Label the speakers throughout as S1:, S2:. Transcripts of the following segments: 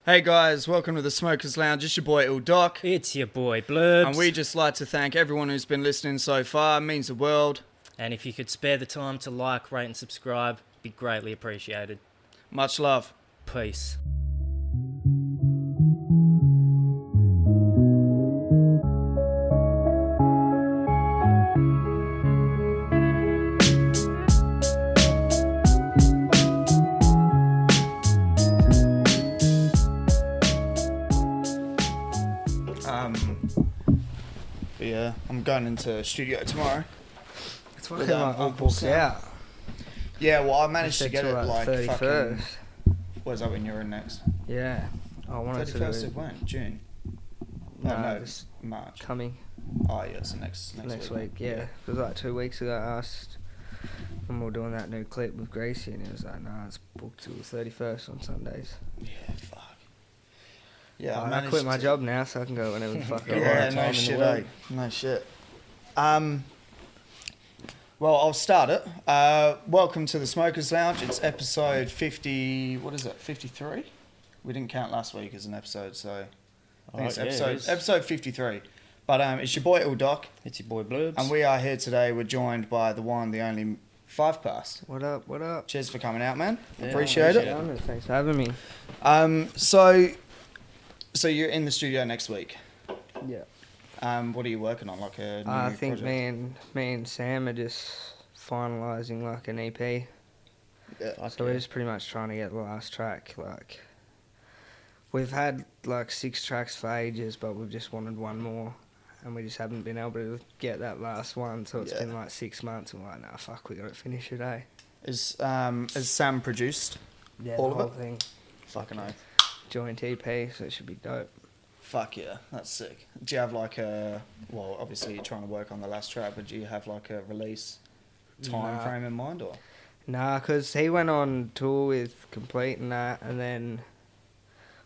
S1: Hey guys, welcome to the Smokers Lounge. It's your boy Illdok.
S2: It's your boy Blerbs.
S1: And we just like to thank everyone who's been listening so far. It means the world.
S2: And if you could spare the time to like, rate and subscribe, be greatly appreciated.
S1: Much love.
S2: Peace.
S1: But yeah, I'm going into studio tomorrow.
S3: It's fucking like all
S1: Uncool
S3: booked
S1: Sam.
S3: out.
S1: Yeah, well, I managed to
S3: Said
S1: get it like
S3: 31st.
S1: fucking... Where's that when you're in next?
S3: Yeah. I wanted
S1: 31st
S3: to
S1: of when? June?
S3: No,
S1: no,
S3: just
S1: March.
S3: coming
S1: Oh yeah, so next
S3: week. Yeah. It was like 2 weeks ago I asked when we were doing that new clip with Gracie and he was like, nah, it's booked till the 31st on Sundays.
S1: Yeah, fuck. Yeah,
S3: I
S1: managed
S3: quit my
S1: to-
S3: job now so I can go whenever the fuck I
S1: Yeah,
S3: want.
S1: no shit, eh? No shit. Well, I'll start it. Welcome to the Smokers Lounge. It's episode 50... What is it? 53? We didn't count last week as an episode, so... I think it's episode 53. But it's your boy Illdok.
S2: It's your boy Blerbs.
S1: And we are here today. We're joined by the one, the only... Five Past.
S3: What up? What up?
S1: Cheers for coming out, man.
S2: Yeah,
S1: appreciate it.
S3: Thanks for having me.
S1: So you're in the studio next week.
S3: Yeah.
S1: What are you working on? Like a new
S3: I think
S1: project?
S3: me and Sam are just finalising like an EP.
S1: Yeah.
S3: So we're just pretty much trying to get the last track. Like, we've had like 6 tracks for ages, but we've just wanted one more, and we just haven't been able to get that last one. So it's been like 6 months, and we're like, nah, fuck, we gotta finish it, eh?
S1: Is Sam produced?
S3: Yeah,
S1: all
S3: the
S1: of
S3: whole
S1: it?
S3: thing.
S1: Fucking oath.
S3: Joint EP, so it should be dope.
S1: Fuck yeah, that's sick. Do you have like a... Well, obviously you're trying to work on the last track, but do you have like a release time
S3: Nah.
S1: frame in mind, or?
S3: Nah, because he went on tour with Complete and that, and then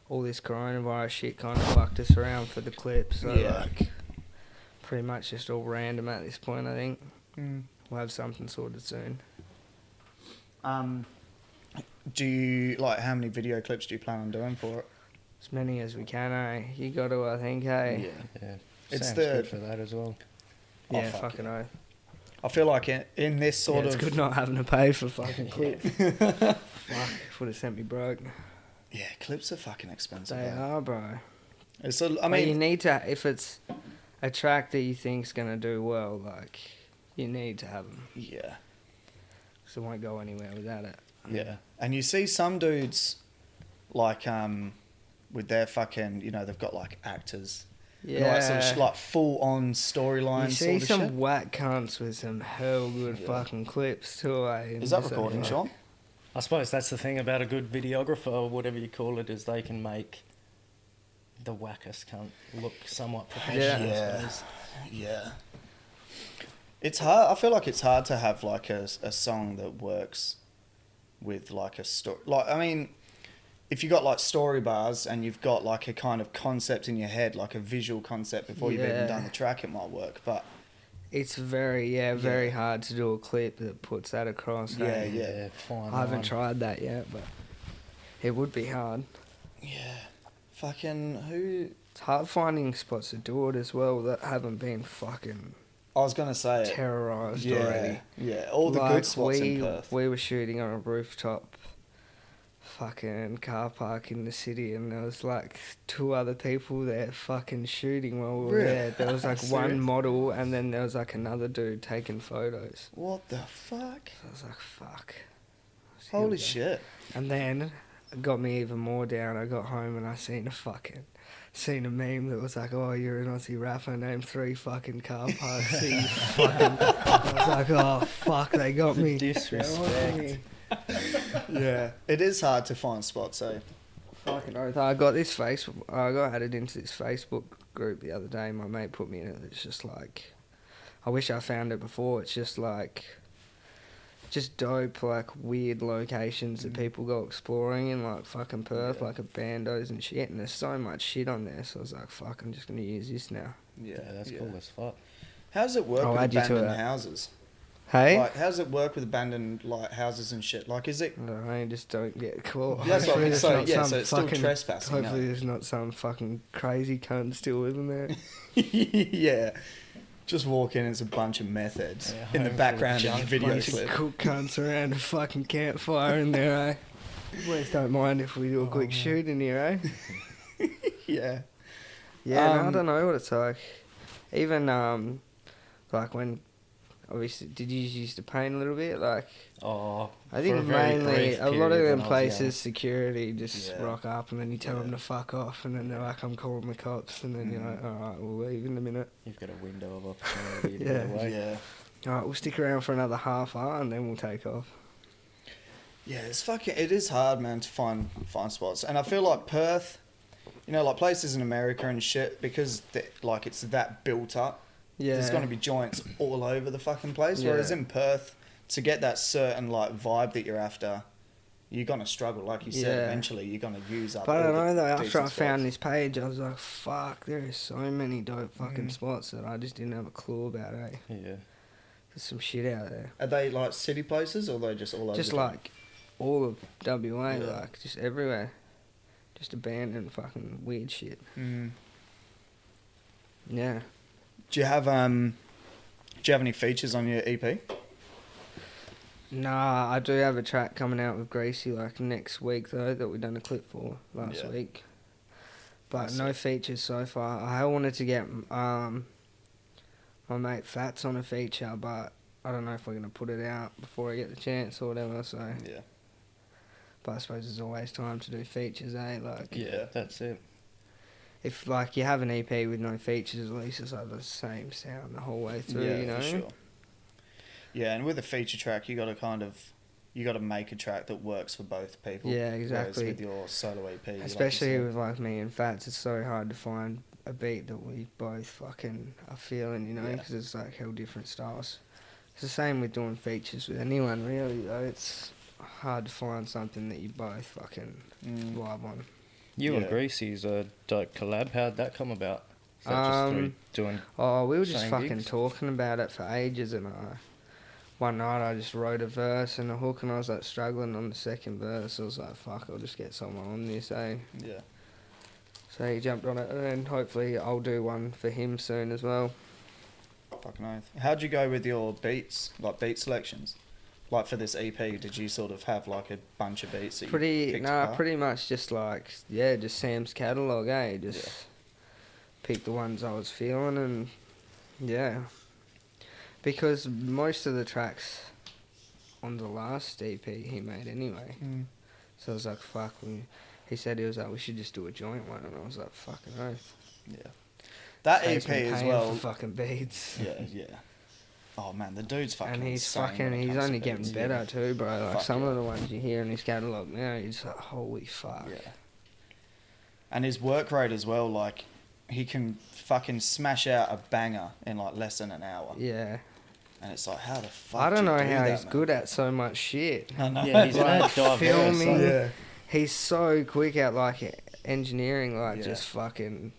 S3: all this coronavirus shit kind of fucked us around for the clip. So
S1: Yeah.
S3: like, pretty much just all random at this point, I think.
S1: Mm.
S3: We'll have something sorted soon.
S1: Do you... Like, how many video clips do you plan on doing for it?
S3: As many as we can, eh? You got to, I think, eh?
S2: Yeah.
S1: It's
S2: Sam's
S1: the-
S2: good for that as well.
S1: Oh,
S3: Yeah,
S1: fuck
S3: fucking
S1: yeah.
S3: oath.
S1: I feel like in this sort
S3: It's
S1: of...
S3: good not having to pay for fucking clips. Fuck, would have sent me broke.
S1: Yeah, clips are fucking expensive.
S3: They
S1: eh?
S3: are, bro.
S1: It's a, I
S3: But you
S1: mean...
S3: need to, if it's a track that you think's gonna do well, like, you need to have them.
S1: Yeah.
S3: So it won't go anywhere without it.
S1: Yeah. And you see some dudes, like, with their fucking, you know, they've got, like, actors.
S3: Yeah.
S1: You know, like, sort of like, full-on storyline
S3: You see
S1: sort of
S3: some
S1: shit.
S3: whack cunts with some hell good
S1: Yeah.
S3: fucking clips too, eh?
S1: Is that
S3: Just
S1: recording,
S3: like-
S1: Sean?
S2: I suppose that's the thing about a good videographer, or whatever you call it, is they can make the wackest cunt look somewhat professional, I
S1: Yeah.
S2: suppose.
S1: Yeah. It's hard. I feel like it's hard to have, like, a song that works with, like, a story. Like, I mean... If you got like story bars and you've got like a kind of concept in your head, like a visual concept before you've even
S3: Yeah.
S1: done the track, it might work. But
S3: It's very hard to do a clip that puts that across. eh?
S1: Yeah.
S2: Fine
S3: I haven't
S2: line.
S3: tried that yet, but it would be hard.
S1: yeah, fucking who?
S3: It's hard finding spots to do it as well that haven't been fucking
S1: I was gonna say it.
S3: terrorised
S1: Yeah,
S3: already.
S1: yeah. All the
S3: Like,
S1: good spots in Perth.
S3: We were shooting on a rooftop fucking car park in the city, and there was like 2 other people there fucking shooting while we were
S1: Really?
S3: there. There was like
S1: Serious?
S3: one model, and then there was like another dude taking photos.
S1: What the fuck?
S3: So I was like, fuck. So here we
S1: Holy
S3: go.
S1: shit!
S3: And then it got me even more down. I got home and I seen a meme that was like, oh, you're an Aussie rapper, name 3 fucking car parks. See, you fucking... I was like, oh, fuck, they got me.
S2: Disrespect.
S1: Yeah, it is hard to find spots. So
S3: Fucking oath. I got I got added into this Facebook group the other day. My mate put me in it. It's just like, I wish I found it before. It's just like, just dope, like weird locations that people go exploring in, like fucking Perth, like abandos and shit. And there's so much shit on there. So I was like, fuck, I'm just gonna use this now.
S2: Yeah, that's cool as fuck.
S1: How does it work
S3: I'll
S1: with
S3: add you to
S1: abandoned
S3: it.
S1: houses?
S3: Hey?
S1: Like, how does it work with abandoned like houses and shit? Like, is it?
S3: No, I just don't get caught.
S1: Yeah, that's what I mean.
S3: Hopefully
S1: So
S3: there's not
S1: yeah,
S3: some
S1: so it's still
S3: fucking-
S1: trespassing.
S3: Hopefully
S1: No?
S3: there's not some fucking crazy cunt still living there.
S1: Yeah. Just walk in, it's a bunch of meth heads
S2: Yeah,
S1: in the
S2: home full
S1: background
S2: of
S1: of the
S2: junk
S1: video
S3: Bunch of
S1: clip.
S3: cool cunts around a fucking campfire in there, eh? Boys don't mind if we do a quick
S2: man.
S3: shoot in here, eh?
S1: Yeah.
S3: Yeah, no, I
S1: Um,
S3: don't know what it's like. Even, like when, obviously, did you used to paint a little bit? Like,
S2: Oh,
S3: I think
S2: for a very
S3: mainly,
S2: brief
S3: a lot of
S2: period
S3: them
S2: when I was
S3: places,
S2: young.
S3: security just
S1: Yeah.
S3: rock up and then you tell them
S1: Yeah.
S3: to fuck off and then they're like, I'm calling the cops and then you're like, alright, we'll leave in a minute.
S2: You've got a window of opportunity to
S3: Yeah.
S2: get away.
S1: Yeah.
S3: Alright, we'll stick around for another half hour and then we'll take off.
S1: Yeah, it is hard, man, to find spots. And I feel like Perth, you know, like places in America and shit, because like it's that built up.
S3: Yeah.
S1: There's going to be joints all over the fucking place. Whereas
S3: Yeah.
S1: in Perth, to get that certain like vibe that you're after, you're going to struggle. Like you said,
S3: Yeah.
S1: eventually you're going to use up.
S3: But I
S1: all
S3: don't know
S1: the
S3: though, after I
S1: decent
S3: found
S1: spots.
S3: this page, I was like, fuck, there is so many dope fucking
S1: Mm.
S3: spots that I just didn't have a clue about, eh?
S2: Yeah.
S3: There's some shit out there.
S1: Are they like city places or are they just all over?
S3: Just
S1: the
S3: like all of WA,
S1: Yeah.
S3: like just everywhere. Just abandoned fucking weird shit.
S1: Mm.
S3: Yeah.
S1: Do you have any features on your E EP?
S3: Nah, I do have a track coming out with Gracie like next week though that we done a clip for last
S1: Yeah.
S3: week. But
S1: That's
S3: no
S1: it.
S3: features so far. I wanted to get my mate Fats on a feature, but I don't know if we're gonna put it out before I get the chance or whatever. So,
S1: Yeah.
S3: but I suppose there's always time to do features, eh? Like,
S1: Yeah.
S2: That's it.
S3: if like you have an EP with no features, at least it's like the same sound the whole way through.
S1: Yeah,
S3: You know.
S1: for sure. Yeah, and with a feature track, you got to make a track that works for both people.
S3: Yeah,
S1: Whereas
S3: exactly.
S1: with your solo EP, like you
S3: Especially
S1: said-
S3: with like me and Fats, it's so hard to find a beat that we both fucking are feeling, you know,
S1: Yeah.
S3: because it's like hell different styles. It's the same with doing features with anyone, really, though. It's hard to find something that you both fucking vibe on.
S2: You and
S1: Yeah.
S2: Greasy's a dope collab. How'd that come about? Is that just through doing?
S3: Oh, we were just
S2: Same
S3: fucking
S2: gigs?
S3: talking about it for ages, and one night I just wrote a verse and a hook, and I was like struggling on the second verse. I was like, fuck, I'll just get someone on this, eh?
S1: Yeah.
S3: So he jumped on it, and then hopefully I'll do one for him soon as well.
S1: Fucking oath. How'd you go with your beats, like beat selections? Like for this EP, did you sort of have like a bunch of beats that you picked apart?
S3: Pretty much just like, yeah, just Sam's catalogue, eh? Just
S1: Yeah.
S3: pick the ones I was feeling, and yeah. Because most of the tracks on the last EP he made anyway.
S1: Mm.
S3: So I was like, fuck. He said he was like, we should just do a joint one, and I was like, fucking oath.
S1: Yeah. That
S3: Saves
S1: EP
S3: me
S1: as
S3: paying
S1: well.
S3: for fucking beats.
S1: Yeah, yeah. Oh man, the dude's fucking
S3: And he's
S1: insane when
S3: fucking,
S1: it
S3: he's
S1: comes to
S3: only getting
S1: beats.
S3: better too, bro. Like
S1: Fuck
S3: some
S1: yeah.
S3: of the ones you hear in his catalogue now, you're just like, holy fuck.
S1: Yeah. And his work rate as well, like he can fucking smash out a banger in like less than an hour.
S3: Yeah.
S1: And it's like, how the fuck?
S3: I don't
S1: do you
S3: know
S1: do
S3: how
S1: that,
S3: he's
S1: man?
S3: good at so much shit.
S1: I know.
S2: Yeah, he's
S3: Like,
S2: mad diverse.
S3: filming.
S1: Yeah.
S3: He's so quick at like engineering, like
S1: Yeah.
S3: just fucking.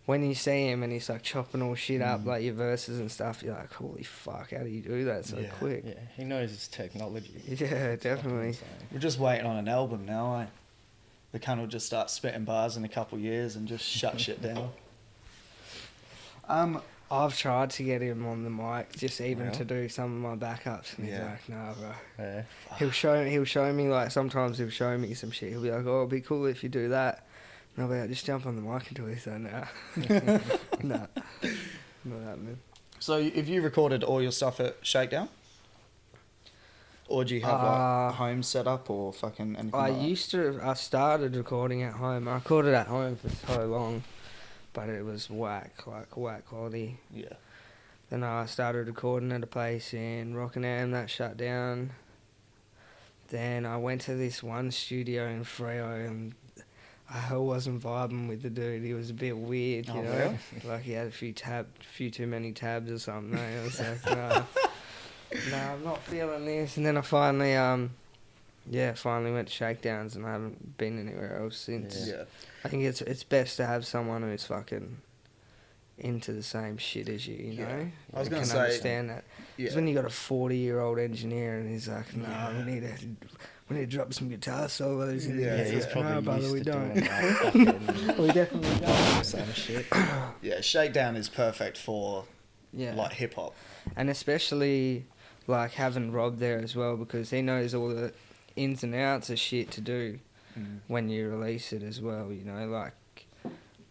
S3: When you see him and he's like chopping all shit up,
S1: Mm.
S3: like your verses and stuff, you're like, holy fuck, how do you do that so
S1: Yeah.
S3: quick?
S2: Yeah, he knows his technology.
S3: Yeah, definitely.
S2: It's fucking
S1: We're just waiting on an album now, eh? The cunt will just start spitting bars in a couple of years and just shut shit down.
S3: I've tried to get him on the mic, just even
S2: Yeah.
S3: to do some of my backups, and he's
S1: Yeah.
S3: like, nah, bro.
S2: insane.
S3: He'll show me like sometimes he'll show me some shit. He'll be like, oh, it'd be cool if you do that. And I'll be like, just jump on the mic and do it. So nah, nah, not happening.
S1: So have you recorded all your stuff at Shakedown? Or do you have like
S3: Uh,
S1: a home set up or fucking anything
S3: I
S1: like that?
S3: used to. I started recording at home. I recorded at home for so long, but it was whack quality.
S1: Yeah.
S3: Then I started recording at a place in Rockingham that shut down. Then I went to this one studio in Freo, and I wasn't vibing with the dude. He was a bit weird, you
S1: Oh,
S3: know.
S1: really?
S3: Like he had a few too many tabs or something. I was like, no, I'm not feeling this. And then I finally, finally went to Shakedowns, and I haven't been anywhere else since.
S2: Yeah.
S1: Yeah.
S3: I think it's best to have someone who's fucking into the same shit as you, you know?
S1: I was
S3: You
S1: gonna
S3: can
S1: say,
S3: understand that.
S1: Yeah.
S3: Because when you got a 40-year-old engineer and he's like, nah, we need to drop some guitar solos. And
S1: Yeah,
S2: he's
S1: yeah.
S2: probably
S3: no, brother,
S2: used
S3: we
S2: to
S3: don't.
S2: doing like fucking
S3: We definitely don't.
S2: some shit.
S1: Yeah, Shakedown is perfect for
S3: Yeah.
S1: like hip hop.
S3: And especially like having Rob there as well, because he knows all the ins and outs of shit to do when you release it as well, you know? Like,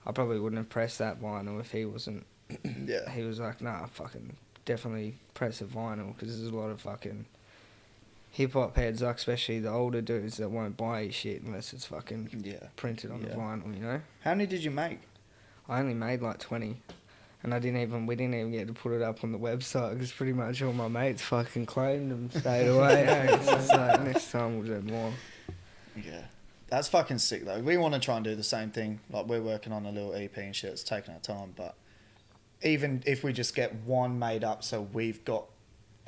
S3: I probably wouldn't have pressed that vinyl if he wasn't.
S1: Yeah.
S3: He was like, nah, fucking definitely press a vinyl, because there's a lot of fucking hip hop heads, like especially the older dudes, that won't buy your shit unless it's fucking
S1: Yeah.
S3: printed on the
S1: Yeah.
S3: vinyl, you know?
S1: How many did you make?
S3: I only made like 20. And we didn't even get to put it up on the website, because pretty much all my mates fucking claimed them straight away. So it's like, next time we'll do more.
S1: Yeah. That's fucking sick though. We want to try and do the same thing. Like, we're working on a little EP and shit. It's taking our time, but even if we just get one made up, so we've got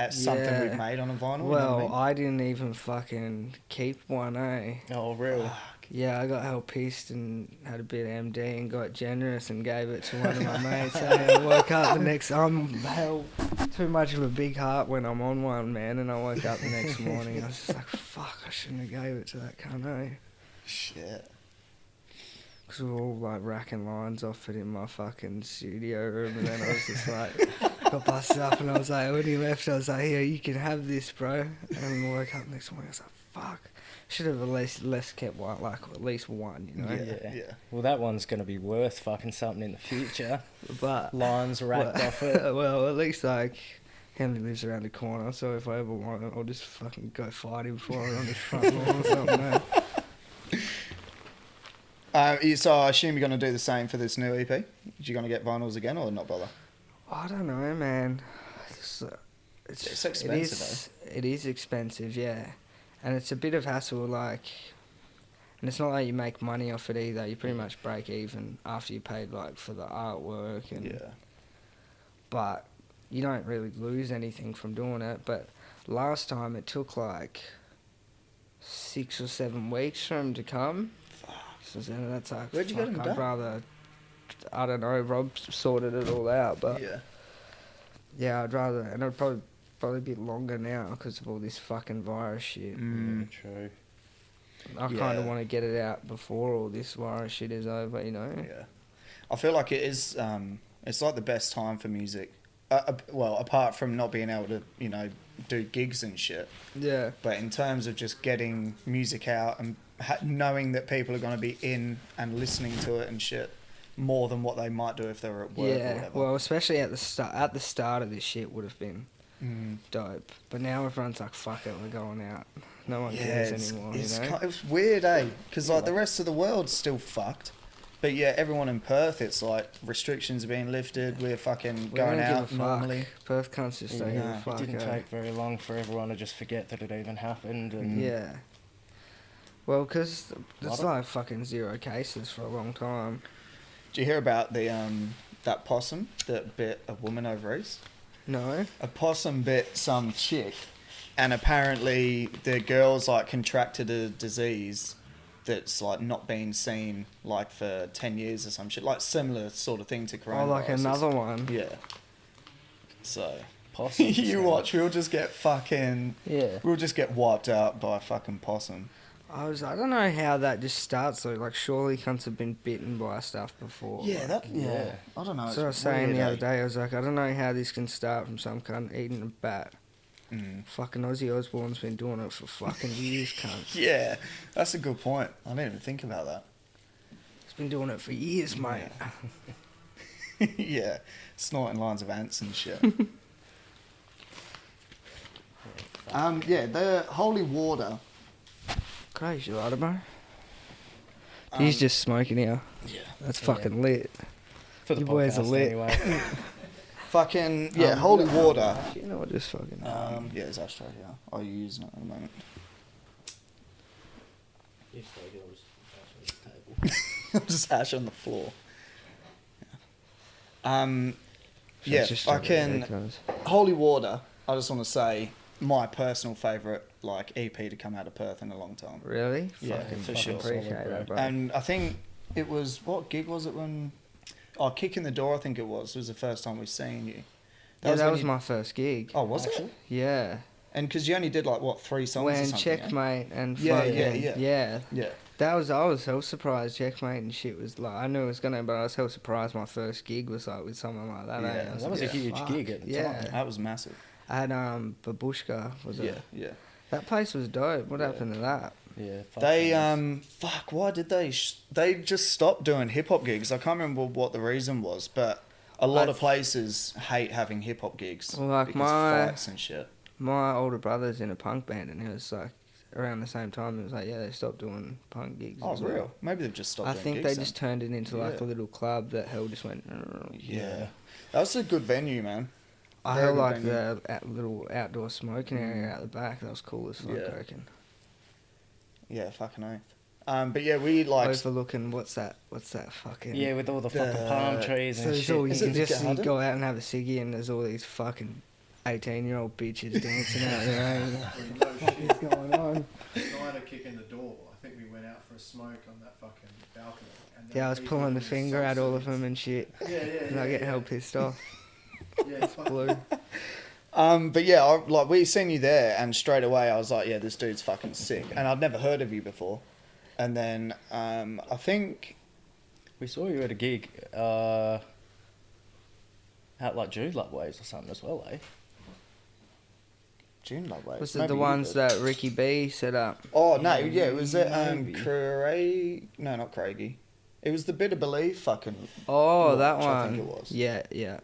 S1: something
S3: Yeah.
S1: we've made on a vinyl.
S3: Well,
S1: you know what I mean?
S3: I didn't even fucking keep one, eh?
S2: Oh, really?
S3: Yeah, I got hell pissed and had a bit of MD and got generous and gave it to one of my mates. I woke up the next... I'm hell too much of a big heart when I'm on one, man. And I woke up the next morning. I was just like, fuck, I shouldn't have gave it to that cunt, eh?
S1: Shit.
S3: Because we were all like racking lines off it in my fucking studio room. And then I was just like, got busted up and I was like, when he left, I was like, here, you can have this, bro. And I woke up the next morning, I was like, fuck. Should have at least kept one, like at least one, you know?
S1: Yeah.
S2: Well, that one's going to be worth fucking something in the future.
S3: But
S2: Lines racked off it.
S3: well, at least like Henry lives around the corner, so if I ever want it, I'll just fucking go fight him for it on his front lawn or something. Man.
S1: So I assume you're going to do the same for this new EP? You going to get vinyls again or not bother?
S3: I don't know, man.
S1: It's expensive,
S3: It is expensive, yeah. And it's a bit of hassle, like... And it's not like you make money off it either. You pretty much break even after you paid, like, for the artwork and...
S1: Yeah.
S3: But you don't really lose anything from doing it. But last time it took, like, 6 or 7 weeks for him to come. So then that's like...
S1: Where'd you get him
S3: I'd
S1: done?
S3: rather... I don't know, Rob sorted it all out, but...
S1: Yeah.
S3: Yeah, I'd rather... And it'd probably be longer now because of all this fucking virus shit.
S2: Yeah, true.
S3: I kind of want to get it out before all this virus shit is over, you know?
S1: Yeah. I feel like it is, it's like the best time for music. Well, apart from not being able to, you know, do gigs and shit.
S3: Yeah.
S1: But in terms of just getting music out and knowing that people are going to be in and listening to it and shit more than what they might do if they were at work or
S3: Yeah,
S1: whatever.
S3: well, especially at the start of this shit would have been dope. But now everyone's like, fuck it, we're going out. No one cares anymore, you know?
S1: It's weird, eh? Because, like, the rest of the world's still fucked. But, yeah, everyone in Perth, it's like restrictions are being lifted. We're fucking
S3: We
S1: going
S3: don't give a
S1: out
S3: fuck.
S1: normally.
S3: Perth cunts just don't give a
S1: Yeah.
S3: fuck.
S2: It didn't
S3: eh?
S2: take very long for everyone to just forget that it even happened. And
S3: Yeah. Well, because it's
S2: What?
S3: like fucking 0 cases for a long time.
S1: Did you hear about the that possum that bit a woman over east?
S3: No?
S1: A possum bit some chick, and apparently the girl's like contracted a disease that's like not been seen like for 10 years or some shit, like similar sort of thing to coronavirus.
S3: Oh, like another one?
S1: Yeah. So
S2: possums.
S1: you
S2: man.
S1: watch, we'll just get
S3: Yeah.
S1: we'll just get wiped out by a fucking possum.
S3: I don't know how that just starts though. Like, surely cunts have been bitten by stuff before.
S1: Yeah,
S3: like,
S1: yeah. I don't know.
S3: So I was saying the other day, I was like, I don't know how this can start from some cunt eating a bat. Fucking Ozzy Osbourne's been doing it for fucking years, cunt.
S1: Yeah, that's a good point. I didn't even think about that.
S3: He's been doing it for years, mate.
S1: Yeah, snorting lines of ants and shit. Yeah, the holy water.
S3: Crazy, right, bro? He's just smoking here.
S1: Yeah.
S3: That's fucking lit.
S2: For the
S3: You boys are
S2: podcast
S3: lit.
S2: anyway.
S1: Fucking holy water.
S3: You know what? Just fucking.
S1: Yeah, it's ashtray. Yeah, I'll use it at the moment. Just ash on the floor. Yeah,
S3: Just
S1: fucking
S3: ridiculous.
S1: holy water. I just want to say my personal favourite like EP to come out of Perth in a long time.
S3: Really?
S1: Yeah,
S3: Fucking
S1: for sure.
S3: appreciate
S2: Solid,
S3: that, bro.
S1: And I think it was, what gig was it when Oh, Kick in the Door, I think it was the first time we seen you.
S3: That
S1: when
S3: was
S1: you-
S3: my first gig.
S1: Oh, was
S2: Actually?
S1: it?
S3: Yeah.
S1: And because you only did like what 3 songs or
S3: When
S1: something. eh?
S3: Checkmate and
S1: Yeah,
S3: fucking
S1: yeah.
S3: yeah.
S1: Yeah.
S3: I was so surprised. Checkmate and shit was like, I knew it was gonna, but I was so surprised. My first gig was like with someone like that.
S1: Yeah,
S3: eh? I
S2: That was a
S3: like,
S2: huge
S3: fuck.
S2: gig at the
S3: Yeah.
S2: time.
S1: That was massive.
S3: I had Babushka was
S1: Yeah,
S3: it?
S1: yeah.
S3: That place was dope. What
S1: Yeah.
S3: happened to that?
S2: Yeah.
S1: They
S2: nice.
S1: fuck. Why did they? They just stopped doing hip hop gigs. I can't remember what the reason was, but a lot of places hate having hip hop gigs
S3: Well, like
S1: because
S3: my-
S1: fights and shit.
S3: My older brother's in a punk band, and it was like around the same time. It was like, yeah, they stopped doing punk gigs.
S1: Oh,
S3: as well.
S1: real? Maybe they've just stopped.
S3: I
S1: doing
S3: think
S1: gigs
S3: they
S1: then.
S3: just turned it into like
S1: Yeah.
S3: a little club that hell just went.
S1: Yeah, that was a good venue, man.
S3: I
S1: Very
S3: held
S1: good
S3: like
S1: venue.
S3: the little outdoor smoking area out the back. That was cool as fuck,
S1: Yeah.
S3: I reckon.
S1: Yeah, fucking oath. But yeah, we like.
S3: Overlooking what's that fucking
S2: Yeah, with all the
S1: The-
S2: fucking palm trees
S3: So
S2: and
S3: there's
S2: shit.
S3: all, you
S1: Is it
S3: can
S1: the
S3: just you
S1: garden?
S3: go out and have a ciggy, and there's all these fucking 18-year-old bitches dancing out there. What is going on?
S4: Trying to kick in the door. I think we went out for a smoke on that fucking balcony. And then
S3: Yeah, I was
S4: people
S3: pulling the
S4: with
S3: finger at all of
S4: sausages-
S3: them and shit,
S4: Yeah,
S3: and I get hell pissed off.
S4: Yeah, fuck.
S3: Blue.
S1: But yeah, like we seen you there, and straight away I was like, yeah, this dude's fucking sick, and I'd never heard of you before. And then I think
S2: We saw you at a gig out like Joondalup Waves or something as well, eh?
S1: June Love Waves.
S3: Was it
S1: Maybe
S3: the
S1: you
S3: ones
S1: did.
S3: that Ricky B set up?
S1: Oh no, yeah, it was at
S2: Maybe.
S1: Craig. No, not Craigie. It was the Bitter Believe fucking.
S3: Oh, that
S1: launch,
S3: one.
S1: I think it was.
S3: Yeah, yeah,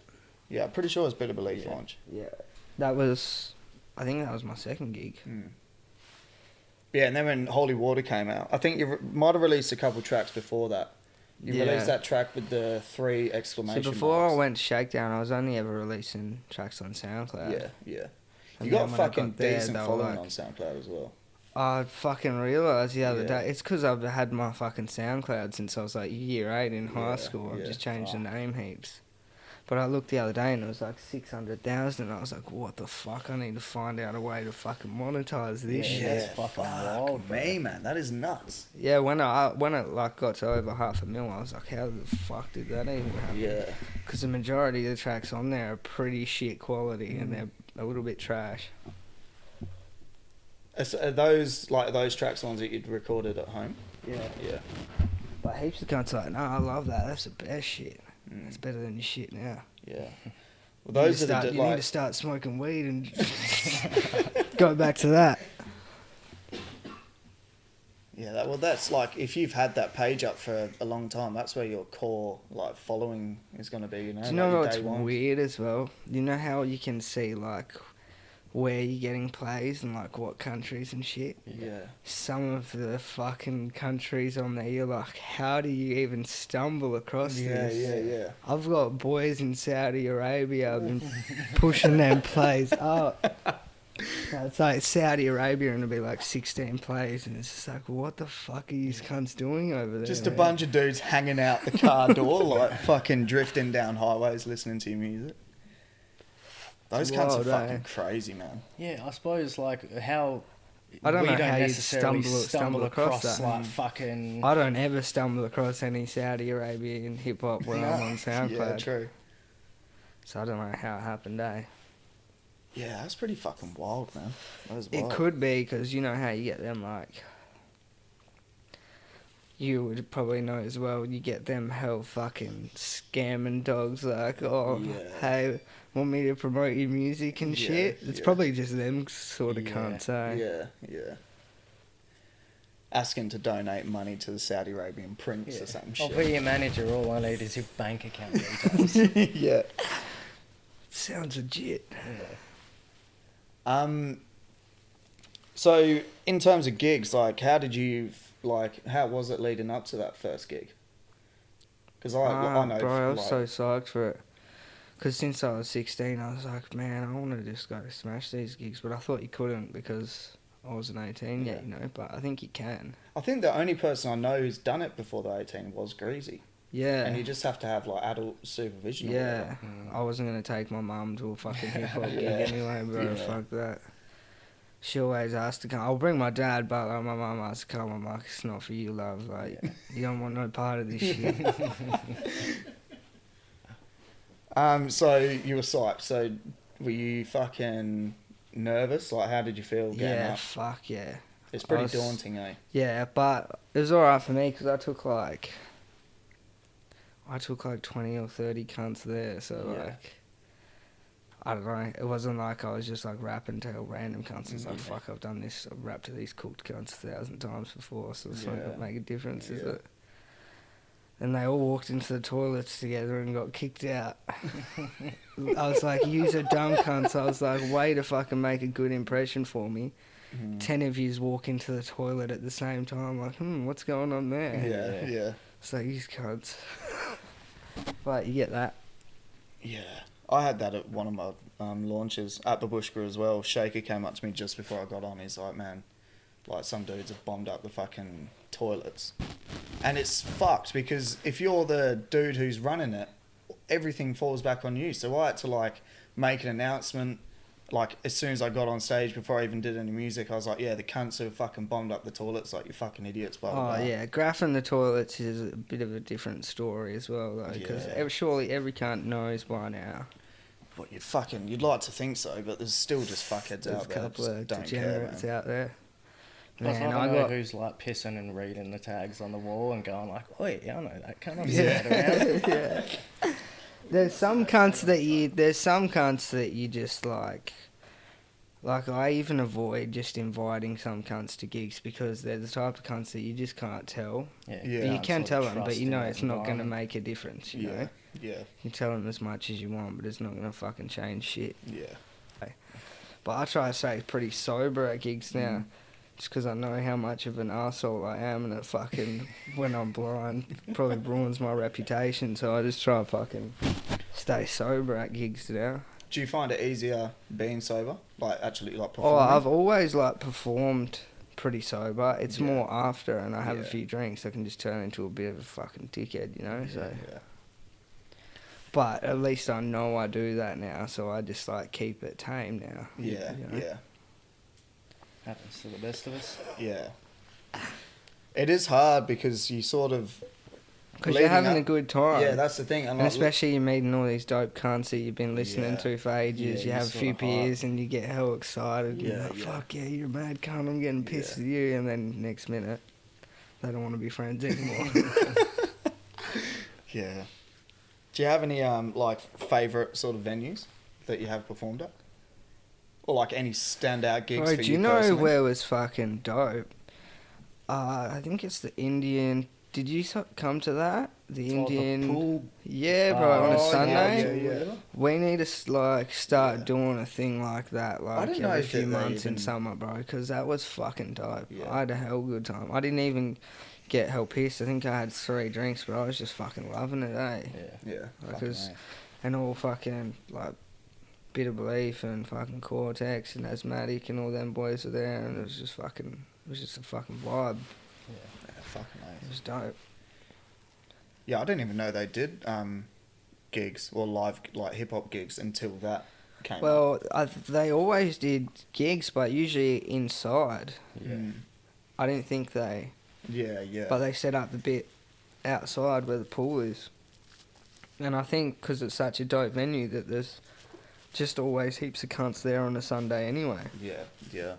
S1: Yeah, I'm pretty sure it was Bitter Believe
S2: Yeah.
S1: launch.
S3: yeah. That was, I think that was my second gig.
S1: Mm. Yeah, and then when Holy Water came out, I think you might have released a couple tracks before that. You
S3: Yeah.
S1: released that track with the 3
S3: So
S1: exclamation
S3: before
S1: marks.
S3: I went to Shakedown, I was only ever releasing tracks on SoundCloud.
S1: Yeah, yeah.
S3: And
S1: You got
S3: then when I
S1: fucking
S3: got there,
S1: decent
S3: they were
S1: following
S3: like-
S1: on SoundCloud as well.
S3: I fucking realised the other
S1: Yeah.
S3: day, it's because I've had my fucking SoundCloud since I was like year 8 in high
S1: Yeah,
S3: school. I've
S1: yeah.
S3: just changed
S2: Fuck.
S3: the name heaps. But I looked the other day and it was like 600,000. And I was like, what the fuck? I need to find out a way to fucking monetize this
S2: Yeah,
S3: shit.
S2: that's fucking wild, bro.
S1: me, man. That is nuts.
S3: Yeah, when it like got to over 500,000, I was like, how the fuck did that even happen?
S1: Yeah.
S3: Because the majority of the tracks on there are pretty shit quality and they're a little bit trash.
S1: Are those like those tracks the ones that you'd recorded at home?
S3: Yeah.
S1: Yeah.
S3: But heaps of cunts are like, no, I love that. That's the best shit.
S1: Mm.
S3: It's better than your shit now.
S1: Yeah. Well, those
S3: you
S1: are the
S3: need
S1: like.
S3: to start smoking weed and go back to that.
S1: Yeah, well, that's like if you've had that page up for a long time, that's where your core like following is going to be. You know.
S3: Do you
S1: like
S3: know
S1: your
S3: what's
S1: day one.
S3: weird as well? You know how you can see like where you're getting plays and like what countries and shit?
S1: Yeah.
S3: Some of the fucking countries on there, you're like, how do you even stumble across
S1: Yeah,
S3: this?
S1: yeah.
S3: I've got boys in Saudi Arabia. I've been pushing them plays up. No, it's like Saudi Arabia and it'll be like 16 plays and it's just like, what the fuck are you cunts doing over there?
S1: Just a
S3: man?
S1: bunch of dudes hanging out the car door, like fucking drifting down highways, listening to your music. Those cunts are
S3: Wild, eh?
S1: fucking crazy, man.
S2: Yeah, I suppose like how
S3: I don't
S2: we
S3: know
S2: don't
S3: how you'd
S2: necessarily
S3: stumble across that.
S2: like fucking.
S3: I don't ever stumble across any Saudi Arabian hip hop when I'm on SoundCloud.
S1: Yeah, true.
S3: So I don't know how it happened, eh?
S1: Yeah, that's pretty fucking wild, man. That was
S3: It
S1: wild.
S3: could be because you know how you get them like. You would probably know as well. You get them hell fucking scamming dogs like, oh,
S1: Yeah.
S3: hey, want me to promote your music and
S1: Yeah,
S3: shit? It's
S1: yeah.
S3: probably just them sort of
S2: Yeah,
S3: cunts, eh?
S1: Yeah. Asking to donate money to the Saudi Arabian prince
S2: Yeah.
S1: or some
S2: I'll
S1: shit.
S2: be your manager. All I need is your bank account details.
S1: Yeah.
S3: Sounds legit.
S2: Yeah.
S1: So in terms of gigs, like, how was it leading up to that first gig? Because I know,
S3: Bro, I was
S1: like,
S3: so psyched for it. Because since I was 16, I was like, man, I want to just go smash these gigs. But I thought you couldn't because I wasn't 18 yet,
S1: Yeah.
S3: you know. But I think you can.
S1: I think the only person I know who's done it before the 18 was Greasy.
S3: Yeah.
S1: And you just have to have like adult supervision. or
S3: Yeah.
S1: whatever.
S3: I wasn't going to take my mum to a fucking hip hop gig
S1: Yeah.
S3: anyway, bro.
S1: Yeah.
S3: Fuck that. She always asked to come. I'll bring my dad, but like, my mum asked to come. I'm like, it's not for you, love. Like, you don't want no part of this shit.
S1: So you were psyched. So were you fucking nervous? Like, how did you feel getting
S3: Yeah,
S1: up?
S3: fuck yeah.
S1: It's
S3: I
S1: pretty
S3: was-
S1: daunting, eh?
S3: Yeah, but it was alright for me because I took like 20 or 30 cunts there, so
S1: Yeah.
S3: like I don't know. It wasn't like I was just like rapping to random cunts. It's like,
S1: Yeah.
S3: fuck, I've done this. I've rapped to these cooked cunts 1,000 times before, so it's not
S1: Yeah.
S3: gonna make a difference, is
S1: Yeah.
S3: it? And they all walked into the toilets together and got kicked out. I was like, "Yous are dumb cunts." I was like, "Way to fucking make a good impression for me."
S1: Mhm.
S3: 10 of yous walk into the toilet at the same time, like, what's going on there?
S1: Yeah, yeah.
S3: It's like, these cunts. But you get that.
S1: Yeah. I had that at one of my launches at Babushka as well. Shaker came up to me just before I got on. He's like, man, like some dudes have bombed up the fucking toilets. And it's fucked because if you're the dude who's running it, everything falls back on you. So I had to like make an announcement. Like as soon as I got on stage, before I even did any music, I was like, yeah, the cunts who fucking bombed up the toilets, like you fucking idiots, blah, blah,
S3: Oh,
S1: blah.
S3: yeah. Graphing the toilets is a bit of a different story as well, though, because
S1: Yeah.
S3: surely every cunt knows by now.
S1: Well, you'd like to think so, but there's still just fuckheads
S3: There's
S1: out
S3: a
S1: there.
S3: couple
S1: Just
S3: of
S1: don't care,
S3: degenerates
S1: man.
S3: out there.
S2: I'd
S3: Man,
S2: rather
S3: I
S2: know
S3: got...
S2: who's like pissing and reading the tags on the wall and going like, "Oh yeah, I know that cunt. I've seen
S3: Yeah.
S2: that around."
S3: Yeah. There's some cunts that you just like I even avoid just inviting some cunts to gigs because they're the type of cunts that you just can't tell.
S1: Yeah.
S3: You
S2: can't
S3: can
S2: sort
S3: tell
S2: of
S3: them, but
S2: trust
S3: you
S2: in
S3: know
S2: that
S3: it's not going to
S2: environment.
S3: make a difference, you
S1: Yeah,
S3: know?
S1: yeah,
S3: You tell them as much as you want, but it's not going to fucking change shit.
S1: yeah.
S3: But I try to stay pretty sober at gigs now,
S1: Mm.
S3: just because I know how much of an arsehole I am, and it fucking, when I'm blind, probably ruins my reputation, so I just try to fucking stay sober at gigs now.
S1: Do you find it easier being sober? Like, actually, like,
S3: Oh,
S1: performing?
S3: I've always, like, performed pretty sober. It's
S1: Yeah.
S3: more after, and I have a
S1: Yeah.
S3: few drinks, I can just turn into a bit of a fucking dickhead, you know, so...
S1: Yeah.
S3: But at least I know I do that now, so I just, like, keep it tame now.
S1: Yeah,
S3: you know?
S1: yeah,
S2: Happens to the best of us.
S1: yeah. It is hard because you sort of...
S3: Because you're
S1: leading
S3: having
S1: up-
S3: a good time.
S1: Yeah, that's the thing.
S3: And
S1: like,
S3: especially you're meeting all these dope cunts that you've been listening
S1: Yeah.
S3: to for ages.
S1: Yeah,
S3: you
S1: you
S3: have a
S1: sort
S3: few
S1: of hype.
S3: beers and you get hell excited. You're
S1: Yeah,
S3: like,
S1: yeah.
S3: fuck yeah, you're a mad cunt. I'm getting pissed
S1: Yeah.
S3: at you. And then next minute, they don't want to be friends anymore.
S1: Yeah. Do you have any, like, favourite sort of venues that you have performed at? Or, like, any standout gigs
S3: Bro,
S1: for
S3: do
S1: you
S3: you know
S1: personally?
S3: where was fucking dope? I think it's the Indian. Did you come to that? The Indian.
S2: pool.
S3: Yeah, bro, on a
S2: Oh,
S3: Sunday.
S1: yeah.
S3: We need to like start
S1: Yeah.
S3: doing a thing like that, like
S1: didn't know
S3: every
S1: if
S3: few
S1: they
S3: months in
S1: even-
S3: summer, bro. Because that was fucking dope.
S1: Yeah.
S3: I had a hell good time. I didn't even get hell pissed. I think I had 3 drinks, but I was just fucking loving it, eh?
S2: Yeah.
S1: Yeah.
S3: Like,
S1: fucking
S3: it's-
S1: oath.
S3: And all fucking like Bit of Belief and fucking Cortex and Asthmatic and all them boys were there, and it was just fucking. It was just a fucking vibe.
S1: Yeah, fucking oath.
S3: It was dope.
S1: Yeah, I didn't even know they did gigs or live like hip hop gigs until that came. up.
S3: Well, they always did gigs, but usually inside.
S2: Yeah.
S3: I didn't think they.
S1: Yeah, yeah.
S3: But they set up the bit outside where the pool is. And I think because it's such a dope venue that there's just always heaps of cunts there on a Sunday anyway.
S1: yeah, yeah.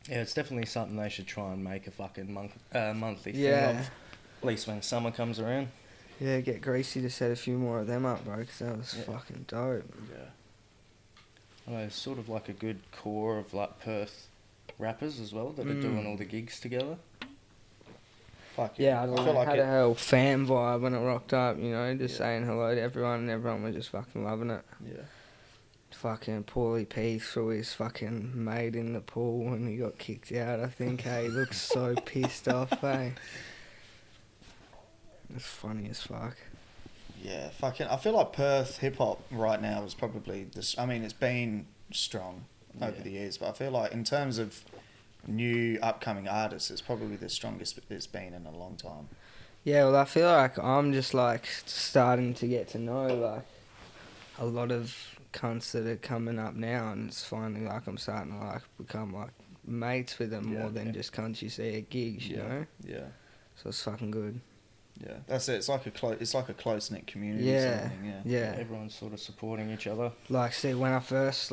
S2: Yeah, it's definitely something they should try and make a fucking monthly thing
S3: Yeah.
S2: of. At least when summer comes around.
S3: Yeah, get Greasy to set a few more of them up, bro, because that was
S2: Yeah.
S3: fucking dope.
S1: Yeah.
S2: I know, it's sort of like a good core of like Perth rappers as well that are doing all the gigs together.
S1: Fuck
S3: Yeah, I don't know, had
S1: it,
S3: a hell fan vibe when it rocked up, you know, just
S1: Yeah.
S3: saying hello to everyone, and everyone was just fucking loving it.
S1: yeah.
S3: Fucking Paulie P threw his fucking mate in the pool and he got kicked out, I think, hey. He looks so pissed off, hey. It's funny as fuck.
S1: Yeah, fucking. I feel like Perth hip hop right now is probably I mean, it's been strong over
S2: Yeah.
S1: the years, but I feel like in terms of new upcoming artists, it's probably the strongest it's been in a long time.
S3: Yeah, well, I feel like I'm just, like, starting to get to know, like, a lot of cunts that are coming up now, and it's finally, like, I'm starting to, like, become, like, mates with them
S1: Yeah,
S3: more than
S1: yeah.
S3: just cunts you see at gigs, you know?
S1: Yeah.
S3: So it's fucking good.
S1: Yeah, that's it. It's like a close knit community. Sort
S3: Yeah,
S1: of thing,
S3: yeah.
S2: Everyone's sort of supporting each other.
S3: Like, see, when I first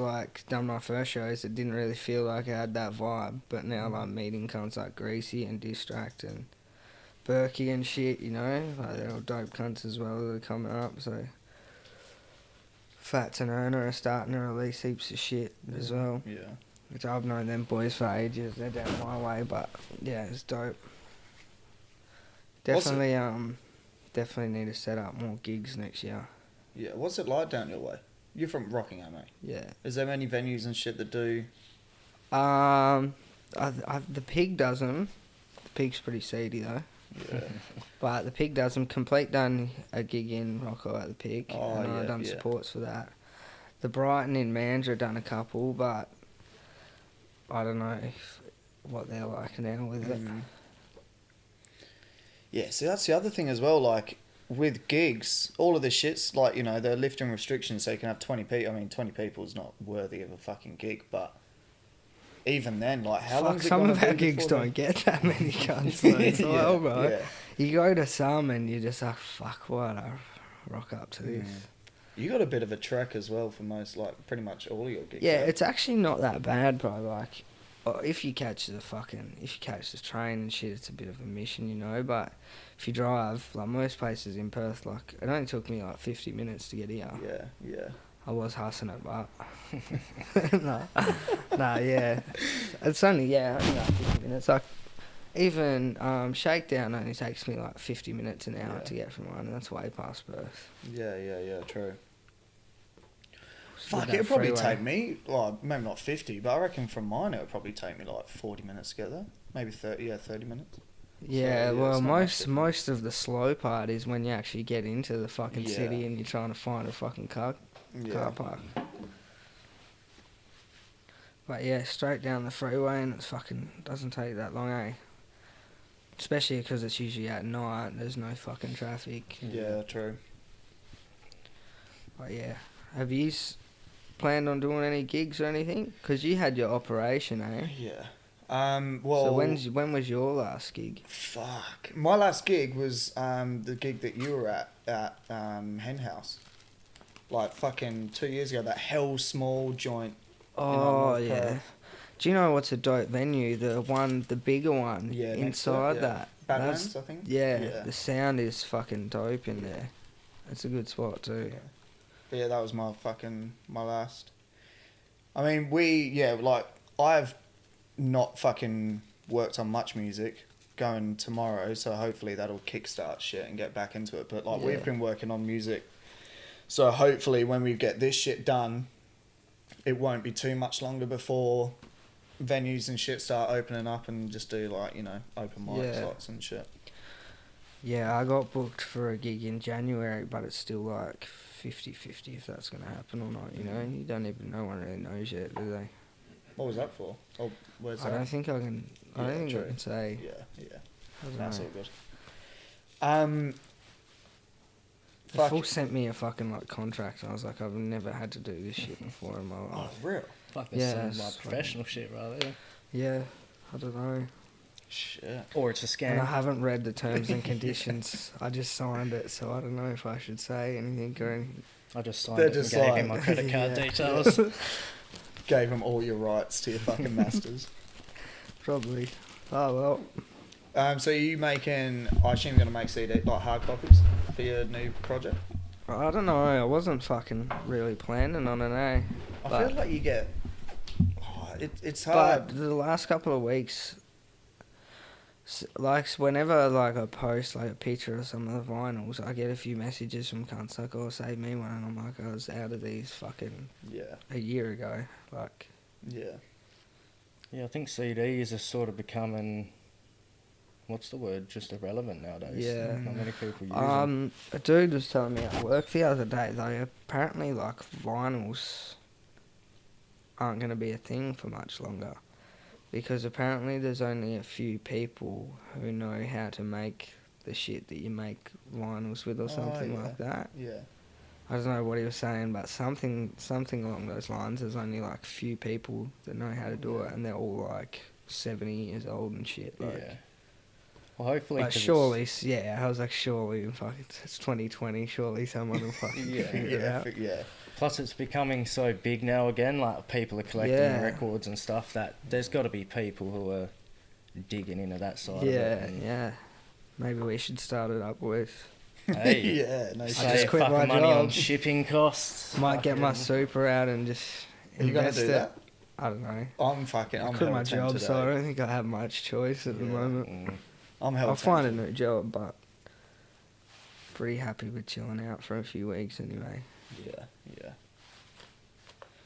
S3: done my first shows, it didn't really feel like I had that vibe. But now, like, meeting cunts like Greasy and Distract and Berkey and shit, you know, like they're all dope cunts as well that are coming up. So Fats and Erna are starting to release heaps of shit as well.
S1: Yeah.
S3: Which I've known them boys for ages. They're down my way, but yeah, it's dope. Definitely, definitely need to set up more gigs next year.
S1: Yeah. What's it like down your way? You're from Rockingham, mate.
S3: Yeah.
S1: Is there many venues and shit that do?
S3: The Pig does them. The Pig's pretty seedy though.
S1: Yeah.
S3: But the Pig does them. Complete done a gig in Rocco at the Pig.
S1: Oh,
S3: and
S1: yeah,
S3: I've done
S1: yeah.
S3: supports for that. The Brighton in Mandurah done a couple, but I don't know what they're like now with it.
S1: Yeah, see, that's the other thing as well. Like, with gigs, all of this shit's like, you know, they're lifting restrictions so you can have 20 people. I mean, 20 people is not worthy of a fucking gig, but even then, like, how long
S3: Some of our gigs don't get that many cunts, though, as well, bro.
S1: Yeah.
S3: You go to some and you're just like, fuck, why'd I rock up to this?
S1: You got a bit of a trek as well for most, like, pretty much all your gigs.
S3: Yeah,
S1: right?
S3: it's actually not that bad, bro. Like, if you catch the train and shit, it's a bit of a mission, you know. But if you drive, like most places in Perth, like it only took me like 50 minutes to get here.
S1: Yeah, yeah.
S3: I was hussing it, but no, yeah, it's only like 50 minutes. Like even Shakedown only takes me like 50 minutes an hour to get from London. That's way past Perth.
S1: Yeah, true.
S3: With
S1: Fuck,
S3: that
S1: it'd probably
S3: freeway.
S1: take me, well, maybe not 50, but I reckon from mine it would probably take me like 40 minutes to get there. Maybe 30 minutes.
S3: Yeah,
S1: So,
S3: well,
S1: it's not much different.
S3: most of the slow part is when you actually get into the fucking
S1: Yeah.
S3: city and you're trying to find a fucking car park. But yeah, straight down the freeway and it's fucking doesn't take that long, eh? Especially because it's usually at night. There's no fucking traffic.
S1: Yeah, true.
S3: But yeah, have you planned on doing any gigs or anything? Because you had your operation, eh?
S1: Yeah. Well.
S3: So when was your last gig?
S1: Fuck. My last gig was the gig that you were at Hen House. Like fucking 2 years ago, that Hell Small joint.
S3: Oh
S1: North
S3: yeah.
S1: Perth.
S3: Do you know what's a dope venue? The bigger one.
S1: Yeah, next to it,
S3: inside
S1: yeah.
S3: that.
S1: Badlands, I think.
S3: Yeah, the sound is fucking dope in there. It's a good spot too.
S1: Yeah. But yeah, that was my last. I mean, I've not fucking worked on much music going tomorrow, so hopefully that'll kickstart shit and get back into it. But like,
S3: Yeah.
S1: we've been working on music, so hopefully when we get this shit done, it won't be too much longer before venues and shit start opening up and just do like, you know, open mic slots and shit.
S3: Yeah, I got booked for a gig in January, but it's still like 50-50 if that's going to happen or not, you know? You don't even, no one really knows yet, do they?
S1: What was that for? Oh, where's that?
S3: I don't think I can say.
S1: Yeah.
S3: I don't
S1: That's
S3: know.
S1: all good.
S3: The
S1: Fuck.
S3: fool sent me a fucking like contract and I was like, I've never had to do this shit before in my
S1: Oh,
S3: life.
S1: real?
S2: Fuck, there's
S3: Yeah,
S2: some
S3: it's
S2: like professional shit right there.
S3: Yeah, I don't know.
S1: Shit.
S2: Or it's a
S3: And I
S2: scam.
S3: haven't read the terms and conditions. I just signed it, so I don't know if I should say anything or anything.
S2: I just signed
S1: They're
S2: it and
S1: just
S2: gave
S1: like-
S2: him my credit card
S3: Yeah.
S2: details.
S1: Gave them all your rights to your fucking masters.
S3: Probably. Oh well.
S1: So you making? I assume you're gonna make CD like hard copies for your new project.
S3: I don't know. I wasn't fucking really planning on it, eh?
S1: I
S3: But-
S1: feel like you get. Oh, it's hard.
S3: But the last couple of weeks, like whenever like I post like a picture of some of the vinyls, I get a few messages from cunts like, "Oh, save me one," and I'm like, I was out of these fucking
S1: Yeah.
S3: a year ago. Like,
S1: Yeah.
S2: Yeah, I think CDs are sort of becoming, what's the word, just irrelevant nowadays.
S3: Yeah.
S2: Not many people use them.
S3: a dude was telling me at work the other day though. Apparently, like vinyls aren't going to be a thing for much longer. Because apparently there's only a few people who know how to make the shit that you make vinyls with or something
S1: yeah.
S3: like that.
S1: Yeah.
S3: I don't know what he was saying, but something along those lines. There's only like few people that know how to do it, and they're all like 70 years old and shit. Like,
S2: Yeah. Well, hopefully.
S3: But
S2: 'cause
S3: surely, yeah, I was like, surely, it's 2020. Surely someone will fucking
S2: Yeah.
S3: figure it out.
S1: Yeah.
S2: Plus, it's becoming so big now again. Like, people are collecting
S3: Yeah.
S2: records and stuff. That there's got to be people who are digging into that side of it.
S3: Yeah,
S2: And,
S3: yeah. Maybe we should start it up with.
S2: Hey,
S1: Yeah, no
S3: just
S2: save
S3: quit
S2: fucking
S3: my
S2: money on
S3: job.
S2: shipping costs.
S3: Might get my
S2: Fucking-
S3: super out and just
S1: Are you gonna
S3: invest
S1: do
S3: it.
S1: that?
S3: I don't know.
S1: I'm
S3: I quit
S1: hell
S3: my
S1: tempted,
S3: job, so I
S1: eh?
S3: don't think I have much choice at the
S1: Yeah.
S3: moment.
S1: I'm hell
S3: I'll find a
S1: tempted.
S3: new job, but pretty happy with chilling out for a few weeks anyway.
S1: Yeah.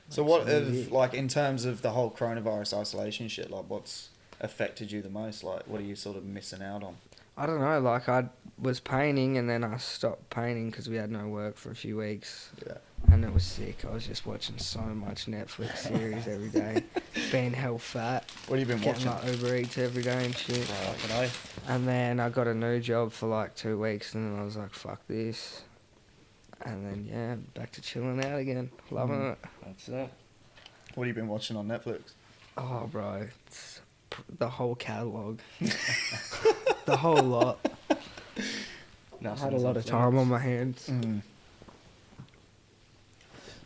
S1: So what
S3: Makes it
S1: if,
S3: easy.
S1: like, in terms of the whole coronavirus isolation shit, like, what's affected you the most? Like, what are you sort of missing out on?
S3: I don't know, like I was painting and then I stopped painting because we had no work for a few weeks
S1: Yeah.
S3: and it was sick. I was just watching so much Netflix series every day, being hell fat,
S1: What have you been
S3: getting
S1: watching?
S3: like Uber Eats every day and shit.
S2: Fucking oath.
S3: And then I got a new job for like 2 weeks and then I was like, fuck this. And then, yeah, back to chilling out again. Loving it.
S2: That's it.
S1: What have you been watching on Netflix?
S3: Oh, bro. It's the whole catalogue. The whole lot. I
S2: Nothing's
S3: had a lot of
S2: off
S3: time
S2: limits.
S3: on my hands.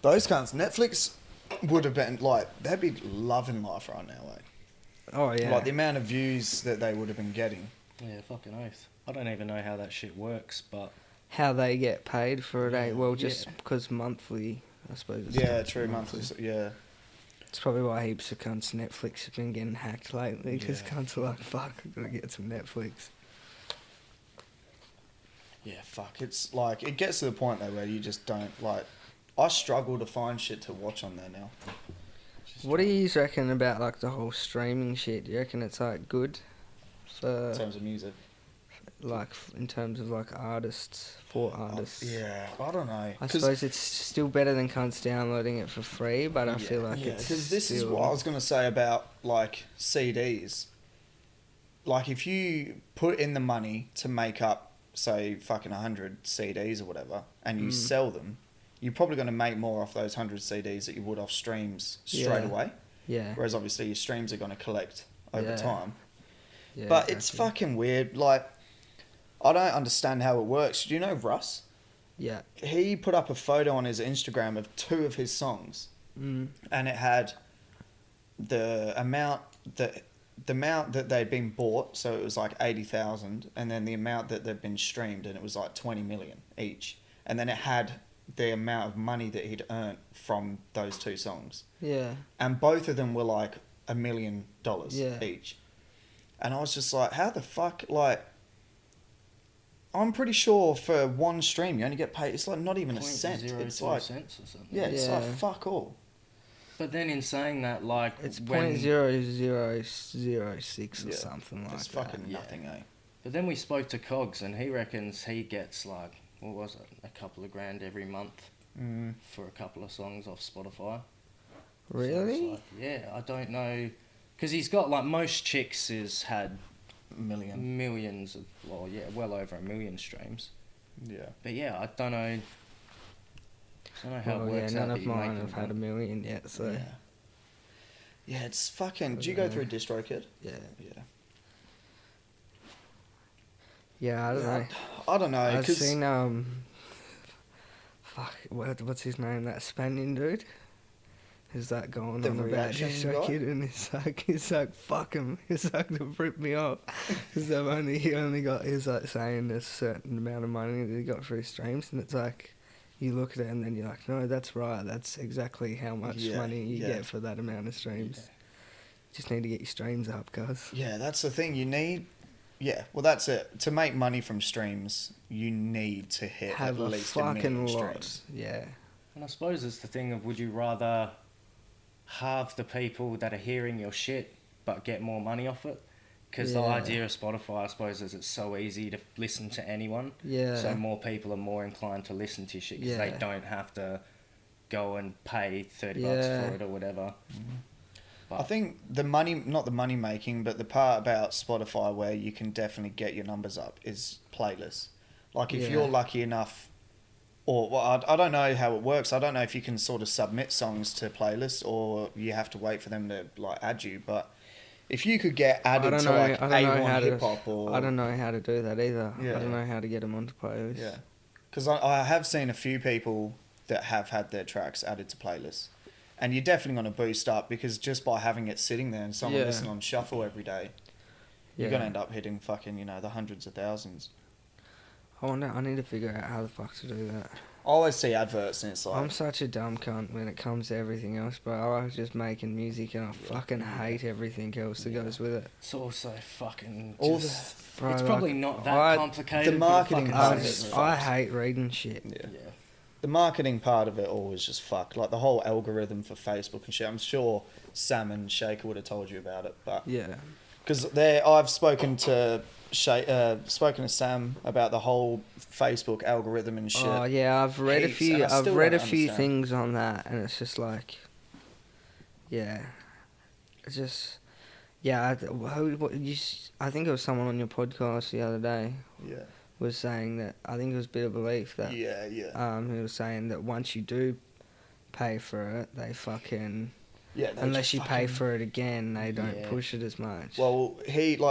S1: Those cunts, Netflix would have been, like, they'd be loving life right now, like.
S3: Oh, yeah.
S1: Like, the amount of views that they would have been getting.
S2: Yeah, fucking oath. I don't even know how that shit works, but
S3: How they get paid for a day. Well,
S2: Yeah.
S3: just because monthly, I suppose. It's
S1: Yeah,
S3: not
S1: true, monthly. Yeah.
S3: It's probably why heaps of cunts Netflix have been getting hacked lately, because
S1: Yeah.
S3: cunts are like, fuck, I gotta get some Netflix.
S1: Yeah, fuck. It's like, it gets to the point, though, where you just don't, like, I struggle to find shit to watch on there now.
S3: What do you reckon about like the whole streaming shit? Do you reckon it's like good for
S1: In terms of music.
S3: like in terms of like artists for artists?
S1: Yeah, I don't know.
S3: I suppose it's still better than cunts downloading it for free, but I feel like
S1: yeah,
S3: it's
S1: because this is
S3: still-
S1: what I was going to say about like CDs. Like if you put in the money to make up, say, fucking 100 CDs or whatever, and you sell them, you're probably going to make more off those 100 CDs that you would off streams straight
S3: Yeah.
S1: away.
S3: Yeah.
S1: Whereas obviously your streams are going to collect over
S3: Yeah.
S1: time.
S3: Yeah,
S1: But it's
S3: exactly.
S1: fucking weird. Like, I don't understand how it works. Do you know Russ?
S3: Yeah.
S1: He put up a photo on his Instagram of 2 of his songs, and it had the amount that they'd been bought, so it was like 80,000, and then the amount that they'd been streamed, and it was like 20 million each, and then it had the amount of money that he'd earned from those 2 songs,
S3: Yeah.
S1: and both of them were like $1 million
S3: Yeah.
S1: each, and I was just like, how the fuck, like. I'm pretty sure for one stream you only get paid. It's like not even a cent.
S2: 0.02
S1: It's like
S2: cents or something.
S1: yeah, it's
S3: Yeah.
S1: like fuck all.
S2: But then in saying that, like
S3: It's
S2: when,
S3: .0006 or
S1: Yeah.
S3: something like
S1: It's
S3: that.
S1: fucking nothing, eh?
S2: But then we spoke to Cogs, and he reckons he gets like what was it, a couple of grand every month for a couple of songs off Spotify. So it's
S3: Really?
S2: like, yeah, I don't know, because he's got like most chicks has had
S1: Million.
S2: millions of, well over 1 million streams.
S1: Yeah.
S2: But yeah, I don't know. I don't know how
S3: Well,
S2: it
S3: yeah,
S2: works
S3: none
S2: out.
S3: of mine have had 1 million yet, so
S1: Yeah. Yeah, it's fucking. Do you go through DistroKid?
S3: yeah.
S1: Yeah.
S3: Yeah, I don't know.
S1: I don't know.
S3: I've
S1: 'Cause
S3: seen fuck, what's his name? That Spaniard dude. Who's that going
S1: The
S3: on about
S1: reaction
S3: DistroKid?
S1: guy?
S3: And he's like, fuck him. He's like, to rip me off. Because he only got, he's like saying a certain amount of money that he got for his streams, and it's like, you look at it and then you're like, no, that's right. That's exactly how much
S1: Yeah,
S3: money you
S1: yeah.
S3: get for that amount of streams. Just need to get your streams up, guys.
S1: yeah, that's the thing. You need. Yeah, well, that's it. To make money from streams, you need to hit
S3: Have
S1: at
S3: a
S1: least
S3: fucking
S1: 1 million
S3: lot.
S1: streams.
S3: Yeah.
S2: And I suppose it's the thing of, would you rather halve the people that are hearing your shit but get more money off it? Because the
S3: Yeah.
S2: idea of Spotify, I suppose, is it's so easy to listen to anyone.
S3: Yeah.
S2: So more people are more inclined to listen to your shit because they
S3: Yeah.
S2: don't have to go and pay $30
S3: Yeah.
S2: for it or whatever.
S1: I think the money, not the money making, but the part about Spotify where you can definitely get your numbers up is playlists. Like if
S3: Yeah.
S1: you're lucky enough, or well, I don't know how it works. I don't know if you can sort of submit songs to playlists or you have to wait for them to like add you. But if you could get added to like A1 hip hop or
S3: I don't know how to do that either.
S1: Yeah.
S3: I don't know how to get them onto playlists.
S1: yeah, because I have seen a few people that have had their tracks added to playlists, and you're definitely going to boost up because just by having it sitting there and someone
S3: Yeah.
S1: listening on shuffle every day, you're
S3: Yeah.
S1: going to end up hitting fucking the hundreds of thousands.
S3: I need to figure out how the fuck to do that.
S1: I always see adverts and it's like,
S3: I'm such a dumb cunt when it comes to everything else, bro. I like just making music and I fucking hate everything else that goes with it.
S2: It's also fucking
S1: All
S2: just,
S3: Bro,
S2: it's probably
S3: like,
S2: not that complicated.
S1: the
S2: but
S1: marketing
S2: fucking
S1: part of
S2: sucks.
S1: it.
S3: I hate reading shit.
S1: yeah.
S2: Yeah.
S1: The marketing part of it all is just fucked. Like the whole algorithm for Facebook and shit. I'm sure Sam and Shaker would have told you about it, but
S3: Yeah.
S1: because I've spoken to Sam about the whole Facebook algorithm and shit.
S3: Oh yeah, I've read
S1: Heaps, and I
S3: I've
S1: still
S3: read a
S1: don't
S3: few
S1: understand.
S3: things on that, and it's just like, yeah, it's just, yeah. I think it was someone on your podcast the other day
S1: Yeah,
S3: was saying that I think it was Bit of Belief that
S1: yeah.
S3: he was saying that once you do pay for it, they fucking
S1: Yeah, they
S3: unless
S1: just
S3: you pay
S1: fucking-
S3: for it again, they don't
S2: Yeah.
S3: push it as much.
S1: Well,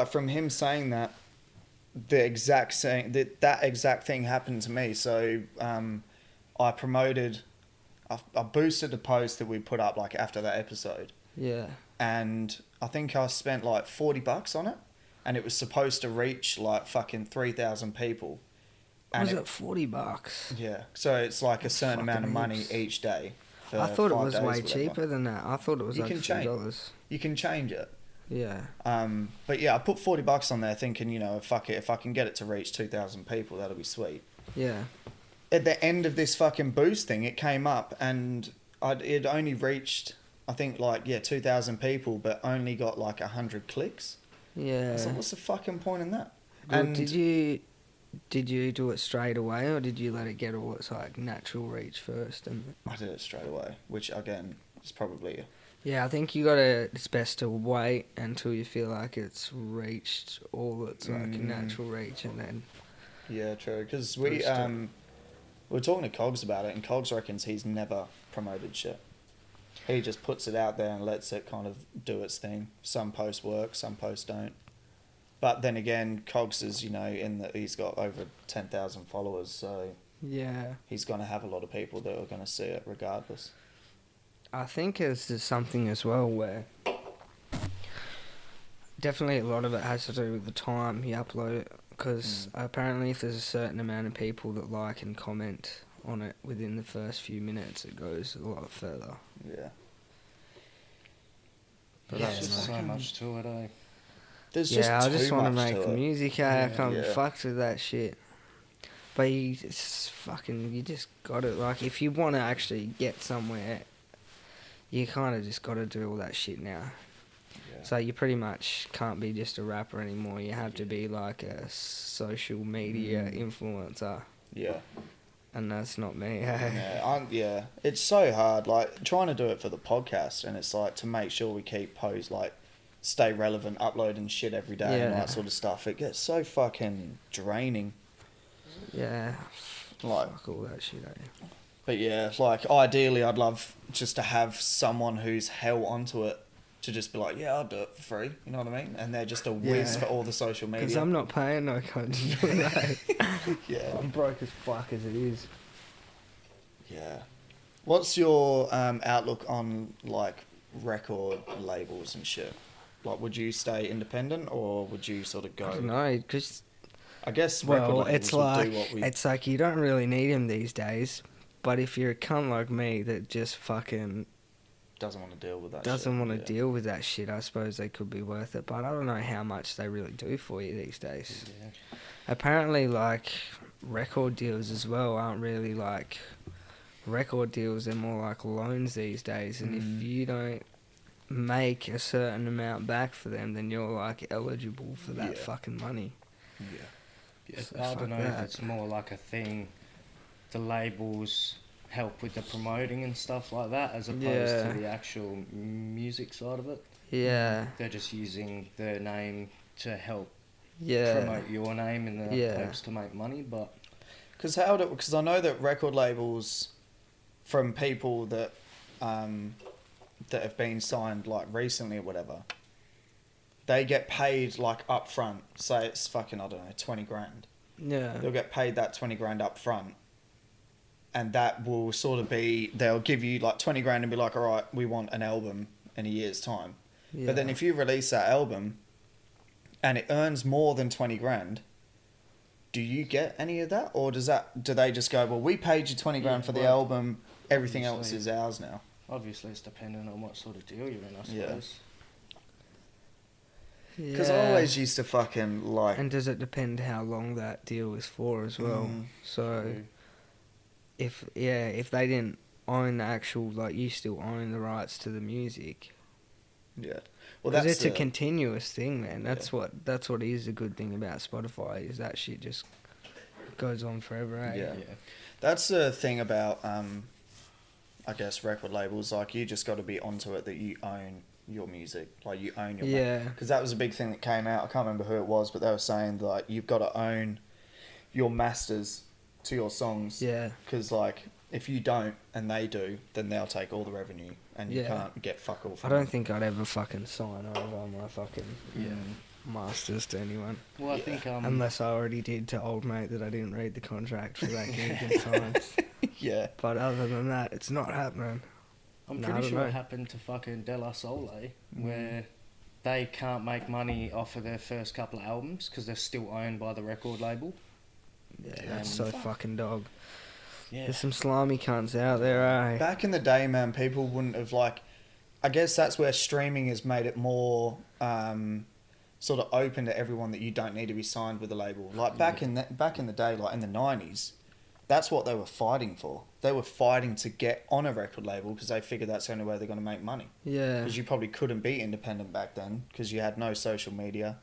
S1: from him saying that, that exact thing happened to me. So I boosted a post that we put up like after that episode,
S3: yeah,
S1: and I think I spent like $40 on it, and it was supposed to reach like fucking 3,000 people. And
S3: was it $40?
S1: Yeah, so it's like a
S3: That's
S1: certain amount of
S3: fucking
S1: money
S3: heaps.
S1: each day. For
S3: I thought it
S1: 5
S3: was
S1: days,
S3: way
S1: whatever.
S3: cheaper than that. I thought it was
S1: You
S3: like
S1: can change.
S3: $3.
S1: You can change it.
S3: Yeah.
S1: But yeah, I put $40 on there, thinking, fuck it, if I can get it to reach 2,000 people, that'll be sweet.
S3: Yeah.
S1: At the end of this fucking boost thing, it came up, and it only reached, I think, 2,000 people, but only got 100 clicks. I
S3: Yeah.
S1: was like, what's the fucking point in that?
S3: Well,
S1: And
S3: did you do it straight away, or did you let it get all its natural reach first? And
S1: I did it straight away, which again is probably
S3: yeah, I think it's best to wait until you feel like it's reached all its natural reach, and then
S1: yeah, true. Because we
S3: Boost it.
S1: were talking to Cogs about it, and Cogs reckons he's never promoted shit. He just puts it out there and lets it kind of do its thing. Some posts work, some posts don't. But then again, Cogs is, in that he's got over 10,000 followers, so
S3: yeah,
S1: he's going to have a lot of people that are going to see it regardless.
S3: I think it's just something as well where definitely a lot of it has to do with the time you upload it, because apparently if there's a certain amount of people that like and comment on it within the first few minutes, it goes a lot further.
S1: Yeah.
S3: But
S2: Yeah,
S3: I
S2: there's
S3: don't
S2: just
S3: know.
S2: so much to it, eh?
S1: There's just
S3: Yeah, I just
S1: want to
S3: make music. I can't be
S1: Yeah.
S3: fucked with that shit. But you just got it. Like, if you want to actually get somewhere, you kind of just got to do all that shit now.
S1: Yeah.
S3: So you pretty much can't be just a rapper anymore. You have to be like a social media influencer.
S1: Yeah.
S3: And that's not me.
S1: Yeah, it's so hard. Like trying to do it for the podcast, and it's like to make sure we keep stay relevant, uploading shit every day and all
S3: Yeah.
S1: that sort of stuff. It gets so fucking draining.
S3: Yeah.
S1: Like,
S3: Fuck all that shit, eh?
S1: but yeah, like ideally, I'd love just to have someone who's hell onto it to just be like, yeah, I'll do it for free. You know what I mean? And they're just a whiz
S3: Yeah.
S1: for all the social media.
S3: Because I'm not paying no cunt to do that.
S1: Yeah.
S3: I'm broke as fuck as it is.
S1: Yeah. What's your outlook on record labels and shit? Like, would you stay independent or would you sort of go?
S3: I don't know, because
S1: I guess record
S3: well,
S1: labels
S3: it's
S1: will
S3: like
S1: do what we.
S3: it's like you don't really need him these days. But if you're a cunt like me that just fucking
S1: Doesn't want to deal with that.
S3: doesn't want to
S1: yeah.
S3: deal with that shit, I suppose they could be worth it. But I don't know how much they really do for you these days.
S2: Yeah.
S3: Apparently, record deals as well aren't really record deals. They're more like loans these days. And if you don't make a certain amount back for them, then you're eligible for that
S1: Yeah.
S3: fucking money.
S1: Yeah.
S2: Yeah,
S3: So
S2: I
S3: fuck
S2: don't know
S3: that.
S2: if it's more like a thing the labels help with the promoting and stuff like that as opposed
S3: Yeah.
S2: to the actual music side of it.
S3: Yeah,
S2: They're just using their name to help
S3: yeah.
S2: promote your name in the
S3: Yeah.
S2: hopes to make money, but
S1: Because I know that record labels, from people that have been signed recently or whatever, they get paid like up front. Say it's fucking, I don't know, 20 grand.
S3: Yeah.
S1: They'll get paid that 20 grand up front. And that will sort of be, they'll give you like 20 grand and be like, all right, we want an album in a year's time.
S3: Yeah.
S1: But then if you release that album and it earns more than 20 grand, do you get any of that? Or do they just go, well, we paid you 20 grand for the album, everything else is ours now?
S2: Obviously, it's dependent on what sort of deal you're in, I
S1: Yeah.
S2: suppose.
S1: Because I always used to fucking like...
S3: And does it depend how long that deal is for as well? So,
S2: True.
S3: if they didn't own the actual, like, you still own the rights to the music.
S1: Yeah. Well,
S3: Because
S1: that's
S3: it's a continuous thing, man. That's what is a good thing about Spotify, is that shit just goes on forever, eh?
S1: Yeah. That's the thing about, I guess, record labels. Like, you just got to be onto it that you own your music. Like, you own your...
S3: Yeah.
S1: Because that was a big thing that came out. I can't remember who it was, but they were saying, like, you've got to own your masters to your songs.
S3: Yeah.
S1: Because, like, if you don't and they do, then they'll take all the revenue and you
S3: Yeah.
S1: can't get fuck all
S3: I
S1: from
S3: don't
S1: it.
S3: think I'd ever fucking sign over my fucking masters to anyone.
S2: Well, I think
S3: Unless I already did to old mate that I didn't read the contract for that gig in time.
S1: Yeah.
S3: But other than that, it's not happening.
S2: I'm
S3: No, I
S2: pretty
S3: don't
S2: sure
S3: know.
S2: it happened to fucking De La Soul, where they can't make money off of their first couple of albums because they're still owned by the record label.
S3: Yeah, that's so fucking dog.
S2: Yeah.
S3: There's some slimy cunts out there, eh?
S1: Back in the day, man, people wouldn't have, like... I guess that's where streaming has made it more sort of open to everyone that you don't need to be signed with a label. Like, back in the day, like in the 90s, that's what they were fighting for. They were fighting to get on a record label because they figured that's the only way they're going to make money.
S3: Yeah.
S1: Because you probably couldn't be independent back then because you had no social media.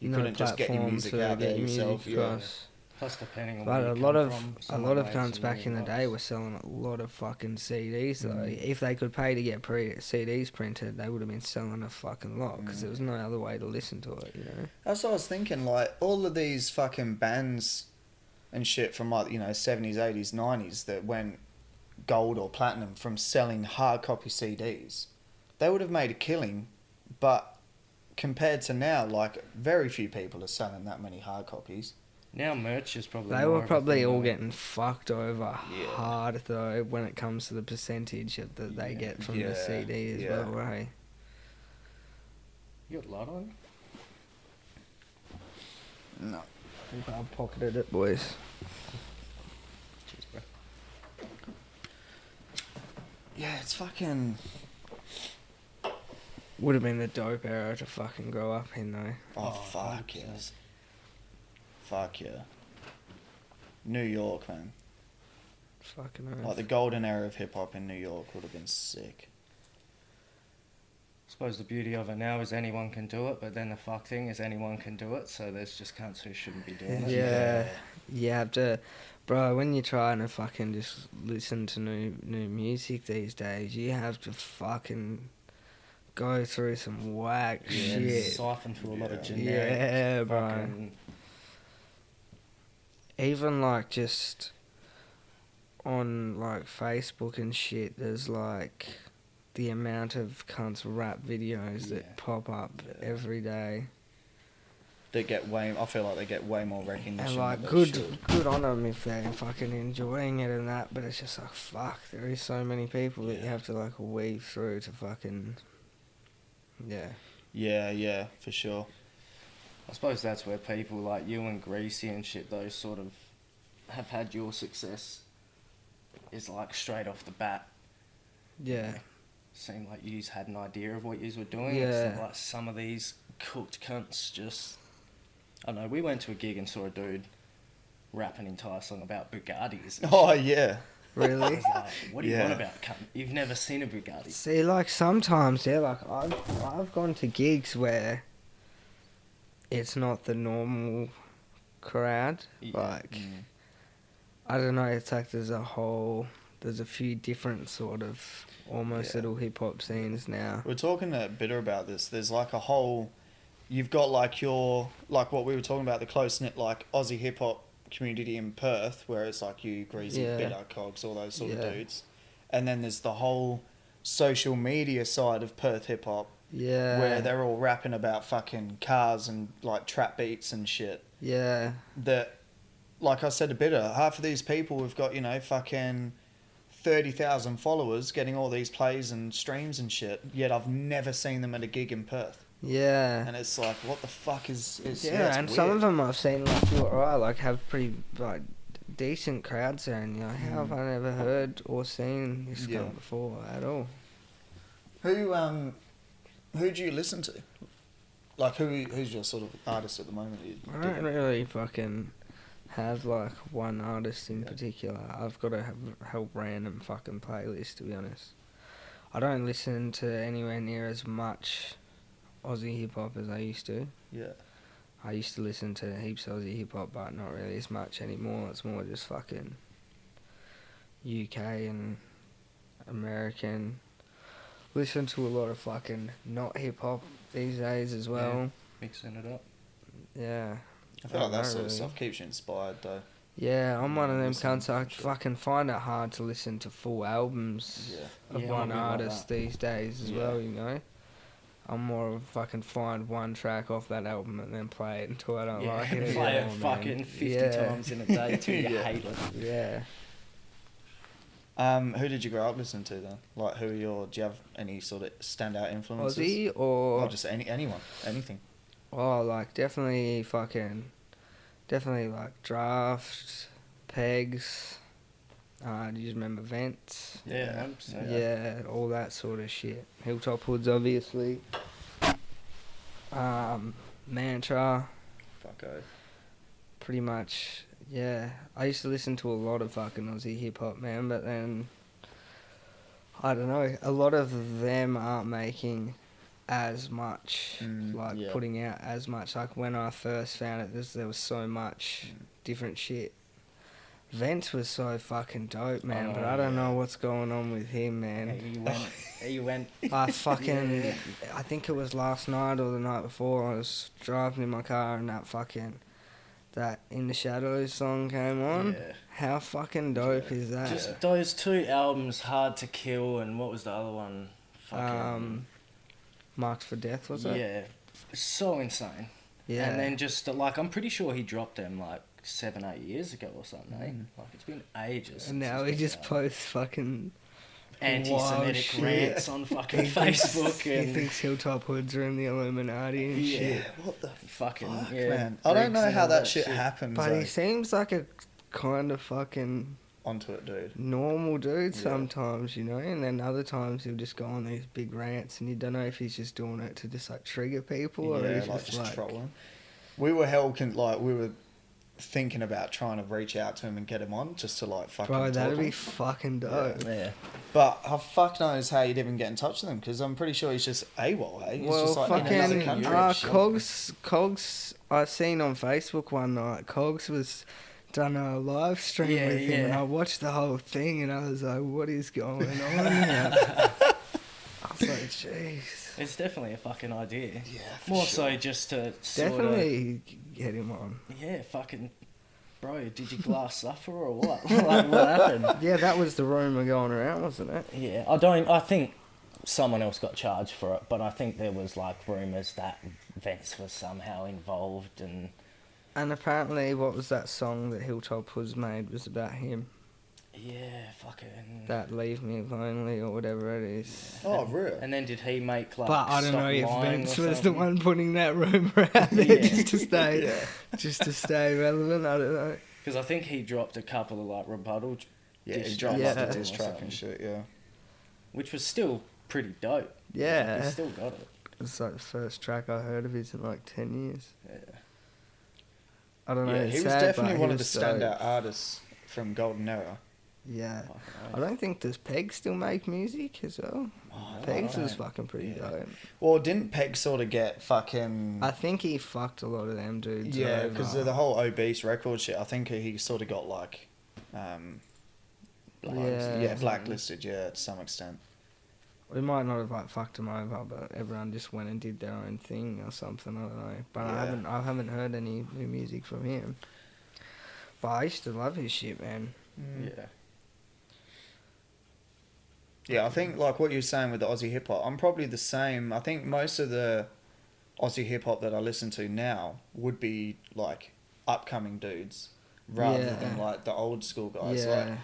S1: You
S3: No
S1: couldn't just get your
S3: platform
S1: music
S3: to
S1: out there
S3: get your
S1: yourself.
S3: music
S1: Yeah.
S3: across.
S2: Plus, depending on
S3: But
S2: where
S3: a
S2: you
S3: lot
S2: come
S3: of
S2: from,
S3: a
S2: someone
S3: lot of
S2: makes
S3: cunts
S2: a
S3: back in the
S2: million
S3: day
S2: bucks.
S3: were selling a lot of fucking CDs though. If they could pay to get CDs printed, they would have been selling a fucking lot because there was no other way to listen to it, you know.
S1: That's what I was thinking. Like, all of these fucking bands and shit from, like, 70s, 80s, 90s that went gold or platinum from selling hard copy CDs, they would have made a killing, but compared to now, like, very few people are selling that many hard copies.
S2: Now merch is probably
S3: They
S2: more
S3: were
S2: of a
S3: probably
S2: thing,
S3: all
S2: though.
S3: getting fucked over hard though when it comes to the percentage that they get from the CD as well, right?
S2: You got light on?
S1: No.
S3: I pocketed it, boys.
S2: Cheers, bro.
S1: Yeah, it's fucking...
S3: Would have been the dope era to fucking grow up in though.
S1: Oh, fuck
S2: 100%.
S1: yes. Fuck yeah. New York, man.
S3: Fucking hell.
S1: Like, the golden era of hip-hop in New York would have been sick.
S2: I suppose the beauty of it now is anyone can do it, but then the fuck thing is anyone can do it, so there's just cunts who shouldn't be doing it.
S3: Yeah, you have to, bro. When you're trying to fucking just listen to new music these days, you have to fucking go through some whack shit.
S2: Siphon through a lot of generic.
S3: Yeah, bro.
S2: fucking-
S3: Even like just on like Facebook and shit, there's like the amount of cunts rap videos that pop up every day.
S1: They get way... I feel like they get way more recognition.
S3: And like
S1: than they should.
S3: good on them if they're fucking enjoying it and that, but it's just like fuck. There is so many people that you have to like weave through to fucking
S1: Yeah, for sure.
S2: I suppose that's where people like you and Greasy and shit, those sort of have had your success, is like straight off the bat.
S3: yeah.
S2: Seemed like yous had an idea of what yous were doing.
S3: Yeah.
S2: It's like some of these cooked cunts just... I don't know, we went to a gig and saw a dude rap an entire song about Bugattis. and
S1: Oh,
S2: shit.
S1: yeah.
S2: I
S3: Really?
S2: was like, what do you
S1: Yeah.
S2: want about cunt? You've never seen a Bugatti.
S3: See, like sometimes, like I've gone to gigs where it's not the normal crowd.
S2: Yeah.
S3: Like I don't know. It's like there's a few different sort of almost little hip hop scenes now.
S1: We're talking a bit about this. There's like a whole... You've got like like what we were talking about, the close-knit like Aussie hip-hop community in Perth, where it's like you, Greasy,
S3: Yeah.
S1: Bitter, Cogs, all those sort of
S3: Yeah.
S1: dudes. And then there's the whole social media side of Perth hip-hop,
S3: Yeah.
S1: where they're all rapping about fucking cars and like trap beats and shit.
S3: Yeah.
S1: That, like I said a bit, half of these people have got, you know, fucking 30,000 followers getting all these plays and streams and shit, yet I've never seen them at a gig in Perth.
S3: Yeah.
S1: And it's like, what the fuck is
S3: Yeah,
S1: it's
S3: and
S1: weird.
S3: some of them I've seen like do alright, like have pretty like decent crowds there, and you're like, how have I never heard or seen this
S1: Yeah.
S3: guy before at all?
S1: Who do you listen to? Like, who's your sort of artist at the moment?
S3: I don't really fucking have like one artist in particular. I've got a whole random fucking playlist, to be honest. I don't listen to anywhere near as much Aussie hip hop as I used to.
S1: Yeah.
S3: I used to listen to heaps of Aussie hip hop, but not really as much anymore. It's more just fucking UK and American. Listen to a lot of fucking not hip hop these days as well.
S2: Mixing it up.
S3: Yeah.
S1: I feel like that
S3: don't
S1: sort of
S3: really.
S1: stuff keeps you inspired, though.
S3: Yeah, I'm one of them
S1: Listen
S3: cunts. I
S1: to shit.
S3: fucking find it hard to listen to full albums
S1: Yeah.
S3: of
S2: Yeah,
S3: one
S2: I'm a bit like
S3: artist
S2: that.
S3: these days as
S1: Yeah.
S3: well, you know? I'm more of a fucking find one track off that album and then play it until I don't like it
S2: play
S3: anymore,
S2: it
S3: man.
S2: fucking 50
S3: Yeah.
S2: times in a day till you
S1: Yeah.
S2: hate it.
S3: Yeah.
S1: Who did you grow up listening to then? Like, do you have any sort of standout influences?
S3: Aussie
S1: Or
S3: or...
S1: just anyone, anything.
S3: Oh, like, definitely like Draft, Pegs. Do you remember Vents?
S2: Yeah,
S3: Yeah, all that sort of shit. Hilltop Hoods, obviously. Mantra,
S1: Fuck oath.
S3: pretty much. Yeah, I used to listen to a lot of fucking Aussie hip hop, man. But then, I don't know. A lot of them aren't making as much,
S1: Yeah.
S3: putting out as much. Like when I first found it, there was so much different shit. Vents was so fucking dope, man, but I don't know what's going on with him, man.
S2: He went.
S3: I fucking, I think it was last night or the night before, I was driving in my car and that In the Shadows song came on.
S2: Yeah.
S3: How fucking dope is that?
S2: Just those two albums, Hard to Kill, and what was the other one? Fucking.
S3: Marked for Death, was it?
S2: Yeah. So insane.
S3: Yeah.
S2: And then just, like, I'm pretty sure he dropped them, like, 7-8 years ago or something, eh? Like, it's been ages.
S3: And
S2: since
S3: now
S2: he's
S3: he
S2: been
S3: just
S2: out.
S3: posts fucking wild
S2: Anti-Semitic
S3: shit.
S2: rants on fucking
S3: He thinks-
S2: Facebook
S3: He
S2: and
S3: thinks Hilltop Hoods are in the Illuminati and
S2: Yeah.
S3: shit.
S1: What the
S2: fucking
S1: fuck,
S2: yeah,
S1: man? I don't
S2: Briggs
S1: know
S2: and
S1: how
S2: all
S1: that shit happens.
S3: But
S1: though.
S3: he seems like a kind of fucking
S1: Onto it, dude.
S3: normal dude
S1: Yeah.
S3: sometimes, you know, and then other times he'll just go on these big rants and you don't know if he's just doing it to just like trigger people or
S1: Yeah,
S3: he's
S1: like
S3: just
S1: just trolling. We were we were thinking about trying to reach out to him and get him on just to like fucking
S3: bro,
S1: talk
S3: that'd
S1: to
S3: be
S1: him.
S3: fucking dope.
S2: Yeah.
S1: But how fuck knows how you'd even get in touch with him because I'm pretty sure he's just AWOL, eh? He's
S3: Well,
S1: just like in another
S3: fucking
S1: country. and shit.
S3: Cogs, I seen on Facebook one night. Cogs was done a live stream
S2: Yeah,
S3: with him, and
S2: yeah.
S3: I watched the whole thing, and I was like, "What is going on here?" I was like, "Jeez."
S2: It's definitely a fucking idea.
S1: Yeah, for
S2: More
S1: sure.
S2: so just to sort
S3: Definitely get him on.
S2: of, yeah, fucking, bro, did you glass suffer or what? Like, what happened?
S3: Yeah, that was the rumour going around, wasn't it?
S2: Yeah, I think someone else got charged for it, but I think there was like rumours that Vince was somehow involved and
S3: And apparently, what was that song that Hilltop was made was about him.
S2: yeah, fucking.
S3: That Leave Me Lonely or whatever it is.
S1: Oh, really?
S2: And then did he make like?
S3: But I don't
S2: Stop
S3: know if
S2: Lying
S3: Vince
S2: or
S3: was the
S2: something?
S3: one putting that rumour out there
S2: Yeah.
S3: just to stay relevant. I don't know.
S2: Because I think he dropped a couple of like rebuttal,
S1: Yeah, he
S2: diss
S1: dropped
S2: tracks
S1: like
S3: Yeah.
S1: the diss
S2: or
S1: track
S2: something,
S1: and shit, yeah.
S2: which was still pretty dope.
S3: Yeah.
S2: He still got it.
S3: It's like the first track I heard of his in like 10 years.
S2: Yeah.
S3: I don't know.
S1: Yeah,
S3: it's
S1: he was
S3: sad,
S1: definitely
S3: but
S1: one
S3: he
S1: of the
S3: was so-
S1: standout artists from Golden Era.
S3: Yeah.
S2: Fucking
S3: I don't think does Peg still make music as well. Pegs was fucking pretty dope.
S1: Well, didn't Peg sort of get fucking...
S3: I think he fucked a lot of them dudes.
S1: yeah,
S3: over.
S1: because of the whole obese record shit. I think he sort of got like...
S3: Yeah.
S1: blacklisted, yeah, to some extent.
S3: We might not have like fucked him over, but everyone just went and did their own thing or something. I don't know. But
S1: Yeah.
S3: I haven't heard any new music from him. But I used to love his shit, man.
S2: Yeah.
S1: Yeah, I think like what you were saying with the Aussie hip hop, I'm probably the same. I think most of the Aussie hip hop that I listen to now would be like upcoming dudes rather than
S3: Yeah.
S1: like the old school guys.
S3: Yeah.
S1: Like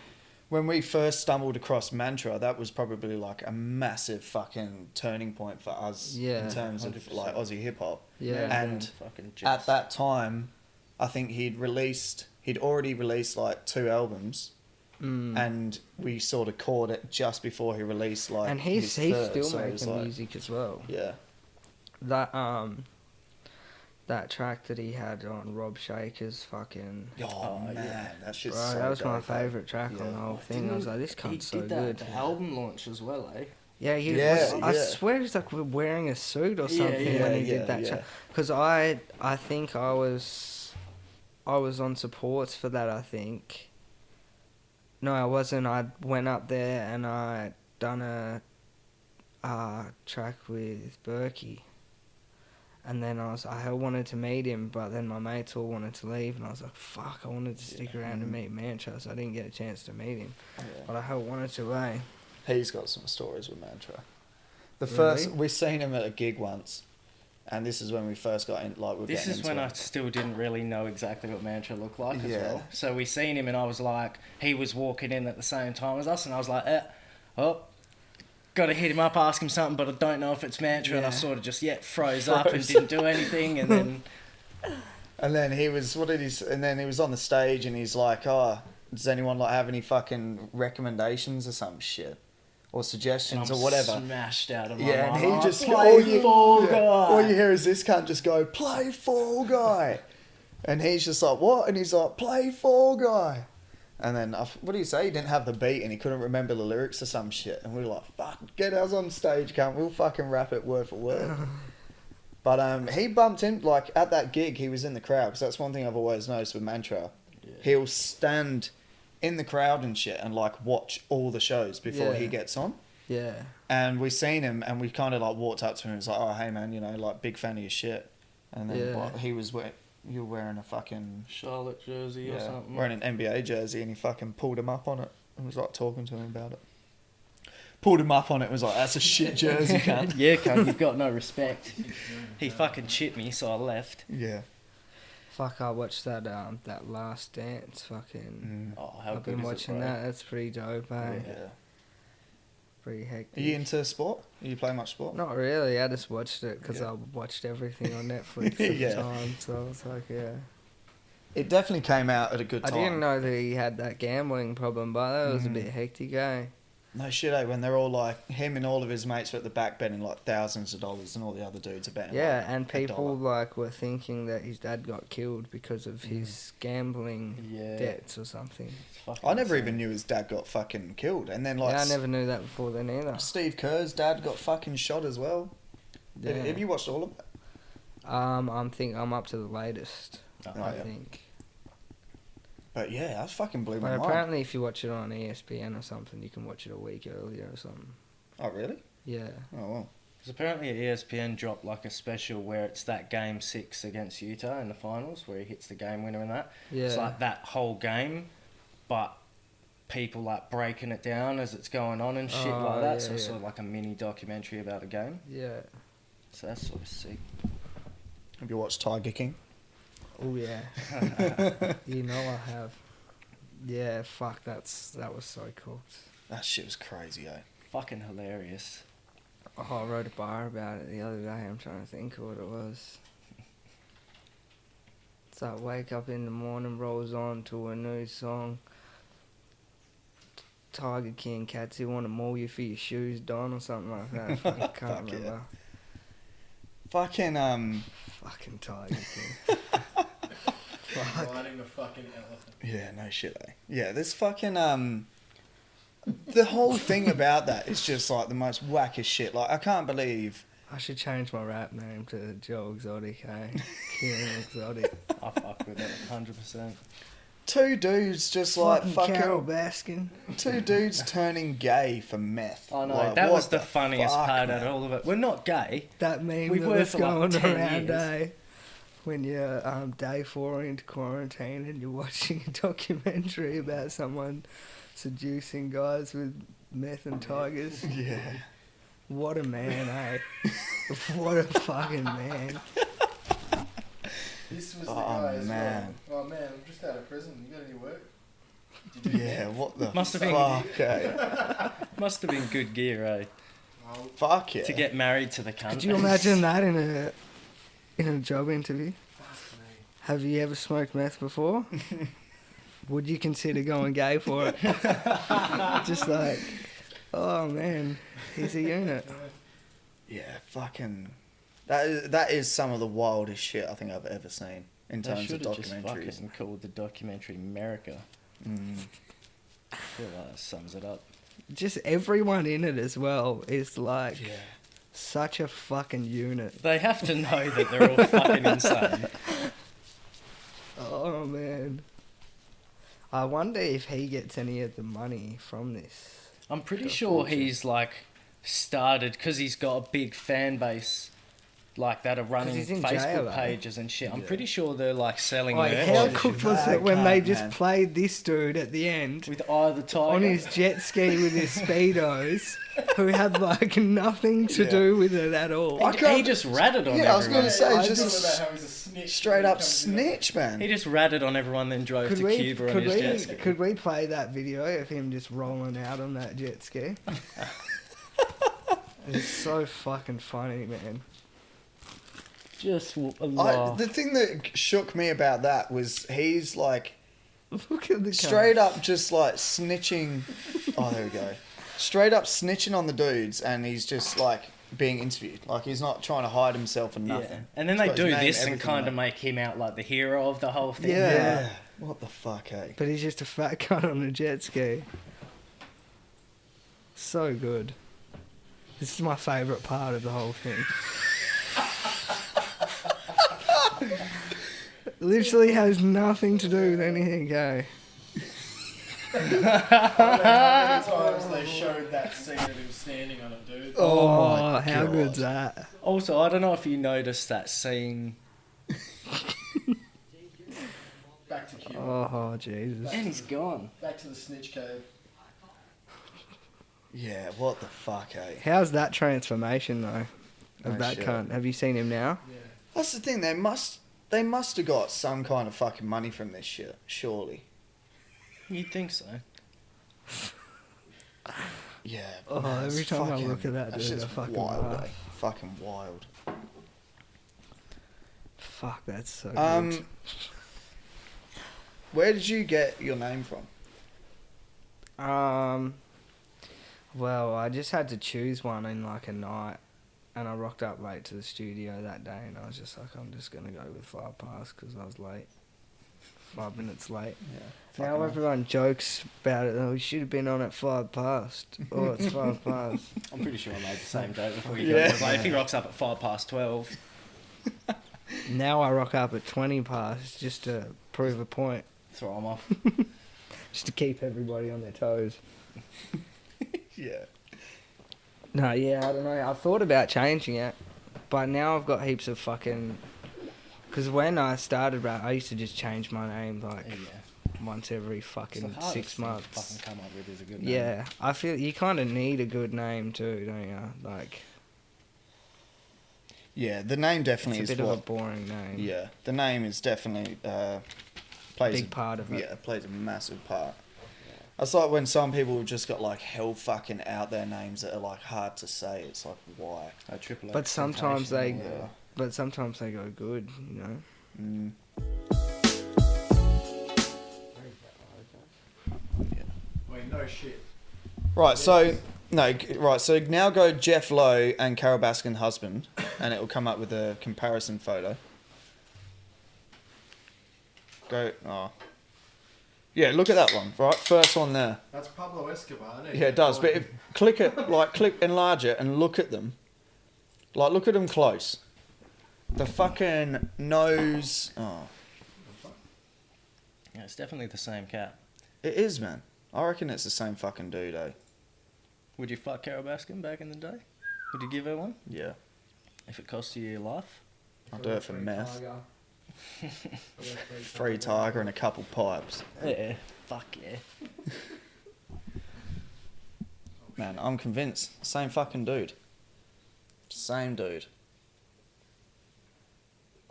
S1: when we first stumbled across Mantra, that was probably like a massive fucking turning point for us
S3: Yeah,
S1: in terms of
S2: 100%.
S1: like Aussie hip hop.
S3: Yeah.
S1: And
S2: fucking
S1: at that time, I think he'd already released like 2 albums. And we sort of caught it just before he released like
S3: And he's
S1: his third,
S3: still
S1: so it was
S3: making
S1: like,
S3: music as well.
S1: yeah.
S3: That track that he had on Rob Shaker's fucking...
S1: Oh, man,
S2: yeah.
S1: that shit's
S3: Bro,
S1: so
S3: that was my
S1: dope, eh?
S3: favourite track on the whole thing. I was like, this
S2: He
S3: cunt's so
S2: did that
S3: good.
S2: the album launch as well, eh?
S3: Yeah, he
S1: Yeah,
S3: was, I
S1: yeah.
S3: swear he's like wearing a suit or
S2: Yeah,
S3: something when he
S1: yeah,
S3: did that
S1: yeah.
S3: track. Because I think I was on supports for that, I think. No, I wasn't. I went up there and I done a track with Berkey. And then I wanted to meet him, but then my mates all wanted to leave, and I was like, fuck, I wanted to stick around and meet Mantra, so I didn't get a chance to meet him.
S1: Yeah.
S3: But I wanted to, eh?
S1: He's got some stories with Mantra. The
S3: Really?
S1: first, we seen him at a gig once, and this is when we first got in, like, we're
S2: This
S1: getting
S2: is
S1: into
S2: when I
S1: it.
S2: still didn't really know exactly what Mantra looked like as
S1: Yeah.
S2: well. So we seen him and I was like, he was walking in at the same time as us and I was like, got to hit him up, ask him something, but I don't know if it's Mantra. And I
S3: Yeah.
S2: sort of just, froze up and didn't do anything. And then...
S1: And then he was, and then he was on the stage and he's like, oh, does anyone like have any fucking recommendations or some shit? Or suggestions
S2: and I'm
S1: or whatever.
S2: smashed out of my
S1: Yeah, and
S2: mind.
S1: he
S2: I'm
S1: just
S2: like,
S1: all
S2: play Fall Guy.
S1: all you hear is this cunt just go, play Fall Guy. And he's just like, what? And he's like, play Fall Guy. And then, what do you say? He didn't have the beat and he couldn't remember the lyrics or some shit. And we were like, fuck, get us on stage, cunt. We'll fucking rap it word for word. But he bumped in, like, at that gig, he was in the crowd. Because that's one thing I've always noticed with Mantra.
S2: Yeah.
S1: He'll stand in the crowd and shit and, like, watch all the shows before
S3: Yeah.
S1: he gets on.
S3: Yeah.
S1: And we seen him, and we kind of like walked up to him. and was like, "Oh, hey man, you know, like big fan of your shit." And then
S3: Yeah.
S1: like, you were wearing a fucking
S2: Charlotte jersey or something.
S1: wearing an NBA jersey, and he fucking pulled him up on it and was like talking to him about it. Pulled him up on it and was like, "That's a shit jersey, cunt."
S2: Yeah, cunt, you've got no respect. He fucking chipped me, so I left.
S1: Yeah.
S3: Fuck, I watched that that Last Dance. Fucking.
S2: Oh, how
S3: I've
S2: good
S3: been
S2: is
S3: watching
S2: it, bro?
S3: that. That's pretty dope, eh?
S1: Yeah.
S3: Pretty hectic.
S1: Are you into sport? Do you play much sport?
S3: Not really. I just watched it because
S1: Yeah.
S3: I watched everything on Netflix at
S1: Yeah.
S3: the time. So I was like, yeah.
S1: It definitely came out at a good
S3: I
S1: time.
S3: didn't know that he had that gambling problem, but that was a
S1: Mhm.
S3: bit hectic, eh?
S1: No shit, eh? When they're all like, him and all of his mates are at the back betting like thousands of dollars, and all the other dudes are betting.
S3: Yeah,
S1: like,
S3: and
S1: $1.
S3: people like were thinking that his dad got killed because of his gambling
S2: Yeah.
S3: debts or something.
S2: It's fucking
S1: I never
S2: insane.
S1: even knew his dad got fucking killed, and then like
S3: Yeah, I never knew that before then either.
S1: Steve Kerr's dad got fucking shot as well.
S3: Yeah.
S1: Have you watched all of it?
S3: I'm up to the latest.
S2: Oh,
S3: I
S1: yeah.
S3: think.
S1: But yeah, that fucking blew my
S3: But
S1: mind.
S3: apparently, if you watch it on ESPN or something, you can watch it a week earlier or something.
S1: Oh really?
S3: Yeah.
S1: Oh well.
S2: Because apparently ESPN dropped like a special where it's that game 6 against Utah in the finals where he hits the game winner and that.
S3: Yeah.
S2: It's like that whole game, but people like breaking it down as it's going on and shit
S3: Oh,
S2: like that.
S3: yeah,
S2: So it's
S3: yeah.
S2: sort of like a mini documentary about the game.
S3: Yeah.
S2: So that's sort of sick.
S1: Have you watched Tiger King?
S3: Oh yeah. You know I have. Yeah. Fuck. That was so cool.
S1: That shit was crazy, eh?
S2: Fucking hilarious.
S3: Oh, I wrote a bar about it the other day. I'm trying to think of what it was. It's like wake up in the morning, rolls on to a new song. Tiger King, cats who want to maul you for your shoes, Don, or something like that. I can't
S1: Fuck yeah.
S3: remember.
S1: Fucking
S3: Fucking Tiger King. Fuck.
S4: Riding the fucking elephant.
S1: yeah, no shit, eh? Yeah, this fucking the whole thing about that is just like the most wackest shit. Like I can't believe.
S3: I should change my rap name to Joe Exotic, eh? King Exotic.
S2: I fuck with it 100%.
S1: Two dudes just like fucking
S3: Carol Baskin.
S1: two dudes turning gay for meth.
S2: I know,
S1: Like,
S2: that
S1: what
S2: was the funniest
S1: fuck,
S2: part
S1: man?
S2: out of all of it. We're not gay.
S3: That meme
S2: We
S3: that
S2: were
S3: was
S2: for like
S3: going
S2: 10
S3: around,
S2: years.
S3: eh? When you're day 4 into quarantine and you're watching a documentary about someone seducing guys with meth and tigers.
S1: Yeah.
S3: What a man, eh? What a fucking man.
S4: This was the
S1: Oh,
S4: guy as
S1: man.
S4: well. Oh man, I'm just out of prison. You got any work? Did you
S1: Yeah, what the
S2: Must have been-
S1: fuck, eh?
S2: Must have been good gear, eh?
S4: Oh,
S1: Fuck yeah.
S2: To get married to the cunt.
S3: Could you imagine that in a job interview?
S4: fuck me.
S3: Have you ever smoked meth before? Would you consider going gay for it? Just like, oh man, he's a unit.
S1: Yeah, fucking... That is some of the wildest shit I think I've ever seen in
S2: They
S1: terms of
S2: should have just
S1: documentaries.
S2: fucking called the documentary America.
S1: Mm.
S2: I feel like that sums it up.
S3: Just everyone in it as well is like
S1: Yeah.
S3: such a fucking unit.
S2: They have to know that they're all fucking insane.
S3: Oh man. I wonder if he gets any of the money from this.
S2: I'm pretty
S3: Got a
S2: sure
S3: fortune.
S2: he's like started because he's got a big fan base like that are running
S3: he's in
S2: Facebook
S3: jail, eh?
S2: pages and shit. I'm
S1: Yeah.
S2: pretty sure they're like selling
S3: Like,
S2: merch
S3: how
S1: Oh,
S3: cooked
S1: shit.
S3: was
S1: That
S3: it when they
S1: cunt,
S3: just
S1: man.
S3: played this dude at the end
S2: with Eye of the Tiger.
S3: on his jet ski with his speedos, who had like nothing to
S1: Yeah.
S3: do with it at all?
S1: I
S2: He
S1: can't-
S2: just ratted on
S1: Yeah, I was
S2: everyone.
S1: gonna say,
S4: I
S1: just
S4: just about how he's a snitch.
S1: straight
S4: when it
S1: up
S4: comes in.
S1: snitch, man.
S2: He just ratted on everyone, then drove
S3: Could
S2: to
S3: we,
S2: Cuba on
S3: could,
S2: his
S3: we,
S2: jet ski.
S3: could we play that video of him just rolling out on that jet ski? It's so fucking funny, man.
S2: Just a laugh.
S1: The thing that shook me about that was he's like
S3: Look at the
S1: straight up just like snitching. Oh, there we go. Straight up snitching on the dudes, and he's just like being interviewed. Like he's not trying to hide himself and nothing.
S2: Yeah. And then
S1: He's
S2: they
S1: got his
S2: do
S1: name,
S2: this and
S1: everything
S2: kind of
S1: like-
S2: make him out like the hero of the whole thing.
S3: Yeah.
S1: What the fuck, eh?
S3: But he's just a fat cunt on a jet ski. So good. This is my favourite part of the whole thing. Literally has nothing to do with anything, eh?
S4: I don't know how many times they showed that scene of him standing on it, dude.
S1: Oh my
S3: how
S1: God.
S3: good's that?
S2: Also, I don't know if you noticed that scene.
S4: Back to Cuba.
S3: Oh, Jesus.
S2: And he's gone.
S4: Back to the snitch cave.
S1: Yeah, what the fuck, eh?
S3: How's that transformation, though? Of
S1: No
S3: that
S1: shit.
S3: cunt. Have you seen him now?
S4: Yeah.
S1: That's the thing. They must have got some kind of fucking money from this shit. Surely.
S2: You'd think so.
S1: Yeah.
S3: Oh,
S1: man,
S3: every
S1: it's
S3: time I
S1: fucking-
S3: look at that
S1: that's
S3: dude, I
S1: just
S3: fucking
S1: wild,
S3: laugh.
S1: eh? Fucking wild.
S3: Fuck, that's so good.
S1: Where did you get your name from?
S3: Well, I just had to choose one in like a night, and I rocked up late to the studio that day, and I was just like, I'm just gonna go with 5 past because I was late, 5 minutes late.
S1: Yeah.
S3: Now everyone jokes about it. Oh, we should have been on at 5 past. Oh, it's 5 past.
S2: I'm pretty sure I made the same joke before you
S1: Yeah.
S2: got like, if he rocks up at 12:05.
S3: Now I rock up at 20 past just to prove a point,
S2: Throw him off.
S3: just to keep everybody on their toes.
S1: Yeah.
S3: No, yeah, I don't know. I thought about changing it, but now I've got heaps of fucking. Because when I started rap, I used to just change my name like
S2: Yeah.
S3: once every
S2: It's the
S3: fucking
S2: hardest
S3: 6
S2: thing to
S3: months.
S2: fucking come up with is a good name.
S3: Yeah, I feel you kind of need a good name too, don't you? Like,
S1: Yeah, the name definitely
S3: it's a
S1: is
S3: bit
S1: what.
S3: of a boring name.
S1: Yeah, the name is definitely plays
S3: Big part of it.
S1: Yeah, plays a massive part. It's like when some people have just got like hell fucking out there names that are like hard to say. It's like why?
S2: Triple
S3: But
S2: X
S3: sometimes they,
S2: Temptation,
S1: Yeah.
S3: but sometimes they go good, you know.
S1: Mm.
S4: Wait, no shit.
S1: Right, so no, right, so now go Jeff Lowe and Carol Baskin husband, and it will come up with a comparison photo. Go, oh, yeah, look at that one, right? First one there.
S4: That's Pablo Escobar, isn't it?
S1: Yeah, it does. But if, click it, like click, enlarge it, and look at them. Like, look at them close. The fucking nose. Oh,
S2: Yeah, it's definitely the same cat.
S1: it is, man. I reckon it's the same fucking dude, eh?
S2: Would you fuck Carol Baskin back in the day? Would you give her one?
S1: Yeah,
S2: If it cost you your life?
S1: I'll do it for meth. Free tiger and a couple pipes.
S2: Yeah. Fuck yeah.
S1: man. I'm convinced. Same fucking dude. Same dude.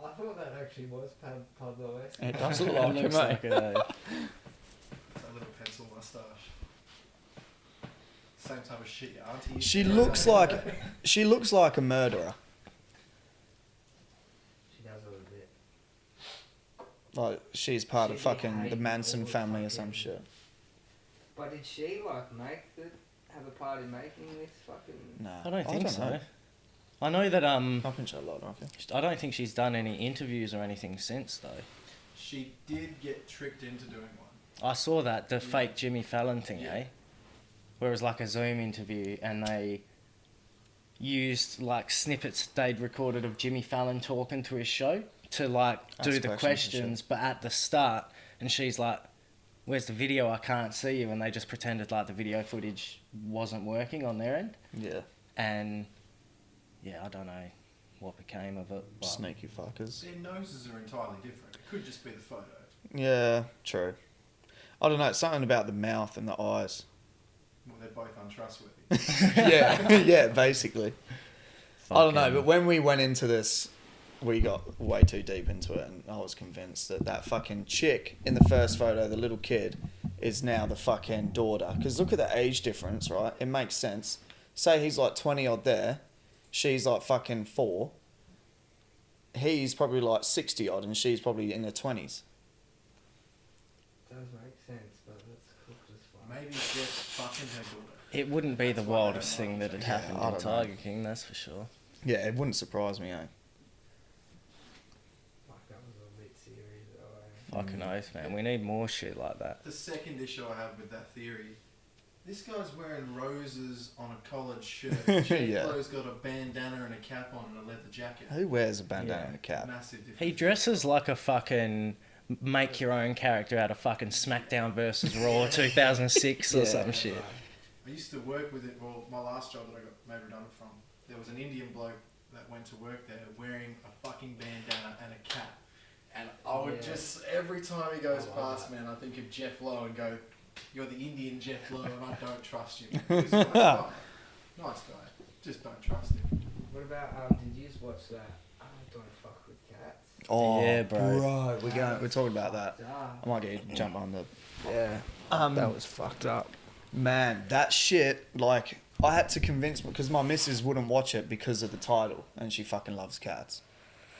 S3: I thought that actually was Pablo Escobar.
S1: It does look like him, mate.
S2: it,
S4: That little pencil moustache. Same type of shit your auntie used
S1: She
S4: to do.
S1: looks like a murderer.
S3: She does a little bit.
S1: Like she's part of
S3: She'd be
S1: fucking the
S3: hating
S1: Manson
S3: all the
S1: family or some
S3: fucking-
S1: shit.
S3: But did she like have a part in making this fucking?
S1: Nah,
S2: I don't think so.
S1: know.
S2: I know that
S1: I think she's a lot, I think.
S2: I don't think she's done any interviews or anything since though.
S4: She did get tricked into doing one.
S2: I saw that the
S4: Yeah.
S2: fake Jimmy Fallon thing,
S4: Yeah.
S2: eh? Where it was like a Zoom interview and they used like snippets they'd recorded of Jimmy Fallon talking to his show to like do
S1: Ask
S2: the
S1: questions
S2: questions, but at the start, and she's like, "Where's the video? I can't see you," and they just pretended like the video footage wasn't working on their end,
S1: Yeah,
S2: and yeah, I don't know what became of it. But
S1: sneaky fuckers.
S4: Their noses are entirely different. It could just be the photo.
S1: Yeah, true. I don't know. It's something about the mouth and the eyes.
S4: Well, they're both untrustworthy.
S1: Yeah, yeah, basically. I don't know,
S2: fucking-
S1: but when we went into this, we got way too deep into it, and I was convinced that that fucking chick in the first photo, the little kid, is now the fucking daughter. Because look at the age difference, right? It makes sense. Say he's like 20 odd there, she's like fucking 4. He's probably like 60 odd, and she's probably in her 20s.
S3: Does make sense, but that's cooked as fuck.
S4: Maybe Jeff's fucking her daughter.
S2: it wouldn't be the
S4: That's why I
S2: wildest
S4: don't
S2: thing
S4: like
S2: that had
S4: it.
S2: happened
S1: Yeah, I
S2: in
S1: don't know.
S2: Tiger King, that's for sure.
S1: Yeah, it wouldn't surprise me, eh?
S3: Fuck, that was a bit serious though. Eh?
S2: Fucking oath, man. We need more shit like that.
S4: The second issue I have with that theory, this guy's wearing roses on a collared shirt. Jeff
S1: Yeah.
S4: Lowe's got a bandana and a cap on and a leather jacket.
S1: Who wears a bandana
S2: Yeah.
S1: and a cap?
S4: Massive difference.
S2: He dresses like a fucking make your own character out of fucking SmackDown versus Raw 2006 or
S1: Yeah.
S2: some shit.
S4: I used to work with it. Well, my last job that I got made redundant from, there was an Indian bloke that went to work there wearing a fucking bandana and a cap. And I would
S3: Yeah.
S4: just, every time he goes
S3: I love
S4: past,
S3: that.
S4: man, I think of Jeff Lowe and go, "You're the Indian Jeff Lowe and I don't trust you." He's a nice guy. Nice guy. Just don't trust him.
S3: What about did you just watch that? I don't fuck with cats.
S1: Oh,
S2: Yeah, bro.
S1: We're talking about that.
S3: Ah,
S1: I might get you to jump on the.
S3: yeah,
S1: Um,
S3: that was fucked up.
S1: Man, that shit, like, I had to convince, because my missus wouldn't watch it because of the title, and she fucking loves cats.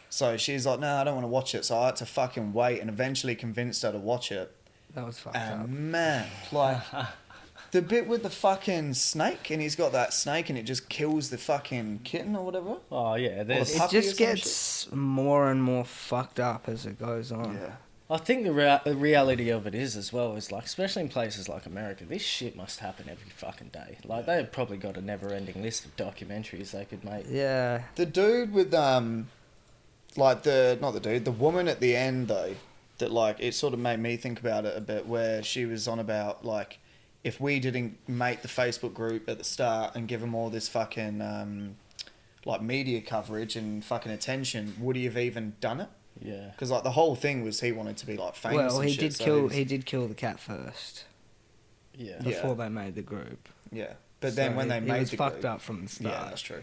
S1: So she's like, no, I don't want to watch it. So I had to fucking wait and eventually convinced her to watch it.
S3: That was fucked
S1: And
S3: up.
S1: man, like, the bit with the fucking snake, and he's got that snake and it just kills the fucking kitten or whatever.
S2: Oh yeah, there's.
S1: It
S3: It
S1: puppy or
S3: just
S1: some
S3: gets more and more fucked up as it goes on.
S1: Yeah.
S2: I think the reality of it is as well is like, especially in places like America, this shit must happen every fucking day. Like they've probably got a never-ending list of documentaries they could make.
S3: Yeah.
S1: The dude with, like, the woman at the end, though, that, like, it sort of made me think about it a bit, where she was on about, like, if we didn't make the Facebook group at the start and give him all this fucking, like, media coverage and fucking attention, would he have even done it?
S2: Yeah.
S1: Because, like, the whole thing was he wanted to be, like, famous
S3: Well,
S1: and
S3: he
S1: shit,
S3: did
S1: so
S3: kill.
S1: was-
S3: He did kill the cat first
S2: Yeah.
S1: Yeah.
S3: before they made the group.
S1: Yeah. But then
S3: So
S1: when they
S3: it
S1: made
S3: was
S1: the
S3: fucked
S1: group,
S3: up from the start.
S1: yeah, that's true.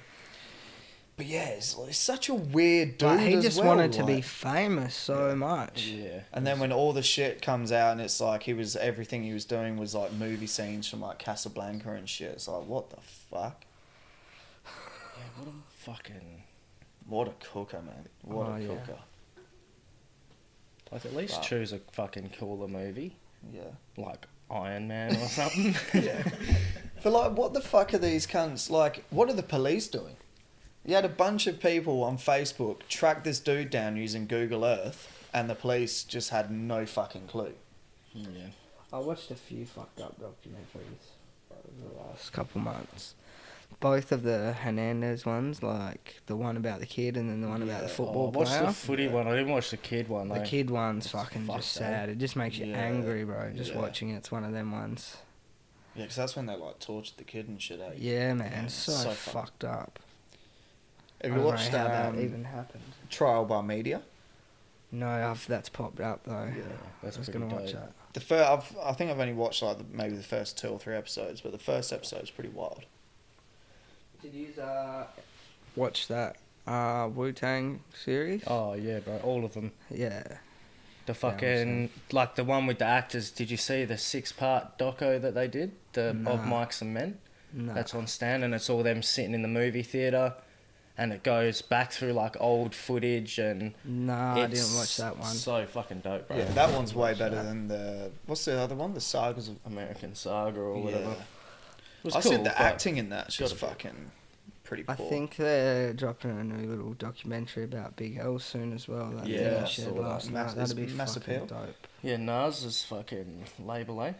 S1: But yeah, it's such a weird dude.
S3: Like, he
S1: as
S3: just
S1: well,
S3: wanted to be
S1: like-
S3: famous so
S1: Yeah.
S3: much.
S2: Yeah.
S1: And then when all the shit comes out and it's like everything he was doing was like movie scenes from like Casablanca and shit. It's like, what the fuck?
S2: Yeah, what a fucking...
S1: What a cooker, man. What
S3: Oh,
S1: a
S3: yeah.
S1: cooker.
S2: Like, at least
S1: Wow.
S2: choose a fucking cooler movie.
S1: Yeah.
S2: Like Iron Man or something.
S1: Yeah. But like, what the fuck are these cunts? Like, what are the police doing? You had a bunch of people on Facebook track this dude down using Google Earth, and the police just had no fucking clue.
S2: Yeah.
S3: I watched a few fucked up documentaries over the last couple months. Both of the Hernandez ones, like the one about the kid and then the one about the
S1: Yeah.
S3: football
S2: I watched
S3: player.
S2: the footy
S1: Yeah.
S2: one. I didn't watch the kid one, though.
S3: The kid one's
S2: It's
S3: fucking
S2: fucked,
S3: just
S2: eh?
S3: sad. It just makes you
S1: Yeah.
S3: angry, bro. Just
S1: Yeah.
S3: watching it. It's one of them ones.
S1: Yeah, because that's when they like tortured the kid and shit.
S3: Yeah, man.
S1: Yeah,
S3: so,
S1: so
S3: fucked up.
S1: Have
S3: I
S1: you
S3: don't
S1: watched
S3: know how that even happened.
S1: Trial by Media?
S3: No, that's popped up though.
S1: Yeah,
S2: that's
S3: I was
S2: pretty
S3: gonna watch
S2: dope.
S3: that.
S1: I think I've only watched like maybe the first 2 or 3 episodes, but the first episode's pretty wild.
S3: Did you watch that Wu-Tang series?
S2: Oh yeah, bro, all of them.
S3: Yeah.
S2: The
S3: Yeah,
S2: fucking like the one with the actors. Did you see the 6-part doco that they did? The
S3: Nah.
S2: Of Mics and Men.
S3: No.
S2: That's on Stan, and it's all them sitting in the movie theater, and it goes back through like old footage and.
S3: Nah, I
S2: it's
S3: didn't watch that one.
S2: So fucking dope, bro.
S1: Yeah, that one's way
S3: watch
S1: better
S3: that.
S1: than the what's the other one? The Sagas of
S2: American Saga or whatever.
S1: Yeah.
S2: It was
S1: I
S2: cool,
S1: said the
S2: but-
S1: acting in that's just
S2: gotta be-
S1: fucking pretty
S3: I
S1: poor.
S3: think they're dropping a new little documentary about Big L soon as well. That
S2: Yeah,
S3: thing
S2: I
S3: I shared
S2: saw that.
S3: last
S1: Mass-
S3: night. That'd
S1: is
S3: be
S1: Mass
S3: fucking
S1: Appeal?
S3: dope.
S2: Yeah, Nas is fucking label, eh?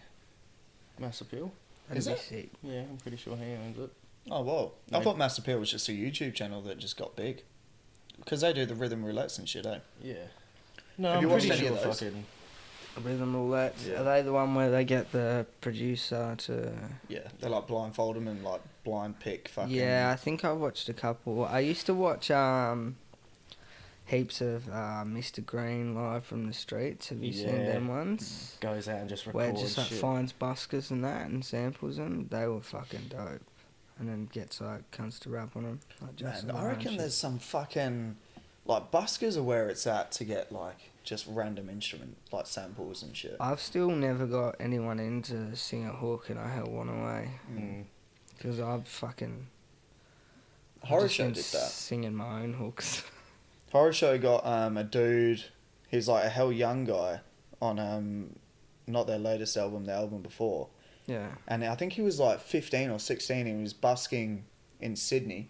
S2: Mass Appeal.
S3: That'd
S1: Is
S3: be
S1: it?
S3: sick.
S2: Yeah, I'm pretty sure he owns it.
S1: Oh whoa! I
S2: Like-
S1: thought Mass Appeal was just a YouTube channel that just got big, because they do the rhythm roulettes and shit, eh?
S2: Yeah. No,
S1: Have
S2: I'm
S1: you watched
S2: pretty
S1: any
S2: sure
S1: of those?
S2: fucking.
S3: Rhythm Roulette.
S1: Yeah.
S3: Are they the one where they get the producer to?
S1: Yeah, they like blindfold them and like blind pick fucking.
S3: Yeah, I think I watched a couple. I used to watch heaps of Mr. Green live from the streets. Have you seen
S2: Yeah.
S3: them ones?
S2: Goes out and just
S3: Where it
S2: records
S3: just like
S2: shit.
S3: finds buskers and that and samples them. They were fucking dope. And then gets like cunts to rap on them. Like Justin
S1: Man, I
S3: Bieber and
S1: reckon
S3: shit.
S1: there's some fucking like buskers are where it's at to get like just random instrument like samples and shit.
S3: I've still never got anyone in to sing a hook and I held one away.
S2: Mm.
S3: Because I've fucking...
S1: Horror
S3: just
S1: Show
S3: been
S1: did that.
S3: singing my own hooks.
S1: Horror Show got a dude. He's like a hell young guy on not their latest album, the album before.
S3: Yeah.
S1: And I think he was like 15 or 16. He was busking in Sydney.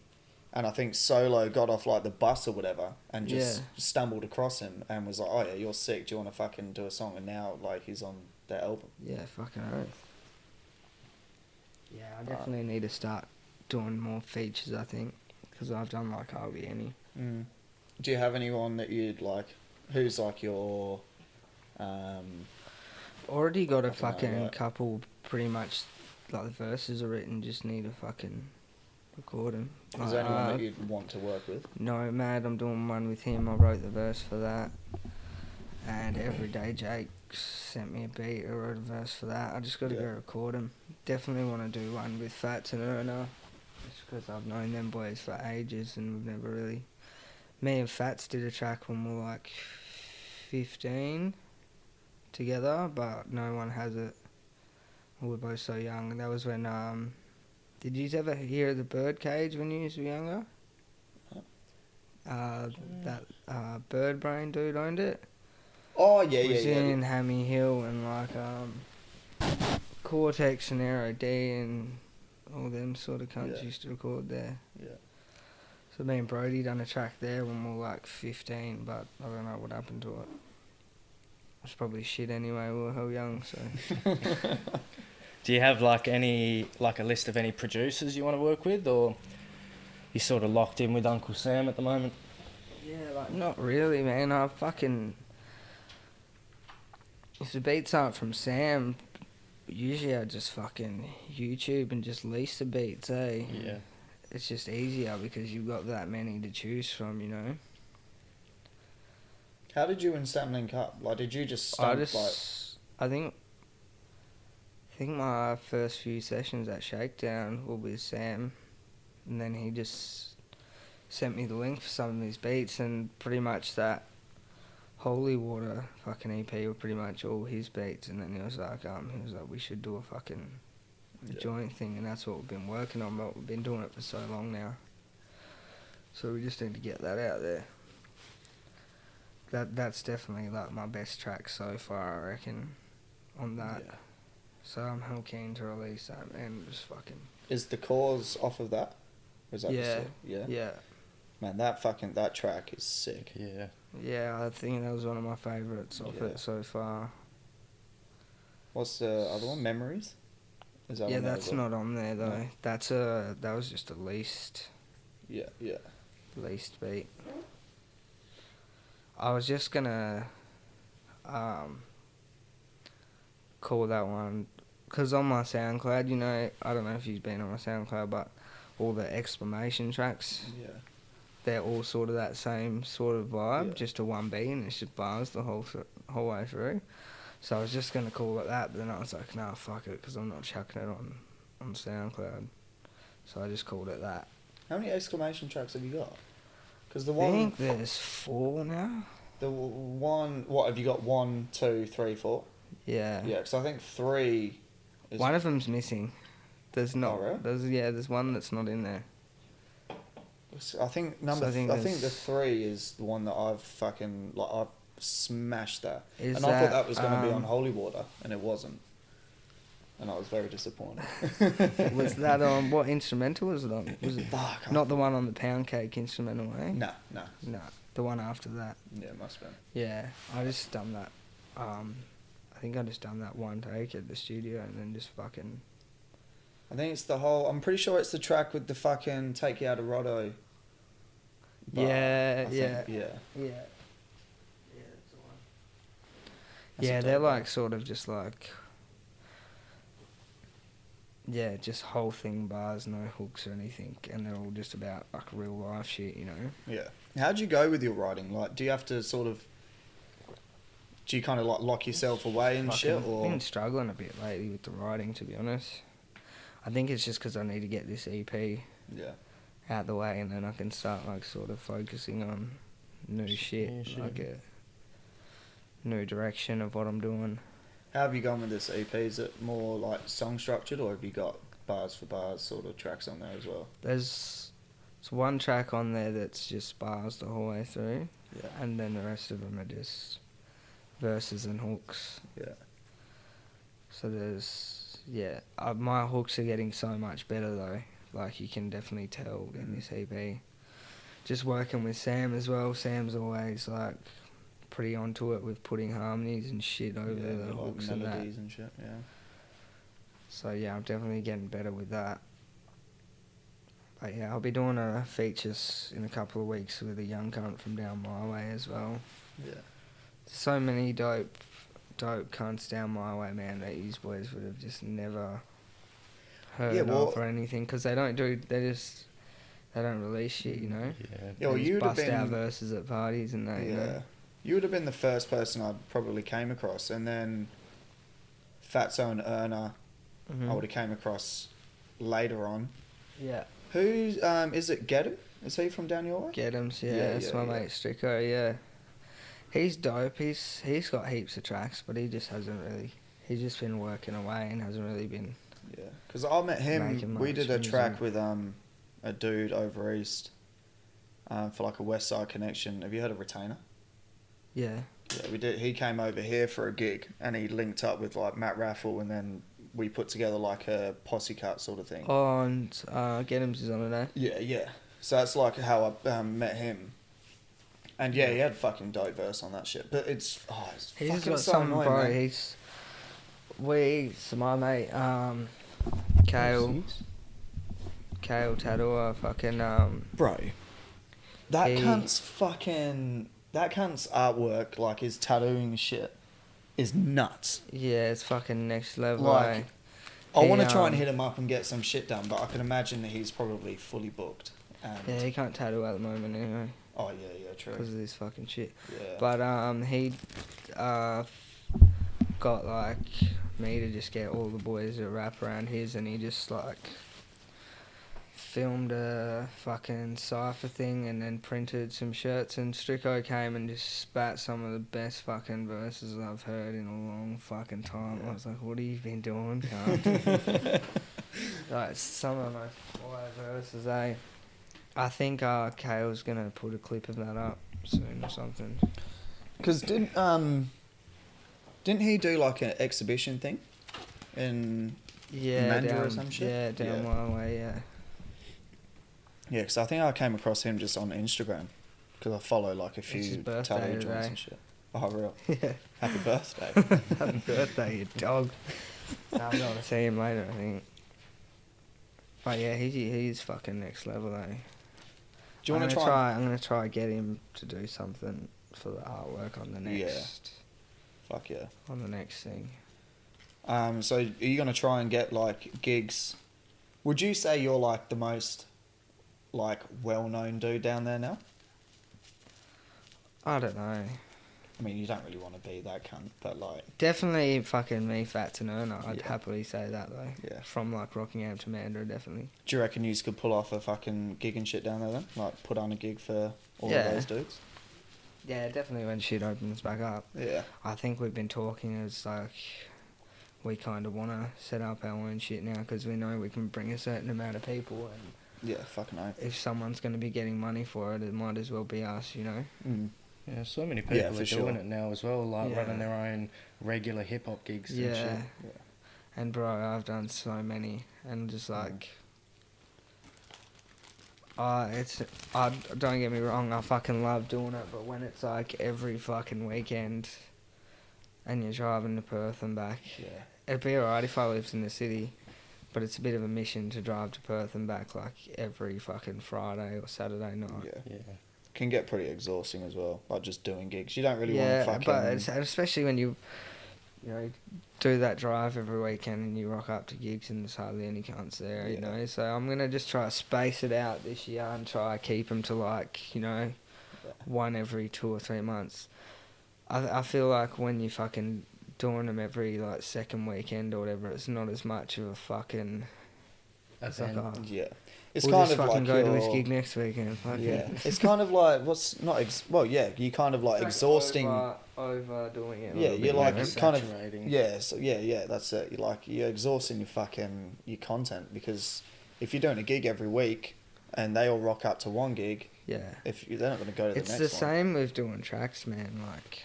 S1: And I think Solo got off like the bus or whatever and just stumbled across him and was like, oh yeah, you're sick. Do you want to fucking do a song? And now like he's on their album.
S3: Yeah, fucking oath. Yeah, I definitely need to start doing more features, I think. Because I've done like hardly any.
S1: Mm. Do you have anyone that you'd like, who's like your,
S3: Already got a
S1: I don't know,
S3: fucking
S1: like-
S3: couple pretty much, like the verses are written, just need to fucking record them.
S1: is there anyone that you'd want to work with?
S3: No, Mad, I'm doing one with him. I wrote the verse for that. And Everyday Jake sent me a beat. I wrote a verse for that. I just got to
S1: Yeah.
S3: go record them. Definitely want to do one with Fats and Erna. Just because I've known them boys for ages and we've never really... Me and Fats did a track when we were like 15 together, but no one has it. We were both so young. And that was when... Did you ever hear of the Birdcage when you were younger? That Bird Brain dude owned it.
S1: Oh yeah,
S3: It was
S1: yeah, yeah.
S3: in Hammy Hill and like Cortex and Aero D and all them sort of cunts
S1: Yeah.
S3: used to record there.
S1: Yeah.
S3: So me and Brody done a track there when we were like 15, but I don't know what happened to it. It was probably shit anyway. We were hell young, so.
S2: Do you have like any like a list of any producers you want to work with, or you sort of locked in with Uncool Sam at the moment?
S3: Yeah, like not really, man. I fucking. If the beats aren't from Sam, usually I just fucking YouTube and just lease the beats, eh?
S2: Yeah.
S3: It's just easier because you've got that many to choose from, you know?
S1: How did you and Sam link up? Like, did you just
S3: I
S1: stump,
S3: just. I think my first few sessions at Shakedown were with Sam, and then he just sent me the link for some of his beats, and pretty much that Holy Water fucking EP were pretty much all his beats, and then he was like, we should do a fucking
S1: Yeah.
S3: joint thing, and that's what we've been working on, but we've been doing it for so long now. So we just need to get that out there. That's definitely like my best track so far, I reckon, on that.
S1: Yeah.
S3: So I'm hell keen to release that, man. Just fucking
S1: Is the cause off of that? Or is that
S3: Yeah.
S1: just yeah?
S3: yeah.
S1: Man, that track is sick.
S2: Yeah.
S3: Yeah, I think that was one of my favourites of
S1: Yeah.
S3: it so far.
S1: What's the other one? Memories? Is that
S3: Yeah,
S1: on there
S3: that's
S1: as well?
S3: not on there though.
S1: No.
S3: That was just a least
S1: Yeah, yeah.
S3: beat. I was just gonna call that one, because on my SoundCloud, you know, I don't know if you've been on my SoundCloud, but all the exclamation tracks,
S1: Yeah.
S3: they're all sort of that same sort of vibe,
S1: Yeah.
S3: just a 1B, and it's just bars the whole way through. So I was just gonna call it that, but then I was like, nah, fuck it, because I'm not chucking it on SoundCloud. So I just called it that.
S1: How many exclamation tracks have you got? Because the
S3: I
S1: one,
S3: think there's 4 now.
S1: the one, what have you got? 1, 2, 3, 4.
S3: Yeah.
S1: Yeah, because I think 3 is.
S3: One of them's missing. There's not.
S1: Oh, really?
S3: There's one that's not in there.
S1: I think
S3: So I think
S1: I think the
S3: there's-
S1: 3 is the one that I've fucking like. I've smashed that,
S3: Is
S1: and I thought
S3: that,
S1: that was going to be on Holy Water, and it wasn't. And I was very disappointed.
S3: Was that on what instrumental was it on? Was it
S1: Fuck,
S3: not the one on the pound cake instrumental, eh?
S1: No.
S3: No, the one after that.
S1: Yeah, it must have been.
S3: Yeah, I just done that. I think I just done that one take at the studio and then just fucking.
S1: I think it's the whole. I'm pretty sure it's the track with the fucking Take You Out of Rodo. bar,
S3: Yeah,
S1: I
S3: yeah.
S1: think, yeah.
S3: Yeah. Yeah, that's the one.
S1: That's a
S3: Yeah,
S1: dope
S3: they're
S1: bar.
S3: like sort of just like. Yeah, just whole thing bars, no hooks or anything, and they're all just about like real life shit, you know.
S1: Yeah. How'd you go with your writing? Like, do you have to sort of? Do you kind of like lock yourself away and shit,
S3: Fucking
S1: or?
S3: been struggling a bit lately with the writing, to be honest. I think it's just because I need to get this EP
S1: Yeah.
S3: out the way, and then I can start like sort of focusing on new shit,
S2: Yeah, shit.
S3: like a new direction of what I'm doing.
S1: How have you gone with this EP? Is it more like song structured, or have you got bars for bars sort of tracks on there as well?
S3: There's one track on there that's just bars the whole way through,
S1: Yeah.
S3: and then the rest of them are just verses and hooks.
S1: Yeah.
S3: So my hooks are getting so much better though. Like you can definitely tell in this EP. Just working with Sam as well. Sam's always like pretty onto it with putting harmonies and shit over
S1: Yeah,
S3: the
S1: like
S3: hooks and that.
S1: melodies and shit. Yeah.
S3: So yeah, I'm definitely getting better with that. But yeah, I'll be doing a features in a couple of weeks with a young cunt from down my way as well.
S1: Yeah.
S3: So many dope cunts down my way, man, that these boys would have just never heard
S1: Yeah, well-
S3: of or anything, because they don't release shit, you know.
S2: Yeah.
S1: Yeah, well,
S3: They just
S1: you'd have
S3: bust out
S1: been.
S3: verses at parties and that, you
S1: Yeah.
S3: know.
S1: You would have been the first person I probably came across, and then Fatso and Erna
S3: Mhm.
S1: I would have came across later on.
S3: Yeah.
S1: Who's is it Gedu? Is he from down your way?
S3: Get'ems, yeah,
S1: Yeah,
S3: that's
S1: yeah,
S3: my
S1: yeah.
S3: mate Stricker, yeah. He's dope. He's got heaps of tracks, but he just hasn't really. He's just been working away and hasn't really been.
S1: Yeah, because I met him.
S3: Making
S1: We
S3: much
S1: did a
S3: music.
S1: track with a dude over east for like a West Side connection. Have you heard of Retainer?
S3: Yeah.
S1: Yeah, we did. He came over here for a gig, and he linked up with like Matt Raffle, and then we put together like a posse cut sort of thing.
S3: Oh, and Get'ems is on it, eh?
S1: Yeah, yeah. So that's like how I met him. And yeah, he had fucking dope verse on that shit. But it's
S3: He's
S1: fucking
S3: got
S1: so
S3: some
S1: annoying,
S3: bro.
S1: man.
S3: So my mate, Kale Tattooer, fucking
S1: Bro, that
S3: He-
S1: that cunt's artwork, like his tattooing shit, is nuts.
S3: yeah, it's fucking next level.
S1: Like,
S3: eh?
S1: I
S3: He,
S1: want to try and
S3: um,
S1: hit him up and get some shit done, but I can imagine that he's probably fully booked. And
S3: Yeah, he can't tattoo at the moment anyway
S1: oh yeah, true.
S3: because of this fucking shit.
S1: Yeah.
S3: But he got like me to just get all the boys to rap around his, and he just like filmed a fucking cypher thing and then printed some shirts, and Stricko came and just spat some of the best fucking verses I've heard in a long fucking time. I was like, what have you been doing, cunt? Like some of my fire verses, eh? I think Kale's gonna put a clip of that up soon or something.
S1: Because didn't he do like an exhibition thing in
S3: Yeah,
S1: Mandurah or
S3: down,
S1: some shit?
S3: yeah, down
S1: Yeah.
S3: my way, yeah.
S1: Yeah, because I think I came across him just on Instagram because I follow like a
S3: It's his
S1: few
S3: birthday
S1: tattoo joints
S3: today.
S1: and shit. Oh, real?
S3: Yeah.
S1: Happy birthday!
S3: Happy birthday, you dog. I'm gonna see him later, I think. But yeah, he's fucking next level, eh?
S1: Do you want to try?
S3: I'm gonna try get him to do something for the artwork on the next.
S1: Fuck yeah.
S3: On the next thing.
S1: So are you gonna try and get like gigs? Would you say you're like the most like well-known dude down there now?
S3: I don't know.
S1: I mean, you don't really want to be that cunt, but like,
S3: Definitely fucking me, Fats and Erna. I'd
S1: Yeah.
S3: happily say that though.
S1: Yeah.
S3: From like Rockingham to Mandurah, definitely.
S1: do you reckon you could pull off a fucking gig and shit down there then? Like, put on a gig for all
S3: Yeah.
S1: of those dudes?
S3: Yeah, definitely when shit opens back up.
S1: Yeah.
S3: I think we've been talking as like we kind of want to set up our own shit now because we know we can bring a certain amount of people, and
S1: Yeah, fucking oath.
S3: if someone's going to be getting money for it, it might as well be us, you know.
S1: Mm.
S2: Yeah, so many people
S1: Yeah,
S2: are
S1: for
S2: doing
S1: sure.
S2: it now as well, like
S3: Yeah.
S2: running their own regular hip hop gigs and
S3: Yeah.
S2: shit.
S1: Yeah.
S3: And bro, I've done so many, and just like, don't get me wrong, I fucking love doing it, but when it's like every fucking weekend, and you're driving to Perth and back,
S1: Yeah.
S3: it'd be alright if I lived in the city, but it's a bit of a mission to drive to Perth and back like every fucking Friday or Saturday night.
S1: Yeah.
S2: Yeah.
S1: Can get pretty exhausting as well, like just doing gigs. You don't really
S3: Yeah,
S1: want to
S3: but
S1: fucking...
S3: it's, and especially when you know, do that drive every weekend and you rock up to gigs and there's hardly any cunts there, you
S1: Yeah.
S3: know. So I'm gonna just try to space it out this year and try to keep them to like, you know,
S1: Yeah.
S3: one every 2 or 3 months. I feel like when you fucking doing them every like second weekend or whatever, it's not as much of a fucking. It's like,
S2: Event.
S3: oh,
S1: Yeah. It's
S3: we'll
S1: kind
S3: just
S1: of
S3: fucking
S1: like
S3: go to his
S1: your-
S3: gig next weekend. Fuck
S1: Yeah.
S3: it.
S1: It's kind of like, what's not... well, yeah, you kind of like exhausting...
S3: Overdoing it. a
S1: Yeah,
S3: little
S1: you're
S3: bit,
S1: like
S3: you know?
S1: kind of...
S2: Saturating.
S1: Yeah, so yeah, that's it. You're like, you're exhausting your fucking... your content, because if you're doing a gig every week and they all rock up to one gig,
S3: Yeah.
S1: if you, they're not going to go to the
S3: It's
S1: next
S3: the
S1: one.
S3: same with doing tracks, man. Like,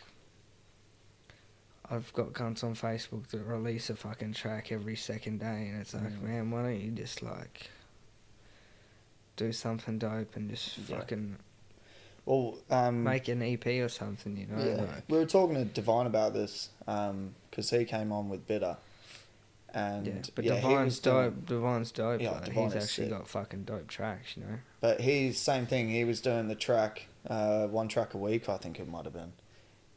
S3: I've got cunts on Facebook that release a fucking track every second day, and it's like, man, why don't you just like do something dope and just
S1: Yeah.
S3: fucking
S1: Well,
S3: make an EP or something, you know?
S1: yeah,
S3: Like,
S1: we were talking to Divine about this because he came on with Bitter, and
S3: yeah, but
S1: yeah, he
S3: Divine's
S1: was doing-
S3: dope. Divine's dope.
S1: Yeah,
S3: like,
S1: Divine
S3: he's
S1: is
S3: actually
S1: sick.
S3: got fucking dope tracks, you know?
S1: But he's same thing. He was doing the track, one track a week, I think it might have been,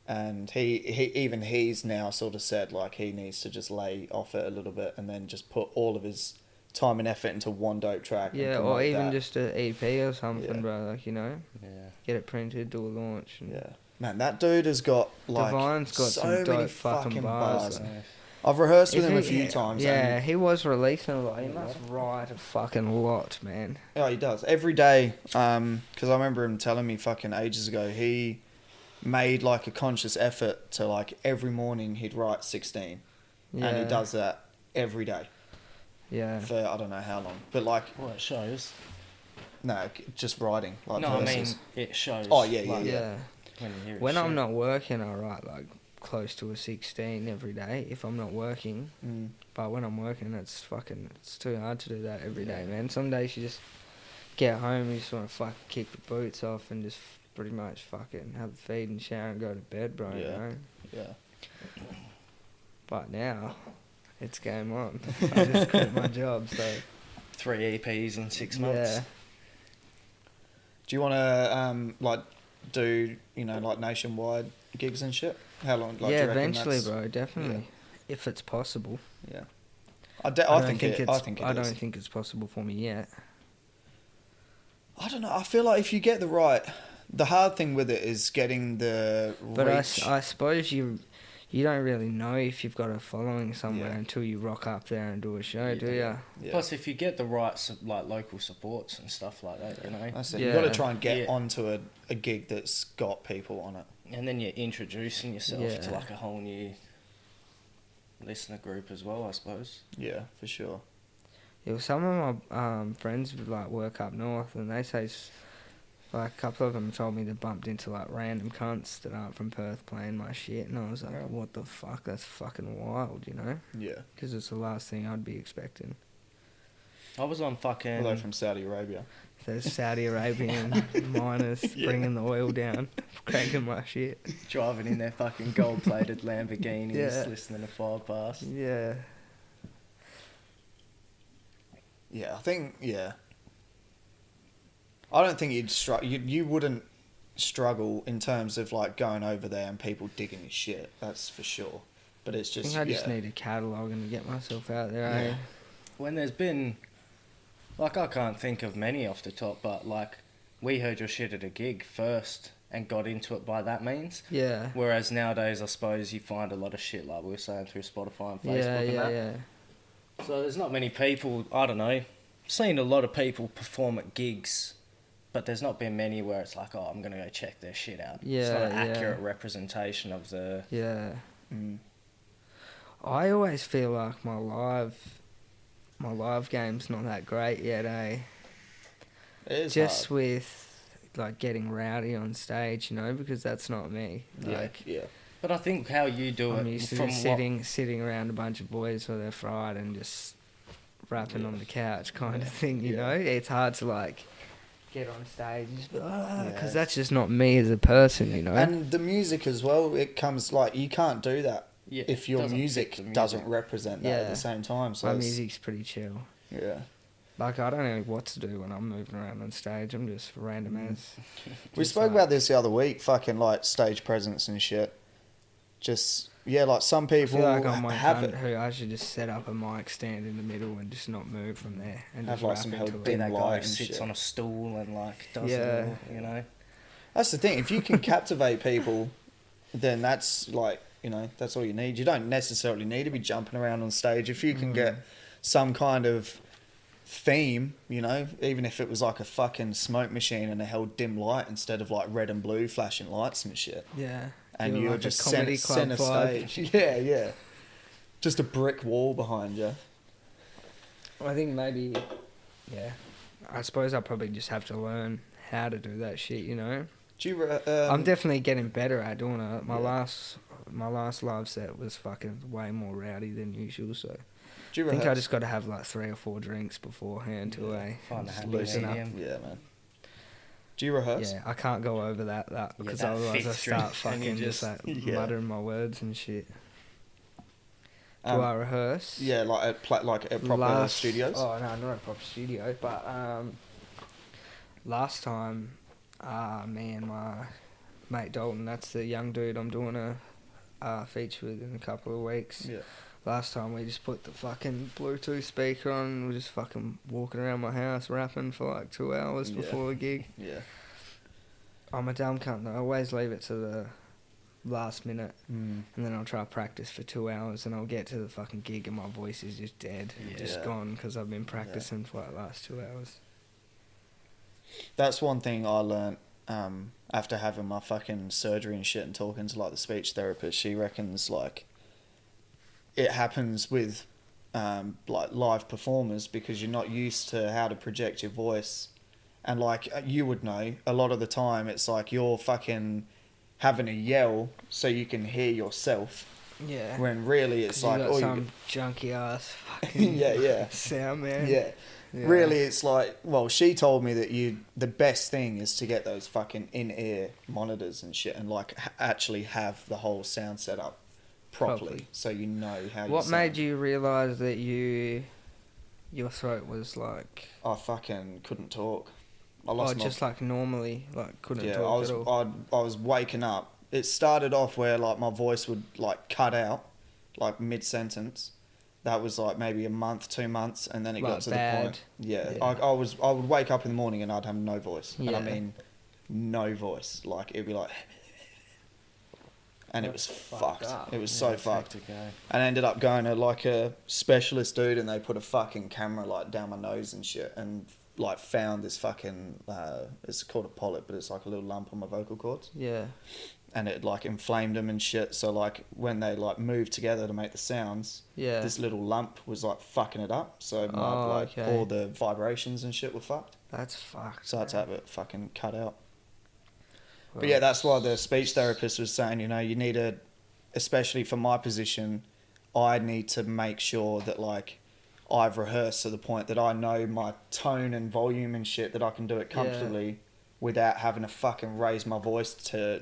S1: and he's now sort of said like he needs to just lay off it a little bit and then just put all of his time and effort into one dope track. and
S3: Yeah, or
S1: promote
S3: even
S1: that.
S3: just an EP or something,
S1: Yeah.
S3: bro. Like, you know,
S2: Yeah.
S3: get it printed, do a launch. And
S1: Yeah, man, that dude has got like
S3: Divine's got
S1: so
S3: some
S1: many
S3: dope fucking bars.
S2: So,
S1: I've rehearsed with
S3: If
S1: him a
S3: he-
S1: few times.
S3: Yeah,
S1: and-
S3: he was releasing a lot. He must write a fucking lot, man.
S1: yeah, he does every day. Because I remember him telling me fucking ages ago he made like a conscious effort to like every morning he'd write 16,
S3: Yeah.
S1: and he does that every day
S3: Yeah.
S1: for I don't know how long. But like,
S2: well, it shows.
S1: no, just writing like
S2: No, I mean,
S1: verses.
S2: it shows.
S1: Oh, yeah, yeah,
S2: like,
S3: Yeah.
S2: When you hear it
S3: When I'm
S2: shit.
S3: not working, I write like close to a 16 every day. If I'm not working,
S1: Mm.
S3: but when I'm working, it's too hard to do that every day,
S1: Yeah.
S3: man. Some days you just get home, you just want to fucking kick the boots off and just pretty much fucking have a feed and shower and go to bed, bro. You
S1: Yeah.
S3: know.
S1: Yeah.
S3: But now, it's game on. I just quit my job, so
S2: 3 EPs in 6 months.
S3: yeah.
S1: Do you want to like do like nationwide gigs and shit? How long? Like, do
S3: Yeah,
S1: you reckon
S3: eventually,
S1: that's-
S3: bro. Definitely, if it's possible.
S1: Yeah.
S3: I
S1: I
S3: don't
S1: think it. I think it
S3: I
S1: is.
S3: don't think it's possible for me yet.
S1: I don't know. I feel like if you get the hard thing with it is getting the
S3: But
S1: reach.
S3: I suppose you don't really know if you've got a following somewhere
S1: Yeah.
S3: until you rock up there and do a show,
S1: Yeah.
S3: do you?
S1: Yeah.
S2: Plus, if you get the right like local supports and stuff like that, you know,
S1: That's it.
S3: Yeah.
S1: You got to try and get
S2: Yeah.
S1: onto a gig that's got people on it.
S2: and then you're introducing yourself to
S3: Yeah.
S2: like a whole new listener group as well, I suppose.
S1: Yeah, for sure.
S3: Yeah, well, some of my friends would like work up north, and they say like a couple of them told me they bumped into like random cunts that aren't from Perth playing my shit, and I was like,
S1: Yeah.
S3: what the fuck? That's fucking wild, you know?
S1: Yeah.
S3: Because it's the last thing I'd be expecting.
S2: I was on fucking.
S1: Although from Saudi Arabia.
S3: Those Saudi Arabian miners
S1: Yeah.
S3: bringing the oil down, cranking my shit.
S2: driving in their fucking gold-plated Lamborghinis,
S3: Yeah.
S2: listening to Fire Pass.
S3: Yeah.
S1: Yeah, I think. Yeah. I don't think you'd struggle. You wouldn't struggle in terms of like going over there and people digging your shit. That's for sure. But it's
S3: I
S1: just.
S3: think I just
S1: yeah.
S3: need a catalogue and to get myself out there.
S1: Yeah.
S3: Eh?
S2: When there's been Like, I can't think of many off the top, but, like, we heard your shit at a gig first and got into it by that means.
S3: Yeah.
S2: Whereas nowadays, I suppose you find a lot of shit, like we were saying, through Spotify and Facebook
S3: Yeah,
S2: and
S3: yeah,
S2: that.
S3: yeah.
S2: So there's not many people, I don't know, seen a lot of people perform at gigs, but there's not been many where it's like, oh, I'm going to go check their shit out. It's not an
S3: Yeah, yeah.
S2: accurate representation of the...
S3: Yeah.
S1: Mm.
S3: I always feel like my live game's not that great yet, eh?
S1: It is
S3: Just
S1: hard.
S3: with like getting rowdy on stage, you know, because that's not me.
S1: Yeah,
S3: Like,
S1: yeah.
S2: But I think how you do
S3: I'm
S2: it
S3: used to
S2: from
S3: just sitting around a bunch of boys while they're fried and just rapping
S1: Yeah.
S3: on the couch kind
S1: Yeah.
S3: of thing, you
S1: Yeah.
S3: know? It's hard to like get on stage and just be
S1: Yeah.
S3: because that's just not me as a person, you know?
S1: And the music as well, it comes like you can't do that
S2: Yeah,
S1: if your
S2: doesn't fit
S1: music
S2: the music.
S1: doesn't represent that at
S3: Yeah.
S1: the same time. So
S3: My
S1: it's-
S3: music's pretty chill.
S1: yeah.
S3: Like, I don't know what to do when I'm moving around on stage. I'm just random as.
S1: We
S3: Just
S1: spoke
S3: like-
S1: about this the other week, fucking like stage presence and shit. Just yeah, like some
S3: I
S1: people
S3: feel like I'm one
S1: have
S3: cunt
S1: it.
S3: who I should just set up a mic stand in the middle and just not move from there and
S1: Have,
S3: just
S1: like,
S3: rap
S1: some
S3: into
S1: held
S3: it.
S2: Be
S1: dim
S2: that guy
S1: light
S2: who
S1: and
S2: sits
S1: shit.
S2: on a stool and, like, does
S3: Yeah.
S2: it all, you know?
S1: That's the thing. If you can captivate people, then that's like, you know, that's all you need. You don't necessarily need to be jumping around on stage. If you can get some kind of theme, you know, even if it was like a fucking smoke machine and a held dim light instead of like red and blue flashing lights and shit.
S3: Yeah.
S1: And
S3: Feel
S1: you're
S3: like a
S1: just
S3: comedy
S1: center
S3: club vibe.
S1: stage. Yeah, yeah. Just a brick wall behind you.
S3: I think maybe, yeah. I suppose I probably just have to learn how to do that shit, you know?
S1: Do you,
S3: I'm definitely getting better at doing it. My
S1: Yeah.
S3: last live set was fucking way more rowdy than usual, so
S1: do you
S3: I think I
S1: rehearse?
S3: just got to have like 3 or 4 drinks beforehand to
S2: Find a
S3: just
S2: happy
S3: loosen up.
S2: medium.
S1: Yeah, man. Do you rehearse?
S3: Yeah, I can't go over that because
S2: that
S3: otherwise I
S2: fifth
S3: start
S2: drink and you
S3: fucking just like
S1: Yeah.
S3: muttering my words and shit. Do
S1: Um,
S3: I rehearse?
S1: Yeah, like at proper studios.
S3: Oh no, not a proper studio, but last time, me and my mate Dalton, that's the young dude I'm doing a feature with in a couple of weeks.
S1: Yeah.
S3: Last time we just put the fucking Bluetooth speaker on and we're just fucking walking around my house rapping for like 2 hours
S1: Yeah.
S3: before the gig.
S1: Yeah.
S3: I'm a dumb cunt though. I always leave it to the last minute
S1: Mm.
S3: and then I'll try to practice for 2 hours and I'll get to the fucking gig and my voice is just dead.
S2: Yeah.
S3: Just
S1: Yeah.
S3: gone because I've been practicing for like the last 2 hours.
S1: That's one thing I learnt after having my fucking surgery and shit and talking to like the speech therapist. She reckons like it happens with like live performers because you're not used to how to project your voice, and like you would know, a lot of the time it's like you're fucking having a yell so you can hear yourself,
S3: Yeah.
S1: when really it's
S3: 'Cause
S1: like
S3: you got
S1: oh
S3: some junky ass fucking
S1: yeah
S3: sound man.
S1: yeah.
S3: Yeah.
S1: Really, it's like, well, she told me that the best thing is to get those fucking in-ear monitors and shit and like actually have the whole sound set up properly. So you know how
S3: What
S1: you
S3: made you realise that your throat was like,
S1: I fucking couldn't talk. I
S3: oh,
S1: lost my...
S3: just like normally, like couldn't
S1: yeah,
S3: talk at all?
S1: I was waking up. It started off where like my voice would like cut out, like mid-sentence. That was like maybe a month, 2 months, and then it
S3: Like
S1: got to
S3: bad.
S1: the point. Yeah,
S3: Yeah.
S1: I would wake up in the morning and I'd have no voice, and I
S3: Yeah.
S1: mean, no voice. Like it'd be like, and it was
S3: That's
S1: fucked.
S3: fucked up.
S1: It was
S2: Yeah,
S1: so
S2: it's
S1: fucked.
S2: hectic, eh?
S1: And I ended up going to like a specialist dude, and they put a fucking camera like down my nose and shit, and like found this fucking it's called a polyp, but it's like a little lump on my vocal cords,
S3: Yeah.
S1: and it like inflamed them and shit. So like when they like moved together to make the sounds,
S3: Yeah.
S1: this little lump was like fucking it up. So my
S3: Oh,
S1: like
S3: okay.
S1: all the vibrations and shit were fucked.
S3: That's fucked.
S1: So I had to
S3: man.
S1: have it fucking cut out. But
S3: Well,
S1: yeah, that's why the speech therapist was saying, you know, you need to, especially for my position, I need to make sure that like I've rehearsed to the point that I know my tone and volume and shit, that I can do it
S3: Yeah.
S1: comfortably without having to fucking raise my voice to,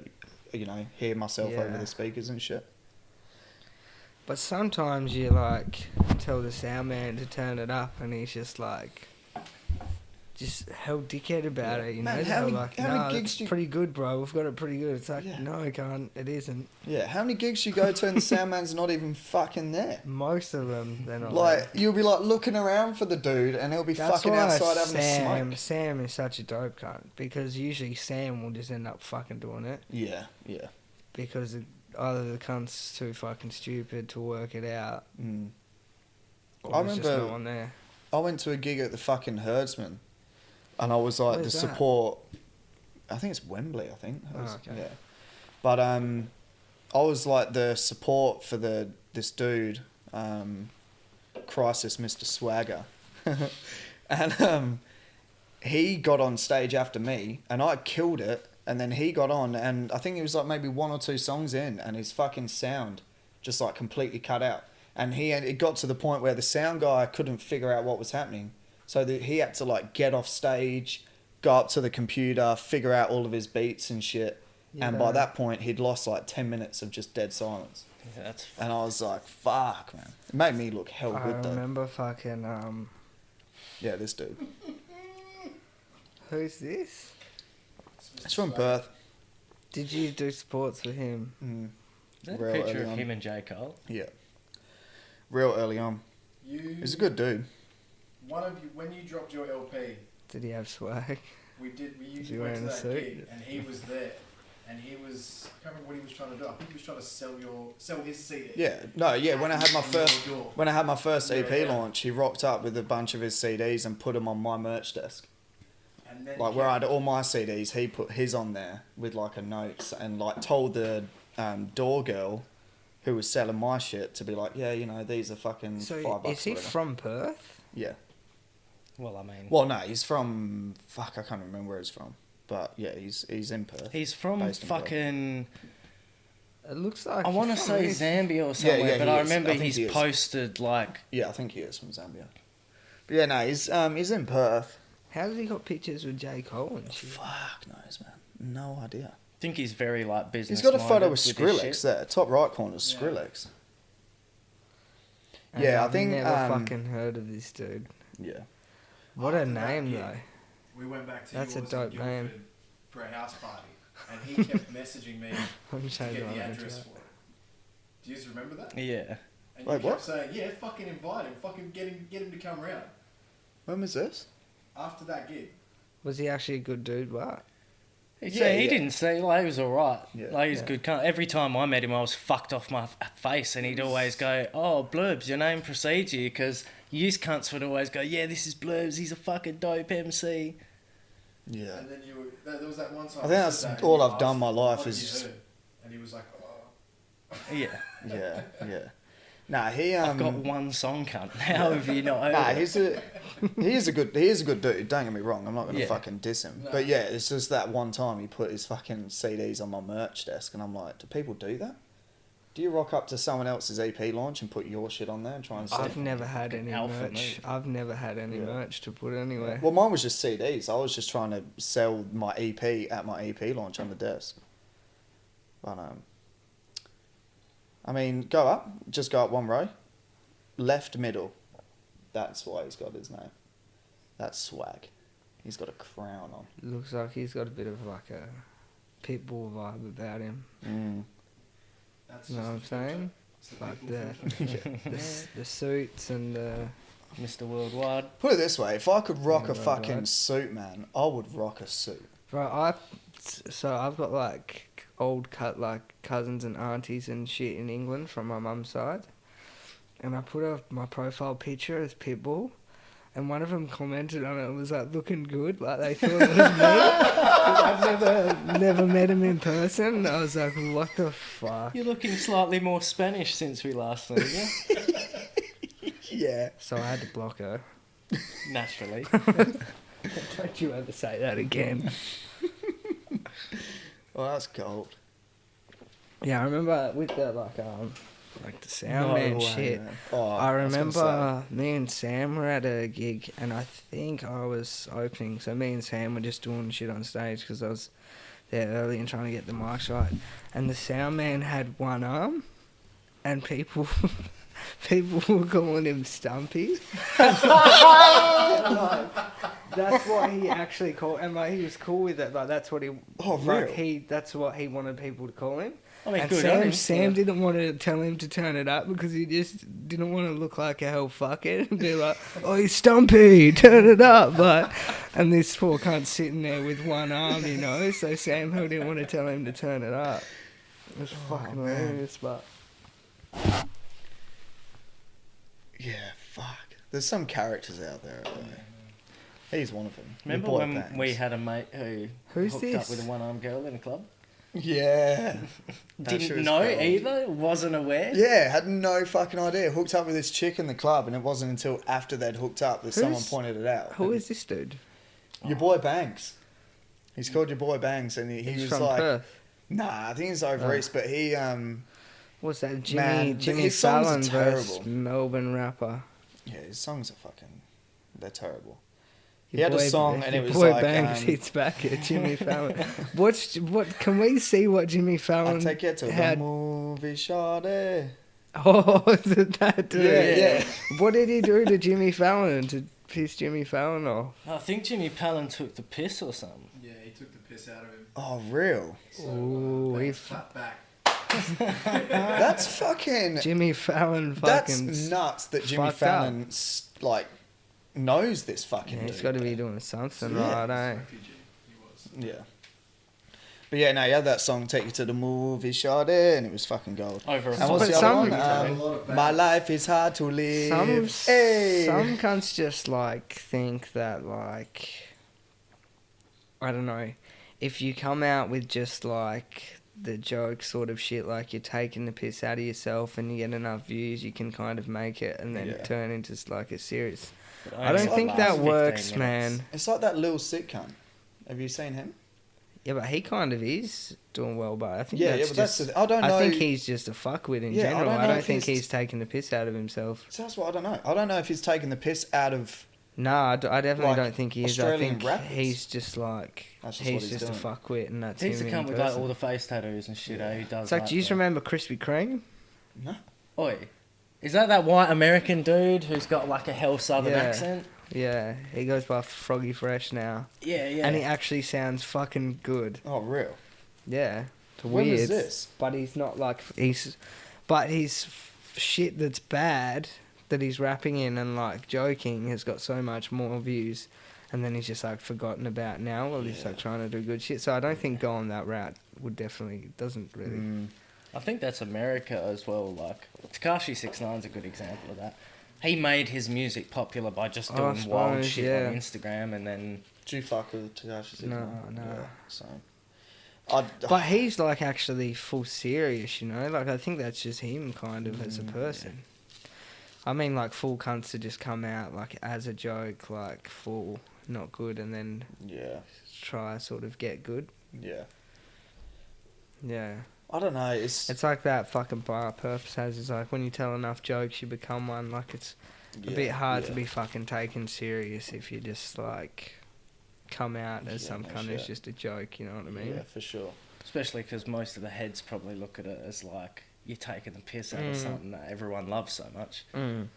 S1: you know, hear myself over
S3: Yeah.
S1: the speakers and shit.
S3: But sometimes you like tell the sound man to turn it up, and he's just like, just hell dickhead about
S1: Yeah.
S3: it, you
S1: Man,
S3: know?
S1: how
S3: They're
S1: many-
S3: like,
S1: how many
S3: "Nah,
S1: gigs
S3: it's
S1: do you-"
S3: pretty good, bro. We've got it pretty good." It's like,
S1: Yeah.
S3: no, it can't. It isn't.
S1: Yeah, how many gigs you go to and the sound man's not even fucking there?
S3: Most of them, they're not.
S1: Like,
S3: there.
S1: you'll be like looking around for the dude and he'll be
S3: That's
S1: fucking
S3: why
S1: outside having a
S3: Sam,
S1: smoke.
S3: Sam is such a dope cunt because usually Sam will just end up fucking doing it
S1: Yeah, yeah.
S3: because either the cunt's too fucking stupid to work it out,
S1: Mm.
S3: or
S1: I
S3: there's just
S1: remember-
S3: no one there.
S1: I went to a gig at the fucking Herdsman and I was like
S3: Where's
S1: the
S3: that?
S1: support. I think it's Wembley, I think.
S3: Oh, okay.
S1: Yeah. But I was like the support for this dude, Crisis Mr. Swagger. And he got on stage after me and I killed it, and then he got on and I think it was like maybe 1 or 2 songs in and his fucking sound just like completely cut out. And it got to the point where the sound guy couldn't figure out what was happening. So he had to like get off stage, go up to the computer, figure out all of his beats and shit. And by
S3: Yeah.
S1: that point, he'd lost like 10 minutes of just dead silence.
S2: Yeah, that's
S1: And I was like, fuck, man. It made me look hell
S3: I
S1: good, though.
S3: remember fucking
S1: Yeah, this dude.
S3: who's this?
S1: It's from Perth.
S3: Did you do sports with him?
S1: Mm.
S2: that
S1: Real
S2: picture
S1: early
S2: of
S1: on.
S2: him and J. Cole.
S1: Yeah. Real early on. He's a good dude.
S4: One of you, when you dropped your LP,
S3: Did he have swag?
S4: we
S3: Was he
S4: went to
S3: wearing a
S4: that
S3: suit?
S4: gig, and he was there, and he was, I can't remember what he was trying to do. I think he was trying to sell his CD.
S1: Yeah. No, yeah, when I had my first
S4: Yeah,
S1: EP
S4: yeah.
S1: launch, he rocked up with a bunch of his CDs and put them on my merch desk.
S4: And then
S1: Like where I had all my CDs, he put his on there with like a note and like told the door girl who was selling my shit to be like, yeah, you know, these are fucking
S3: So
S1: $5.
S3: is he
S1: whatever.
S3: from Perth?
S1: Yeah.
S2: Well, I mean,
S1: Well, no, he's from fuck. I can't remember where he's from, but yeah, he's in Perth.
S2: he's from
S1: based in Perth.
S2: fucking.
S3: It looks like
S2: I want to
S3: he's
S2: say
S3: from
S2: Zambia or somewhere,
S1: yeah,
S2: but
S1: he
S2: I
S1: is.
S2: remember
S1: I think
S2: he's
S1: he is.
S2: posted like.
S1: Yeah, I think he is from Zambia. But yeah, no, he's in Perth.
S3: How did he got pictures with J. Cole and shit?
S1: Fuck knows, man. No idea.
S2: I think he's very like business.
S1: He's got a photo with
S2: his
S1: Skrillex
S2: shit.
S1: there, top right corner, is
S4: Yeah.
S1: Skrillex.
S3: And
S1: Yeah, I
S3: I've
S1: think,
S3: never fucking heard of this dude.
S1: Yeah.
S3: What a
S4: After that
S3: name
S4: gig,
S3: though.
S4: we went back to
S3: That's a
S4: yours
S3: dope
S4: in
S3: name.
S4: Guildford for a house party, and he kept messaging me
S3: I'm
S4: to
S3: changing
S4: get
S3: my
S4: the
S3: name
S4: address
S3: to
S4: for it. Do you guys remember that?
S2: Yeah.
S4: And
S1: Wait,
S4: you kept
S1: what?
S4: saying, yeah, fucking invite him, fucking get him to come round.
S1: When was this?
S4: After that gig.
S3: Was he actually a good dude? What?
S2: He
S1: Yeah,
S2: he
S1: yeah.
S2: didn't say like he was alright.
S1: Yeah,
S2: Like he's
S1: yeah.
S2: a good cunt. Every time I met him, I was fucked off my face, and he'd always go, "Oh, Blerbs, your name precedes you," because used cunts would always go, "Yeah, this is Blerbs. He's a fucking dope MC."
S1: Yeah.
S4: And then there was that one time.
S1: I think
S4: you
S1: that's
S4: said that, and
S1: all
S4: you
S1: I've done
S4: asked
S1: my
S4: him,
S1: life
S4: "What
S1: is
S4: have you
S1: just-
S4: heard?" And he was like, oh.
S2: Yeah,
S1: Yeah, yeah. Nah, he
S2: I've got one song, cunt. How have you not heard?
S1: Nah,
S2: it?
S1: he is a good dude. Don't get me wrong. I'm not gonna
S2: Yeah.
S1: fucking diss him.
S4: No.
S1: But yeah, it's just that one time he put his fucking CDs on my merch desk, and I'm like, do people do that? Do you rock up to someone else's EP launch and put your shit on there and try and sell?
S3: I've never had any
S2: alpha
S3: merch.
S2: move.
S3: I've never had any
S1: Yeah.
S3: merch to put anywhere.
S1: Well, mine was just CDs. I was just trying to sell my EP at my EP launch on the desk. But I mean, just go up one row, left middle. That's why he's got his name. That's swag. He's got a crown on.
S3: Looks like he's got a bit of like a pit bull vibe about him.
S1: Mm.
S4: That's
S3: You know what I'm
S4: just the
S3: saying?
S4: picture.
S3: Like
S4: It's the people picture.
S3: the suits and the
S2: Mr. Worldwide.
S1: Put it this way: if I could rock a
S3: Yeah,
S1: fucking
S3: right.
S1: suit, man, I would rock a suit.
S3: right. So I've got like old like cousins and aunties and shit in England from my mum's side, and I put up my profile picture as Pitbull. And one of them commented on it and was like, looking good, like they thought it was me. 'Cause I've never met him in person. And I was like, what the fuck?
S2: You're looking slightly more Spanish since we last saw you.
S1: Yeah.
S3: So I had to block her.
S2: Naturally.
S3: Don't you ever say that again.
S1: Oh, that's gold.
S3: Yeah, I remember with the like the sound man shit.
S1: Man. Oh,
S3: I
S1: was gonna say.
S3: remember me and Sam were at a gig, and I think I was opening. So me and Sam were just doing shit on stage because I was there early and trying to get the mics right. And the sound man had one arm, and people were calling him Stumpy. That's what he actually called, and like he was cool with it. Like that's what he.
S1: Oh,
S3: like
S1: real?
S3: that's what he wanted people to call him.
S2: I mean,
S3: And
S2: good on him.
S3: Sam didn't want to tell him to turn it up because he just didn't want to look like a hell fuckhead and be like, "Oh, you Stumpy, turn it up!" And this poor cunt sitting there with one arm, you know. So Sam Hill didn't want to tell him to turn it up. It was fucking hilarious, but
S1: Yeah, fuck. There's some characters out there. He's one of them. Your
S2: Remember
S1: boy
S2: when
S1: Banks.
S2: we had a mate who
S3: Who's
S2: hooked
S3: this?
S2: up with a one-armed girl in a club?
S1: Yeah. That shit
S2: Didn't
S1: was
S2: know
S1: cold.
S2: either, wasn't aware.
S1: Yeah, had no fucking idea. Hooked up with this chick in the club, and it wasn't until after they'd hooked up that someone
S3: Who's-
S1: pointed it out.
S3: who is this dude?
S1: Your boy Banks. He's called your boy Banks, and he
S3: He's
S1: was
S3: from
S1: like,
S3: Perth.
S1: nah, I think he's over
S3: Oh.
S1: east, but he
S3: What's that?
S1: Man,
S3: Jimmy
S1: his songs are
S3: Fallon versus
S1: terrible.
S3: Melbourne rapper.
S1: yeah, his songs are fucking, they're terrible. He
S3: Your
S1: had a
S3: boy-
S1: song, and it
S3: your
S1: was
S3: boy
S1: like,
S3: Banks hits back at Jimmy Fallon. What? Can we see what Jimmy
S1: I
S3: Fallon
S1: take you to
S3: had?
S1: the movie, shawty.
S3: Oh, is it that dude?
S1: Yeah.
S3: What did he do to Jimmy Fallon to piss Jimmy Fallon off?
S2: I think Jimmy Fallon took the piss or something.
S4: Yeah, he took the piss out of him.
S1: Oh, real?
S4: So,
S3: Ooh,
S4: Banks
S3: he
S4: clapped back.
S1: That's fucking.
S3: Jimmy Fallon
S1: That's
S3: fucking.
S1: nuts that Jimmy
S3: fucked
S1: Fallon like knows this fucking.
S3: Yeah, he's
S1: dude.
S3: got to be doing something
S1: Yeah.
S3: right, eh?
S4: Refugee, he was.
S1: Yeah. But yeah, no, he had that song "Take You to the Movie," Shawty, and it was fucking gold.
S2: Over a
S1: And what's
S3: But
S1: the
S3: some-
S1: other
S4: A lot
S1: one?
S4: of bad-
S1: My life is hard to live.
S3: Some
S1: Hey.
S3: some cunts just like think that like I don't know, if you come out with just like the joke sort of shit, like you're taking the piss out of yourself and you get enough views, you can kind of make it and then
S1: Yeah.
S3: turn into like a serious.
S2: But
S3: I don't
S2: only
S3: think
S2: last
S3: that
S2: 15
S3: works,
S2: minutes.
S3: man.
S1: It's like that little sick cunt. Have you seen him?
S3: Yeah, but he kind of is doing well, but I think
S1: Yeah,
S3: that's
S1: but
S3: just.
S1: that's. I don't know.
S3: I think he's just a fuckwit in
S1: Yeah, I
S3: general.
S1: don't
S3: I
S1: know
S3: don't
S1: if
S3: think
S1: he's-
S3: he's taking the piss out of himself.
S1: So that's what I don't know. I don't know if he's taking the piss out of.
S3: Nah, I definitely
S1: Like
S3: don't think he is.
S1: Australian
S3: I think
S1: rappers.
S3: he's just like
S1: That's just what
S3: he's
S1: he's
S3: just a
S1: doing.
S3: fuckwit, and that's
S2: He's
S3: him
S2: the
S3: in
S2: cunt with like
S3: person.
S2: all the face tattoos and shit, eh? Who does
S3: It's like, do you
S2: the-
S3: remember Krispy Kreme?
S1: No.
S2: Oi, is that white American dude who's got like a hell southern
S3: Yeah.
S2: accent?
S3: Yeah, he goes by Froggy Fresh now,
S2: Yeah, yeah.
S3: and he actually sounds fucking good.
S1: Oh, real.
S3: Yeah, it's
S1: When
S3: weird.
S1: was this?
S3: But he's not like but his shit that's bad that he's rapping in and like joking has got so much more views, and then he's just like forgotten about now while he's like trying to do good shit. So I don't think going that route would definitely doesn't really.
S1: Mm.
S2: I think that's America as well. Like Tekashi 6ix9ine's a good example of that. He made his music popular by just
S3: I
S2: doing wild
S3: suppose,
S2: shit
S3: yeah.
S2: on Instagram, and then
S1: Do you fuck with Tekashi 6ix9ine?
S3: No.
S1: Yeah, so.
S3: But he's like actually full serious, you know. Like I think that's just him kind of as a person. I mean, like full cunts to just come out like as a joke, like full not good, and then
S1: Yeah.
S3: try sort of get good.
S1: Yeah.
S3: Yeah,
S1: I don't know. It's
S3: it's like that fucking bar purpose has. It's like when you tell enough jokes, you become one. Like it's a
S1: yeah,
S3: bit hard to
S1: yeah.
S3: be fucking taken serious if you just like come out as
S1: Yeah,
S3: some
S1: no
S3: kind
S1: shit.
S3: of just a joke. You know what I mean?
S1: Yeah, for sure.
S2: especially because most of the heads probably look at it as like you're taking the piss out of
S3: Mm.
S2: something that everyone loves so much.
S3: Mm.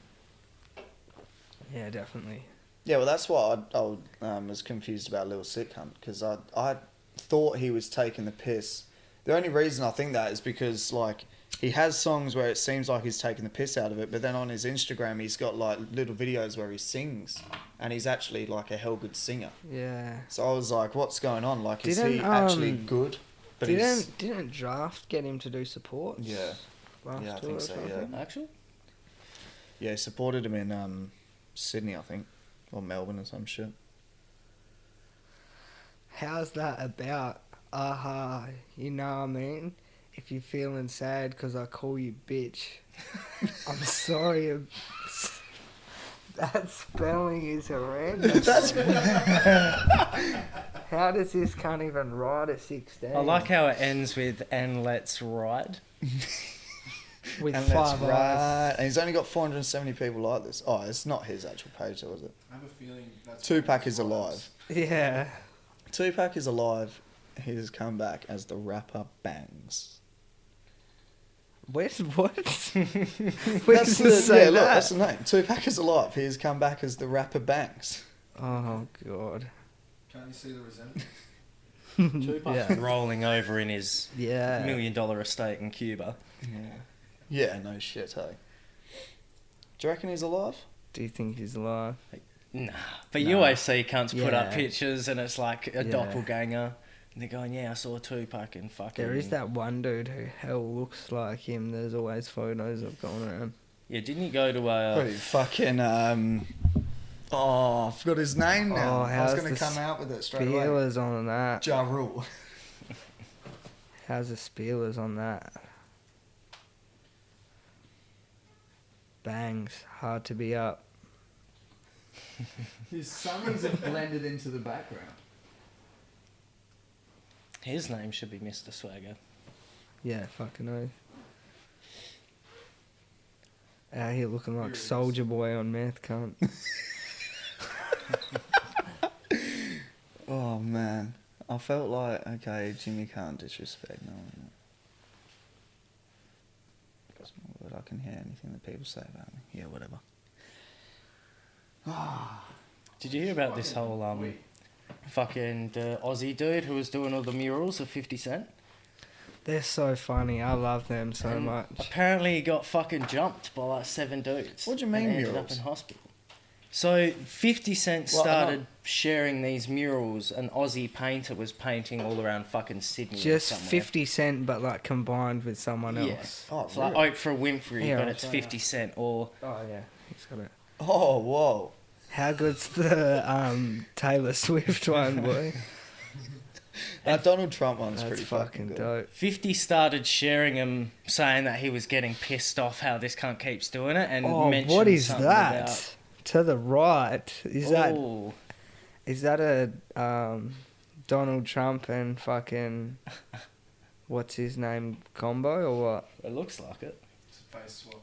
S3: Yeah, definitely.
S1: Yeah, well, that's why I was confused about Lil Sick Hunt, because I thought he was taking the piss. The only reason I think that is because, like, he has songs where it seems like he's taking the piss out of it, but then on his Instagram he's got, like, little videos where he sings, and he's actually, like, a hell good singer.
S3: Yeah.
S1: So I was like, what's going on? Like, is he
S3: Didn't,
S1: actually good? But he's...
S3: Didn't Draft get him to do support?
S1: Yeah.
S3: Last
S1: Yeah, I
S3: tour
S1: think
S3: or
S1: so,
S3: something?
S1: yeah.
S2: Actually,
S1: Yeah, he supported him in Sydney, I think, or Melbourne or some shit.
S3: How's that about? Aha, you know what I mean? If you're feeling sad because I call you bitch, I'm sorry. That spelling is horrendous. How does this can't even write a 16?
S2: I like how it ends with "and let's ride."
S3: with
S1: And
S3: 5
S1: that's
S3: eyes.
S1: right. And he's only got 470 people like this. Oh, it's not his actual page, though, is it?
S4: I have a feeling that's
S1: Tupac is alive.
S3: Yeah.
S1: Tupac is alive. He has come back as the rapper Bangs.
S3: Where's what?
S1: That's
S3: Where's
S1: the,
S3: the say
S1: yeah, look,
S3: that?
S1: that's the name. Tupac is alive. He has come back as the rapper Bangs.
S3: Oh god.
S4: Can't you see the resentment?
S2: Tupac's
S3: Yeah.
S2: rolling over in his
S3: Yeah.
S2: $1 million estate in Cuba.
S1: Yeah, no shit, hey. Do you reckon he's alive?
S3: Do you think he's alive?
S2: Nah, but
S3: Nah.
S2: you always see cunts put up
S3: Yeah.
S2: pictures and it's like a
S3: Yeah.
S2: doppelganger. And they're going, yeah, I saw Tupac and fucking...
S3: There is that one dude who hell looks like him. There's always photos of going around.
S2: Yeah, didn't he go to
S1: Pretty fucking, oh, I forgot his name now.
S3: Oh,
S1: I was
S3: how's
S1: going to
S3: the
S1: come out with it straight away.
S3: Spealers on that.
S1: Ja Rule.
S3: How's the Spealers on that? Bangs. Hard to be up.
S1: His sunnies have blended into the background.
S2: His name should be Mr. Swagger.
S3: Yeah, fucking oath. Out here looking
S4: Here
S3: like
S4: it is.
S3: Soldier Boy on meth, cunt.
S1: Oh, man. I felt like, okay, Jimmy can't disrespect no one. That's my word. I can hear anything that people say about me. Yeah, whatever.
S2: Did you hear about this whole fucking the Aussie dude who was doing all the murals of 50 Cent?
S3: They're so funny. I love them so
S2: And
S3: much.
S2: Apparently he got fucking jumped by like 7 dudes.
S1: What do you mean
S2: and ended
S1: murals?
S2: up in hospital. So 50 Cent
S1: Well,
S2: started sharing these murals. An Aussie painter was painting all around fucking Sydney. or
S3: Just
S2: somewhere.
S3: 50 Cent, but like combined with someone
S2: Yeah.
S3: else.
S1: Oh,
S2: It's like
S1: really?
S2: Oprah Winfrey,
S3: Yeah,
S2: but
S3: I'll
S2: it's
S3: say
S2: 50 Cent. Or
S3: Oh, yeah. He's got it.
S1: Oh, whoa.
S3: How good's the Taylor Swift one, boy?
S1: That Donald Trump one's
S3: That's
S1: pretty
S3: fucking
S1: good.
S3: dope.
S2: 50 started sharing them, saying that he was getting pissed off how this cunt keeps doing it, and
S3: Oh,
S2: mentioned
S3: what is
S2: something
S3: that?
S2: about-
S3: To the right. Is
S2: Oh,
S3: that a Donald Trump and fucking what's his name combo or what?
S2: it looks like it.
S4: It's a face swap.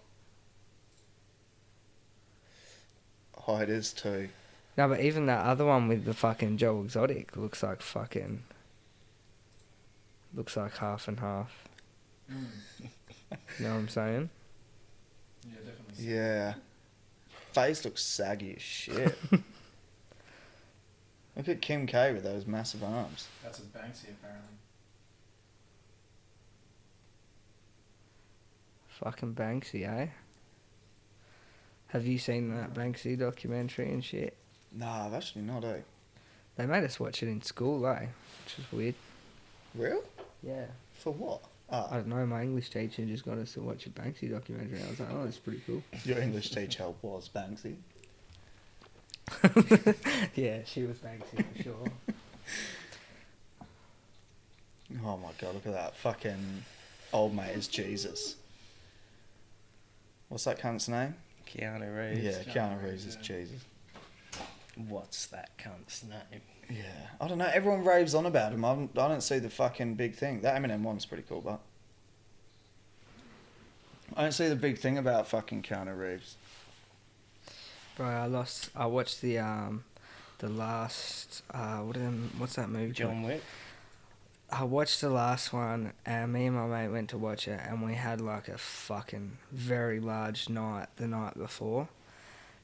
S1: Oh, it is too.
S3: No, but even that other one with the fucking Joe Exotic looks like half and half.
S4: Mm.
S3: You know what I'm saying?
S4: Yeah, definitely.
S1: Yeah. Face looks saggy as shit. Look at Kim K with those massive arms.
S4: That's a Banksy, apparently.
S3: Fucking Banksy, eh? Have you seen that Banksy documentary and shit?
S1: Nah, I've actually not, eh?
S3: They made us watch it in school, eh? Which is weird.
S1: Real?
S3: Yeah.
S1: For what?
S3: I
S1: Ah,
S3: don't know, my English teacher just got us to watch a Banksy documentary. I was like, oh, that's pretty cool.
S1: your English teacher was Banksy.
S3: Yeah, she was Banksy for sure.
S1: Oh my god, look at that. Fucking old mate is Jesus. What's that cunt's name?
S2: Keanu Reeves.
S1: Yeah,
S4: Keanu
S1: Keanu
S4: Reeves,
S1: Reeves is
S4: yeah.
S1: Jesus.
S2: What's that cunt's name?
S1: Yeah, I don't know. Everyone raves on about him. I don't see the fucking big thing. That Eminem one's pretty cool, but I don't see the big thing about fucking Keanu Reeves.
S3: Bro, I watched the last what's that movie called?
S2: John Wick.
S3: I watched the last one, and me and my mate went to watch it, and we had like a fucking very large night the night before.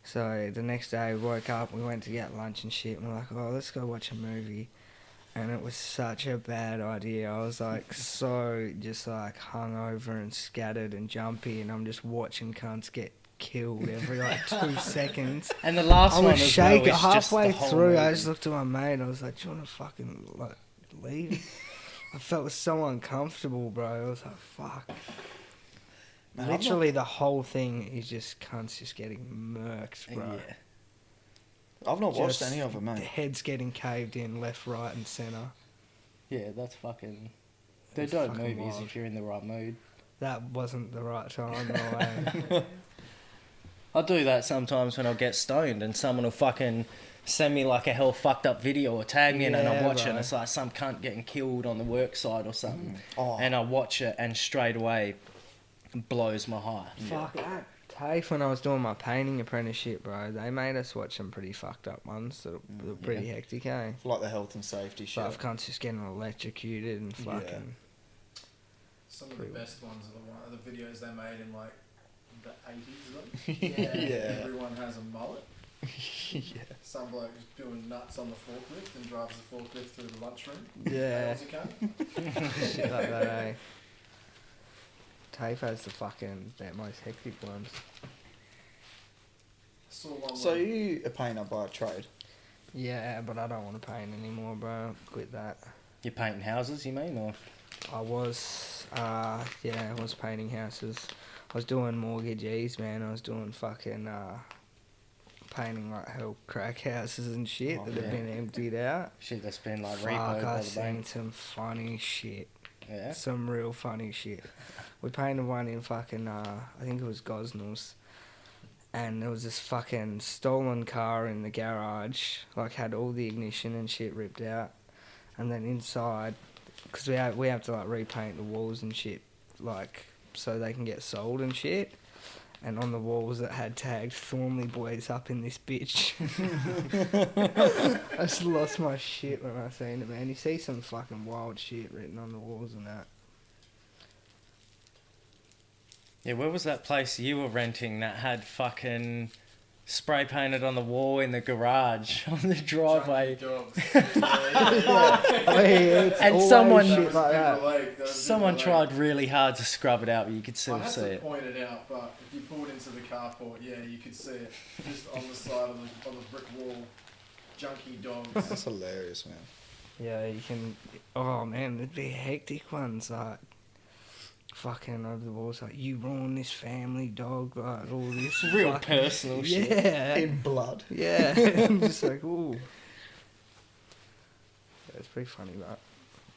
S3: So the next day we woke up, we went to get lunch and shit, and we're like, oh, let's go watch a movie. And it was such a bad idea. I was like so just like hungover and scattered and jumpy, and I'm just watching cunts get killed every like 2 seconds.
S2: And the last
S3: I
S2: one
S3: was
S2: as
S3: shaking
S2: well is just
S3: halfway
S2: the whole
S3: through. I
S2: movie.
S3: just looked at my mate and I was like, "Do you want to fucking like leave?" I felt so uncomfortable, bro. I was like, "Fuck."
S1: Man, I've
S3: Literally, the whole thing is just cunts just getting murked, bro.
S2: Yeah.
S1: I've not watched
S3: Just
S1: any of them,
S3: The
S1: mate.
S3: heads getting caved in left, right, and center.
S2: Yeah, that's fucking... They're
S3: It's
S2: dope
S3: fucking
S2: movies
S3: wild.
S2: if you're in the right mood.
S3: That wasn't the right time, no way.
S2: I do that sometimes when I get stoned and someone will fucking send me like a hell fucked up video or tag me in it and I
S3: Yeah,
S2: watch it
S3: bro.
S2: and it's like some cunt getting killed on the work site or something.
S1: Oh,
S2: And I watch it and straight away blows my heart.
S3: Fuck that. TAFE, when I was doing my painting apprenticeship, bro, they made us watch some pretty fucked up ones that were pretty
S2: Yeah.
S3: hectic, eh?
S1: like the health and safety shit.
S3: But if cunts just getting electrocuted and
S1: Yeah.
S3: fucking...
S4: Some of
S3: Pretty
S4: the best ones are the videos they made in like the 80s, though.
S1: Yeah.
S4: Everyone has a mullet.
S1: Yeah.
S4: Some bloke is doing nuts on the forklift and drives the forklift through the lunchroom.
S3: Yeah.
S4: That was a cunt.
S3: Shit like that, eh? TAFE has the most hectic ones.
S4: Saw one
S1: So
S4: where-
S1: you a painter by trade?
S3: Yeah, but I don't want to paint anymore, bro. Quit that.
S2: You're painting houses, you mean, or?
S3: I was painting houses. I was doing mortgagees, man. I was doing fucking, painting like hell crack houses and shit
S1: Oh,
S3: that have
S2: yeah.
S3: been emptied out.
S2: Shit that's been like
S3: Fuck,
S2: repoed by
S3: I
S2: the
S3: seen
S2: bank.
S3: some funny shit.
S2: Yeah.
S3: Some real funny shit. We painted one in fucking, I think it was Gosnells. And there was this fucking stolen car in the garage. Like, had all the ignition and shit ripped out. And then inside, because we have to, like, repaint the walls and shit, like, so they can get sold and shit. And on the walls it had tagged Thornley Boys up in this bitch. I just lost my shit when I seen it, man. You see some fucking wild shit written on the walls and that.
S2: Yeah, where was that place you were renting that had fucking spray painted on the wall in the garage on the driveway?
S4: Junkie dogs.
S3: Oh, yeah, it's
S2: And
S3: always
S2: someone-
S3: shit
S4: That was
S3: like
S4: Big
S3: that.
S4: Lake, that was
S2: Someone
S4: Big
S2: tried
S4: Lake.
S2: really hard to scrub it out, but you could
S4: I
S2: still
S4: had
S2: see
S4: to
S2: it.
S4: point it out, but if you pulled into the carport, yeah, you could see it just on the side of the brick wall. Junkie dogs.
S1: That's hilarious, man.
S3: Yeah, you can. Oh man, there'd be hectic ones like fucking over the walls, like you ruined this family, dog, like all this
S2: Real
S3: fucking-
S2: personal shit.
S3: Yeah,
S1: In blood.
S3: yeah. I'm just like, ooh. Yeah, it's pretty funny,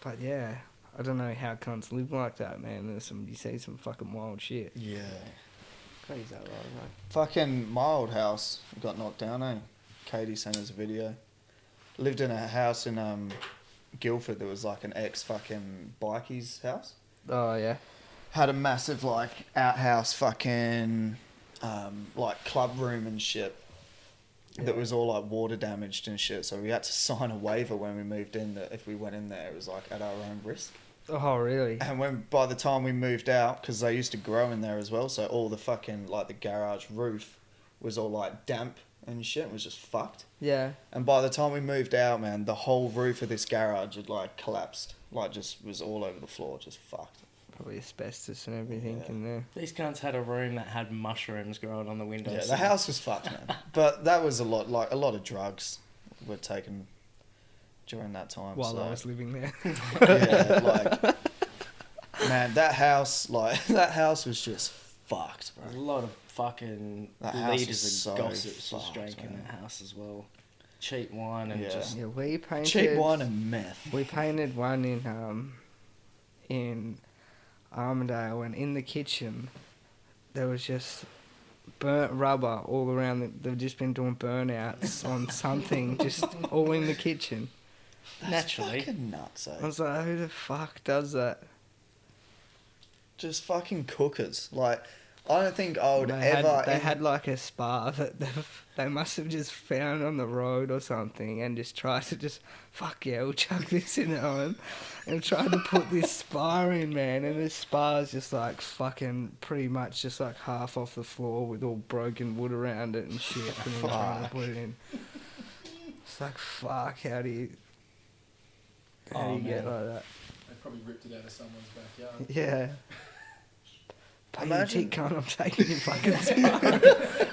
S3: but yeah, I don't know how cunts live like that, man. You see some fucking wild shit.
S1: Yeah.
S3: Crazy that, right?
S1: Fucking my old house got knocked down, eh? Katie sent us a video. Lived in a house in Guildford that was like an ex fucking bikies house.
S3: Oh yeah.
S1: Had a massive like outhouse fucking like club room and shit.
S3: Yeah.
S1: That was all like water damaged and shit. So we had to sign a waiver when we moved in that if we went in there it was like at our own risk.
S3: Oh really?
S1: And when by the time we moved out, because they used to grow in there as well, so all the fucking like the garage roof was all like damp and shit. It was just fucked.
S3: Yeah.
S1: And by the time we moved out, man, the whole roof of this garage had like collapsed, like just was all over the floor, just fucked.
S3: Probably asbestos and everything
S1: Yeah.
S3: in there.
S2: These cunts had a room that had mushrooms growing on the windows.
S1: Yeah, the house was fucked, man. But that was a lot of drugs were taken during that time.
S3: While
S1: so.
S3: I was living there.
S1: Yeah, like, man, that house was just fucked,
S2: There's a
S1: bro.
S2: lot of fucking
S1: That house
S2: leaders
S1: was
S2: and
S1: so
S2: gossips just
S1: fucked,
S2: drank in
S1: man.
S2: that house as well. Cheap wine and
S1: Yeah.
S2: just
S3: Yeah, we painted.
S1: Cheap wine and meth.
S3: We painted one in Armidale, and in the kitchen there was just burnt rubber all around. They've just been doing burnouts on something, just all in the kitchen.
S2: naturally.
S1: Fucking nuts,
S3: I
S1: eh?
S3: was like, who the fuck does that?
S1: Just fucking cookers. Like, I don't think I would
S3: They
S1: ever.
S3: had like a spa that they must have just found on the road or something, and just tried to just fuck yeah, we'll chuck this in the oven, and tried to put this spa in, man. And this spa is just like fucking pretty much just like half off the floor with all broken wood around it and shit. And then trying to
S1: Fuck.
S3: put it in. It's like fuck. How do you
S2: Oh,
S3: get
S2: man.
S3: like that?
S4: They probably ripped it out of someone's backyard.
S3: Yeah. Pay your
S1: Imagine-
S3: cheek, cunt, I'm taking your fucking spa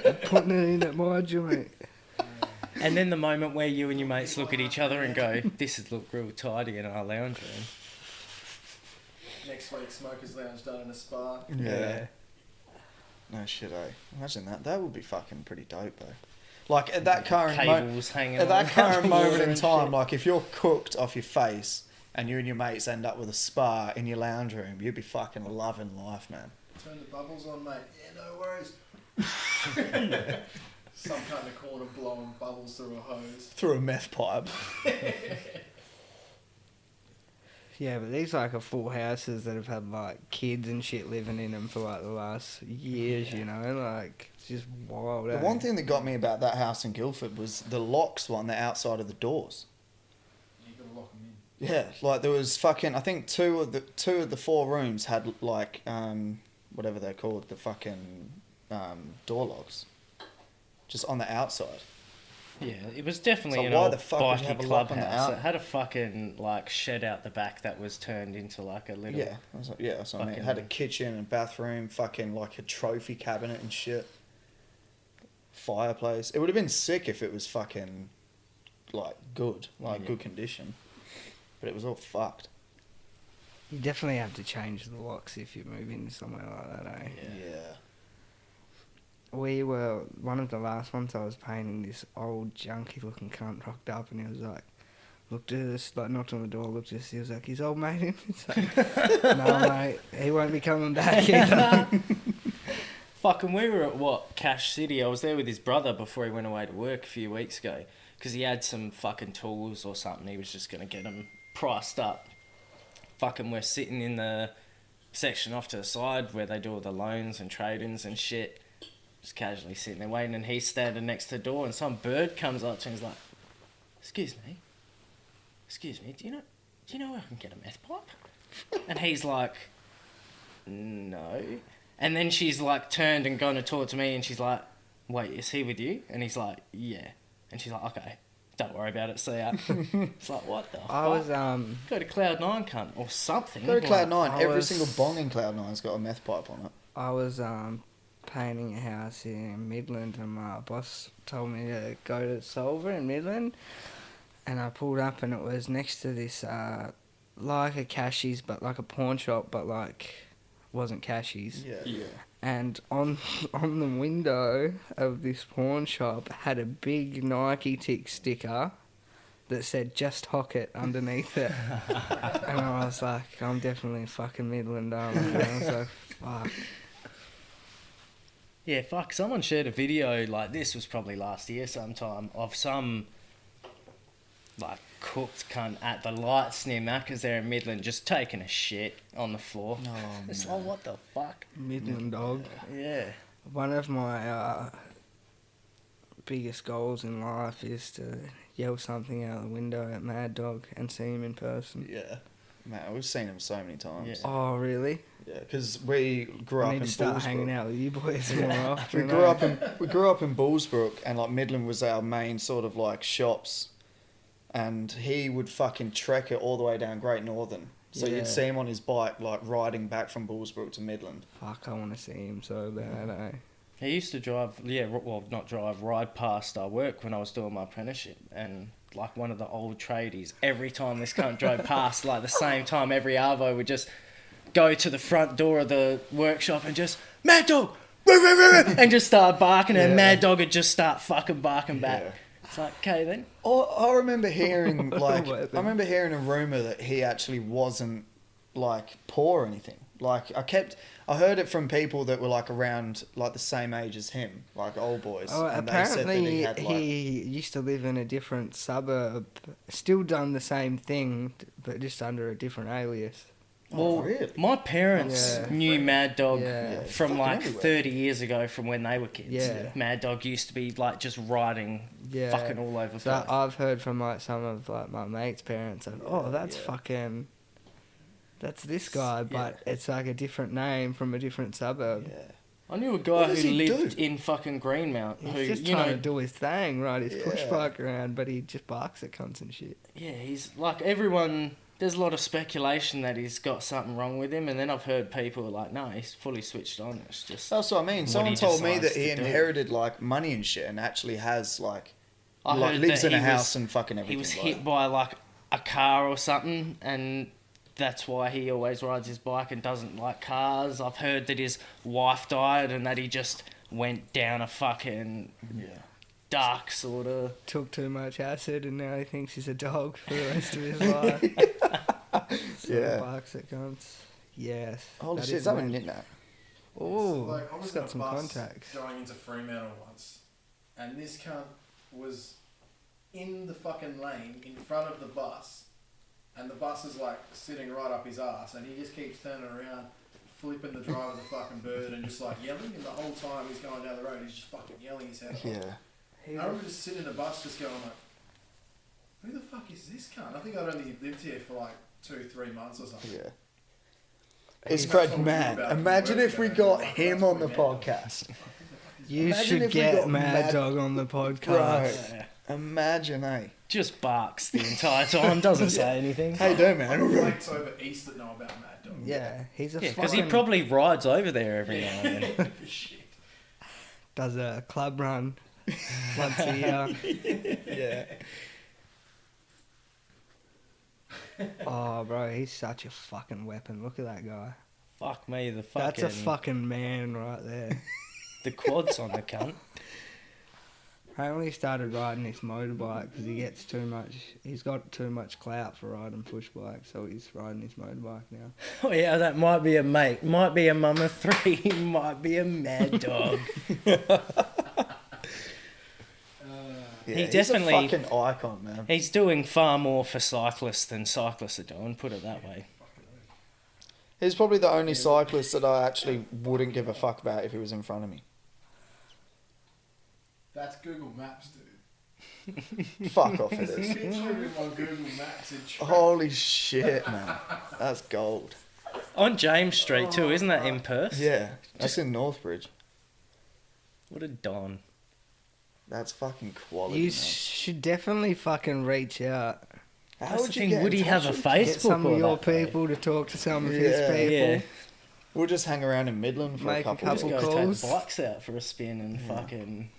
S3: and putting it in at my joint.
S2: And then the moment where you and your mates look at each other and go, this has looked real tidy in our lounge room.
S4: Next week, Smokers Lounge done in a spa.
S1: Yeah. No shit, eh? Imagine that. That would be fucking pretty dope, though. Like, at that current
S2: Cables hanging
S1: at that
S2: around
S1: current
S2: the
S1: moment
S2: water
S1: in
S2: and
S1: time,
S2: shit.
S1: like, if you're cooked off your face and you and your mates end up with a spa in your lounge room, you'd be fucking loving life, man.
S4: Turn the bubbles on, mate. Yeah, no worries. Some kind of corner blowing bubbles through a hose.
S1: Through a meth pipe.
S3: Yeah, but these like are full houses that have had like kids and shit living in them for like the last years, you know, like it's just wild.
S1: The
S3: eh?
S1: one thing that got me about that house in Guildford was the locks were on the outside of the doors.
S4: You gotta lock them in.
S1: Yeah, like there was fucking. I think two of the 4 rooms had like whatever they're called, the fucking door locks, just on the outside.
S2: Yeah, it was definitely
S1: So
S2: an
S1: why
S2: old
S1: the fuck would you
S2: bikie
S1: have a lock on the
S2: clubhouse.
S1: out?
S2: It had a fucking like shed out the back that was turned into like a little.
S1: Yeah, that's what I mean. It had a kitchen and bathroom, fucking like a trophy cabinet and shit. Fireplace. It would have been sick if it was fucking like good, like good condition. But it was all fucked.
S3: You definitely have to change the locks if you move into somewhere like that, eh?
S1: Yeah.
S3: We were one of the last ones I was painting. This old junky looking cunt rocked up and he was like, looked at us, like knocked on the door, looked at us, he was like, "His old mate in?" It's like, "No mate, he won't be coming back either."
S2: Fucking, we were at Cash City. I was there with his brother before he went away to work a few weeks ago because he had some fucking tools or something. He was just gonna get them priced up. Fucking, we're sitting in the section off to the side where they do all the loans and trade-ins and shit. Just casually sitting there waiting, and he's standing next to the door, and some bird comes up to him and he's like, excuse me, do you know where I can get a meth pipe? And he's like, no. And then she's like turned and gone to talk to me, and she's like, wait, is he with you? And he's like, yeah. And she's like, okay, don't worry about it, see ya. It's like, what the fuck?
S3: I was
S2: Go to Cloud9, cunt, or something.
S1: Go to Cloud9.
S3: I
S1: Every
S3: was-
S1: single bong in Cloud9's got a meth pipe on it.
S3: I was painting a house in Midland, and my boss told me to go to Solver in Midland, and I pulled up, and it was next to this like a Cashies, but like a pawn shop, but like wasn't Cashies.
S1: Yeah.
S3: And on the window of this pawn shop had a big Nike tick sticker that said "Just Hock It" underneath it. And I was like, I'm definitely fucking Midland, aren't I? And I was like, fuck.
S2: Yeah, fuck, someone shared a video, like, this was probably last year sometime, of some, like, cooked cunt at the lights near Macca's there in Midland just taking a shit on the floor.
S1: Oh,
S2: It's
S1: man.
S2: like, what the fuck?
S3: Midland dog.
S2: Yeah.
S3: One of my biggest goals in life is to yell something out the window at Mad Dog and see him in person.
S1: Yeah. Man, we've seen him so many times.
S2: Yeah.
S3: Oh, really?
S1: Yeah, because we grew
S3: I
S1: up
S3: need
S1: in
S3: to start
S1: Bullsbrook.
S3: hanging out with you boys more often.
S1: We grew up in Bullsbrook, and like Midland was our main sort of like shops, and he would fucking trek it all the way down Great Northern. So
S3: Yeah.
S1: you'd see him on his bike, like riding back from Bullsbrook to Midland.
S3: Fuck, I want to see him so bad, eh?
S2: He used to drive, not drive, ride past our work when I was doing my apprenticeship, and like one of the old tradies, every time this cunt drove past, like the same time, every arvo would just go to the front door of the workshop and just, "Mad Dog!" and just start barking, and Mad Dog would just start fucking barking back.
S1: Yeah.
S2: It's like, okay then.
S1: I remember hearing like
S3: What
S1: I remember hearing a rumor that he actually wasn't like poor or anything. Like I heard it from people that were like around like the same age as him, like old boys.
S3: Oh,
S1: and they said that
S3: apparently
S1: he had like
S3: he used to live in a different suburb, still done the same thing, but just under a different alias.
S1: Oh, really?
S2: My parents
S3: Yeah.
S2: knew Mad Dog
S3: Yeah.
S2: from
S1: Fucking
S2: like
S1: everywhere.
S2: 30 years ago from when they were kids.
S3: Yeah.
S2: Mad Dog used to be like just riding
S3: Yeah.
S2: fucking all over the
S3: So
S2: place.
S3: I've heard from like some of like my mates' parents, like, oh, that's
S1: yeah.
S3: fucking, that's this guy, but
S2: Yeah.
S3: it's like a different name from a different suburb.
S1: Yeah.
S2: I knew a guy
S1: What does
S2: who
S1: he
S2: lived
S1: do?
S2: in fucking Greenmount
S3: He's
S2: who,
S3: just
S2: you
S3: trying
S2: know,
S3: to do his thing, right? He's push
S1: Yeah.
S3: bike around, but he just barks at cunts and shit.
S2: yeah, he's like everyone. There's a lot of speculation that he's got something wrong with him, and then I've heard people like, no, he's fully switched on. It's just
S1: That's what I mean.
S2: what
S1: Someone
S2: he
S1: told me that
S2: decides
S1: he
S2: to do.
S1: inherited like money and shit, and actually has like,
S2: I
S1: like
S2: heard
S1: lives
S2: that
S1: in a
S2: he
S1: house
S2: was-
S1: and fucking everything.
S2: he was
S1: like.
S2: hit by like a car or something, and that's why he always rides his bike and doesn't like cars. I've heard that his wife died and that he just went down a fucking dark sort of.
S3: Took too much acid and now he thinks he's a dog for the rest of his life. So
S1: Yeah.
S3: barks at cunts. Yes.
S1: Holy
S3: that
S1: shit,
S3: is
S1: is that
S3: mad.
S1: when you did that?
S3: Oh,
S4: Like, I was
S3: he's
S4: on
S3: got
S4: a
S3: some
S4: bus
S3: contacts.
S4: going into Fremantle once, and this cunt was in the fucking lane in front of the bus, and the bus is like sitting right up his ass, and he just keeps turning around, flipping the driver the fucking bird, and just like yelling, and the whole time he's going down the road, he's just fucking yelling his head off.
S1: Yeah.
S4: I remember just sitting in the bus just going like, who the fuck is this cunt? I think I'd only lived here for like 2-3 months or something.
S1: Yeah. It's
S4: He's
S1: great,
S4: told you
S1: man.
S4: about
S1: Imagine
S4: work
S1: if we
S4: going
S1: got
S4: on,
S1: him
S4: that's
S1: on the
S4: pretty mental.
S1: podcast.
S3: You
S1: Imagine
S3: should
S1: if we
S3: get
S1: got
S3: Mad Dog on the podcast.
S2: Yeah.
S1: Imagine, eh?
S2: Just barks the entire time, doesn't say anything.
S1: How you doing, man?
S4: Mates over east that know about Mad Dog.
S3: Yeah, he's a
S2: Yeah, because he
S3: fucking...
S2: probably rides over there every now and then.
S4: Shit.
S3: does a club run once a year.
S1: Yeah.
S3: Oh, bro, he's such a fucking weapon. Look at that guy.
S2: Fuck me, the fucking...
S3: That's a fucking man right there.
S2: The quads on the cunt.
S3: I only started riding this motorbike because he gets too much... He's got too much clout for riding push bikes, so he's riding his motorbike now.
S2: Oh yeah, that might be a mate. Might be a mum of three. Might be a Mad Dog.
S1: Yeah,
S2: He
S1: he's
S2: definitely-
S1: a fucking icon, man.
S2: He's doing far more for cyclists than cyclists are doing, put it that way.
S1: He's probably the only cyclist that I actually wouldn't give a fuck about if he was in front of me.
S4: That's Google Maps, dude.
S1: Fuck off it is.
S4: Picture him on Google Maps in traffic.
S1: Holy shit, man. That's gold.
S2: On James Street too, isn't that in Perth?
S1: Yeah, that's in Northbridge.
S2: What a don.
S1: That's fucking quality,
S3: You
S1: man.
S3: should definitely fucking reach out.
S1: How
S2: That's
S1: would
S2: the
S1: you
S2: thing,
S1: get
S2: would
S1: in
S2: he have
S1: touch
S2: a
S1: with-
S2: Facebook
S3: Get some
S2: or
S3: of your
S2: that, mate?
S3: people to talk to some of his
S1: Yeah.
S3: people.
S2: Yeah.
S1: We'll just hang around in Midland for
S3: Make a
S1: a couple
S2: Just
S1: of
S3: couple
S2: go
S3: calls.
S2: take the bikes out for a spin and fucking...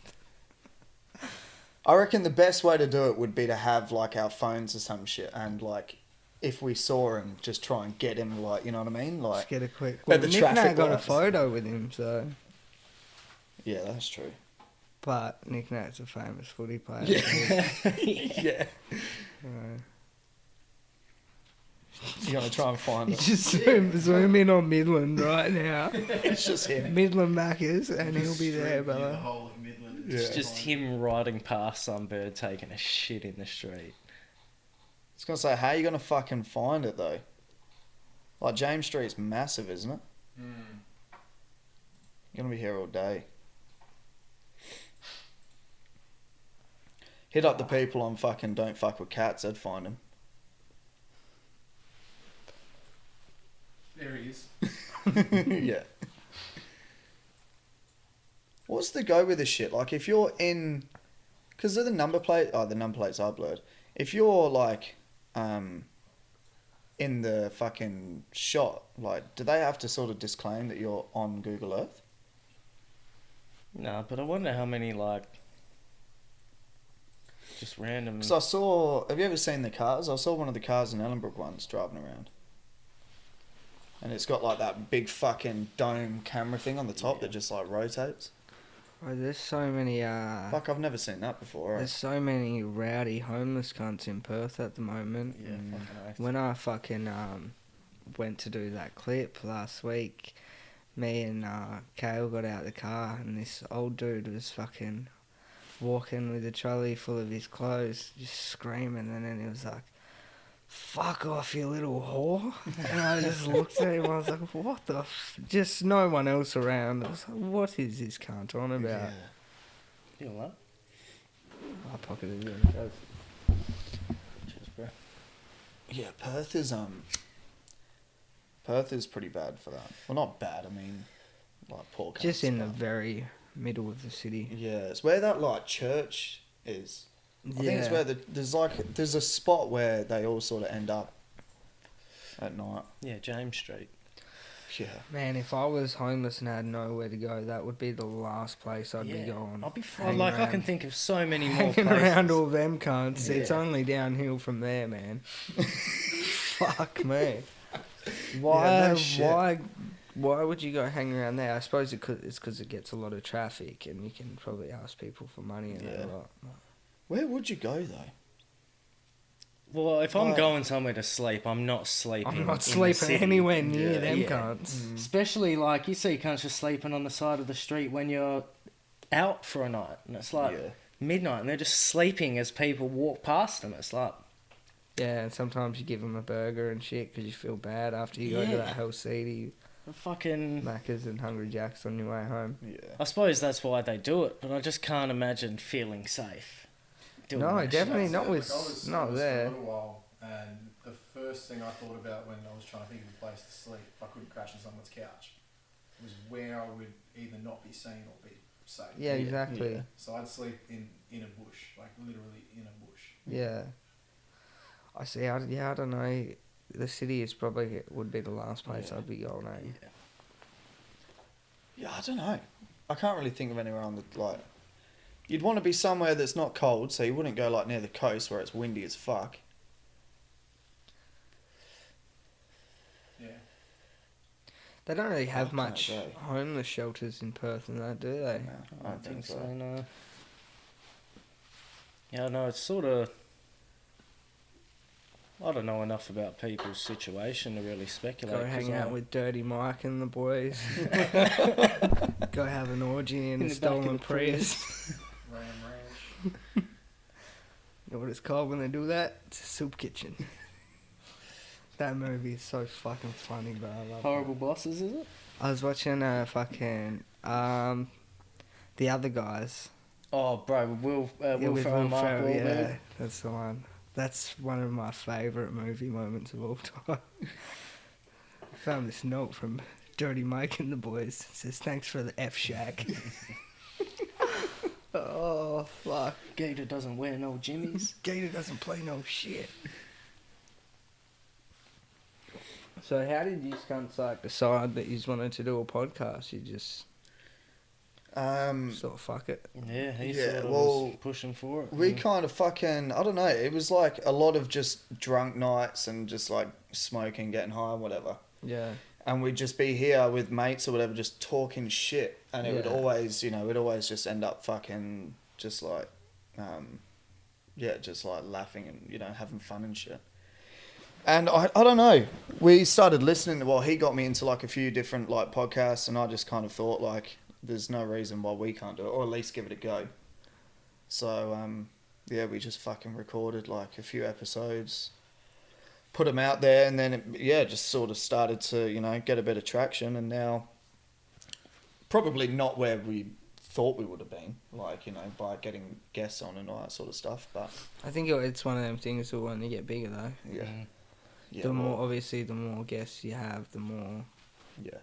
S1: I reckon the best way to do it would be to have like our phones or some shit, and like if we saw him, just try and get him, like, you know what I mean?
S3: Just
S1: Like,
S3: get a quick...
S1: At
S3: Well,
S1: the
S3: Nick
S1: traffic
S3: Nat got a
S1: lights.
S3: photo with him, so...
S1: yeah, that's true.
S3: But Nick Nat's a famous footy player.
S1: Yeah. You gotta try and find
S3: You
S1: it.
S3: just zoom in on Midland right now.
S1: It's just him.
S3: Midland Maccas, and he'll
S4: Just
S3: be there,
S4: street view The
S3: brother.
S4: whole of Midland.
S1: Yeah.
S2: It's just him riding past some bird taking a shit in the street.
S1: I was gonna say, how are you gonna fucking find it though? Like, James Street's massive, isn't it?
S4: Mm.
S1: You're gonna be here all day. Hit up the people on fucking Don't Fuck With Cats, they'd find him.
S4: There he is.
S1: Yeah. What's the go with this shit? Like, if you're in... Because of the number plate... Oh, the number plates are blurred. If you're, like, in the fucking shot, like, do they have to sort of disclaim that you're on Google Earth?
S2: No, but I wonder how many, like... Just random...
S1: Because I saw... Have you ever seen the cars? I saw one of the cars in Ellenbrook once driving around. And it's got, like, that big fucking dome camera thing on the top that just, like, rotates.
S3: Oh, there's so many,
S1: Fuck, I've never seen that before.
S3: there's so many rowdy homeless cunts in Perth at the moment.
S2: Yeah, fucking oath.
S3: When I fucking went to do that clip last week, me and Kale got out of the car, and this old dude was fucking walking with a trolley full of his clothes, just screaming, and then he was like, "Fuck off, you little whore!" And I just looked at him, I was like, "What the?" Just no one else around. I was like, "What is this cunt on about?"
S2: You know what?
S3: I pocketed it.
S2: Cheers, bro.
S1: Yeah, Perth is pretty bad for that. Well, not bad. I mean, like, poor.
S3: Just
S1: cunts,
S3: in the
S1: but-
S3: very middle of the city.
S1: Yeah, it's where that like church is. I think it's where there's a spot where they all sort of end up at night.
S2: Yeah, James Street.
S1: Yeah.
S3: Man, if I was homeless and had nowhere to go, that would be the last place I'd be going.
S2: I'll be fine.
S3: Hang
S2: Like, I
S3: around.
S2: can think of so many more
S3: Hanging
S2: places.
S3: around all them cunts. It's
S1: Yeah.
S3: only downhill from there, man. Fuck me.
S1: Yeah,
S3: Why?
S1: no shit.
S3: Why would you go hang around there? I suppose it's because it gets a lot of traffic, and you can probably ask people for money and
S1: Yeah.
S3: a lot.
S1: Where would you go though?
S2: Well, if I'm
S1: Like-
S2: going somewhere to sleep, I'm not sleeping.
S3: I'm
S2: in
S3: not
S2: the
S3: sleeping
S2: city.
S3: anywhere near
S1: Yeah.
S3: them
S2: Yeah.
S3: cunts.
S2: Especially like you see cunts just sleeping on the side of the street when you're out for a night, and it's like
S1: Yeah.
S2: midnight, and they're just sleeping as people walk past them. It's like,
S3: Yeah, and sometimes you give them a burger and shit because you feel bad after you go to
S2: Yeah.
S3: that Hell City,
S2: fucking.
S3: Macca's and Hungry Jack's on your way home.
S1: Yeah.
S2: I suppose that's why they do it, but I just can't imagine feeling safe. Doing
S3: No,
S2: that
S3: definitely
S2: shit.
S3: not
S4: Like,
S3: with
S4: I was
S3: not
S4: for
S3: there.
S4: a little while, and the first thing I thought about when I was trying to think of a place to sleep, if I couldn't crash on someone's couch, was where I would either not be seen or be safe.
S3: Yeah, exactly.
S1: Yeah.
S4: So I'd sleep in a bush, like literally in a bush.
S3: Yeah. I see. I don't know. The city is probably would be the last place
S1: Yeah.
S3: I'd be going. Eh?
S2: Yeah.
S1: Yeah, I don't know. I can't really think of anywhere on the like. You'd want to be somewhere that's not cold, so you wouldn't go like near the coast where it's windy as fuck.
S4: Yeah.
S3: They don't really have
S1: Fuck,
S3: much
S1: can't go.
S3: homeless shelters in Perth and that, do they?
S1: No,
S2: I don't think so, no. Yeah, no, it's sort of... I don't know enough about people's situation to really speculate.
S3: Go
S2: 'cause
S3: hang
S2: I-
S3: out with Dirty Mike and the boys. Go have an orgy in
S2: In
S3: a
S2: the back of
S3: stolen
S2: the
S3: Prius.
S4: Ram Ranch.
S3: You know what it's called when they do that? It's a soup kitchen. That movie is so fucking funny, bro. I love
S2: Horrible Bosses, is it?
S3: it. I was watching fucking The Other Guys.
S2: Oh, bro, Will
S3: with
S2: Ferrell, Mark
S3: Ferrell,
S2: Wahlberg.
S3: yeah, that's the one. That's one of my favourite movie moments of all time. I found this note from Dirty Mike and the boys. It says, "Thanks for the F Shack." Oh, fuck.
S2: Gator doesn't wear no jimmies.
S3: Gator doesn't play no shit. So how did you cunts like decide that you wanted to do a podcast? You just sort of fuck it.
S2: Yeah, he
S1: Yeah,
S2: sort of
S1: well,
S2: was pushing for it.
S1: We
S2: and-
S1: kind of fucking, I don't know, it was like a lot of just drunk nights and just like smoking, getting high and whatever.
S3: Yeah.
S1: And we'd just be here with mates or whatever, just talking shit. And it would
S3: Yeah.
S1: always, we'd always just end up fucking just like, just like laughing and, having fun and shit. And I don't know, we started listening, well, he got me into like a few different like podcasts and I just kind of thought like, there's no reason why we can't do it, or at least give it a go. So, we just fucking recorded like a few episodes, put them out there, and then it just sort of started to, get a bit of traction, and now probably not where we thought we would have been, like, by getting guests on and all that sort of stuff, but...
S3: I think it's one of them things that when you get bigger though.
S1: Yeah.
S2: Mm.
S1: Yeah,
S3: The more, obviously, the more guests you have, the more...
S1: Yeah.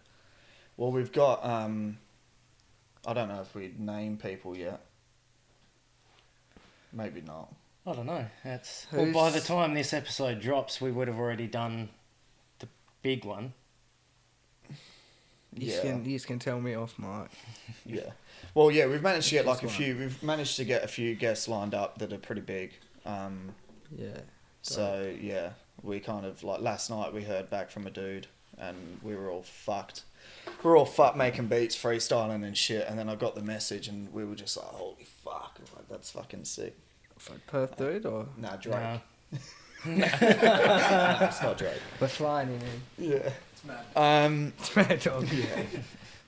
S1: Well, we've got, I don't know if we name people yet. Maybe not.
S2: I don't know. Well, by the time this episode drops, we would have already done the big one.
S3: You can tell me off, Mike.
S1: Yeah. Well, yeah, we've managed to get like
S3: Just
S1: we've managed to get a few guests lined up that are pretty big.
S3: Yeah.
S1: So, yeah, we kind of, like, last night we heard back from a dude and we were all fucked. We were all fucked making beats, freestyling and shit, and then I got the message and we were just like, holy fuck, like, that's fucking sick.
S3: Perth dude, or...?
S1: Nah, Drake.
S2: No.
S1: It's not Drake.
S3: We're flying in.
S1: Yeah.
S4: It's mad.
S3: It's Mad Dog.
S1: Yeah.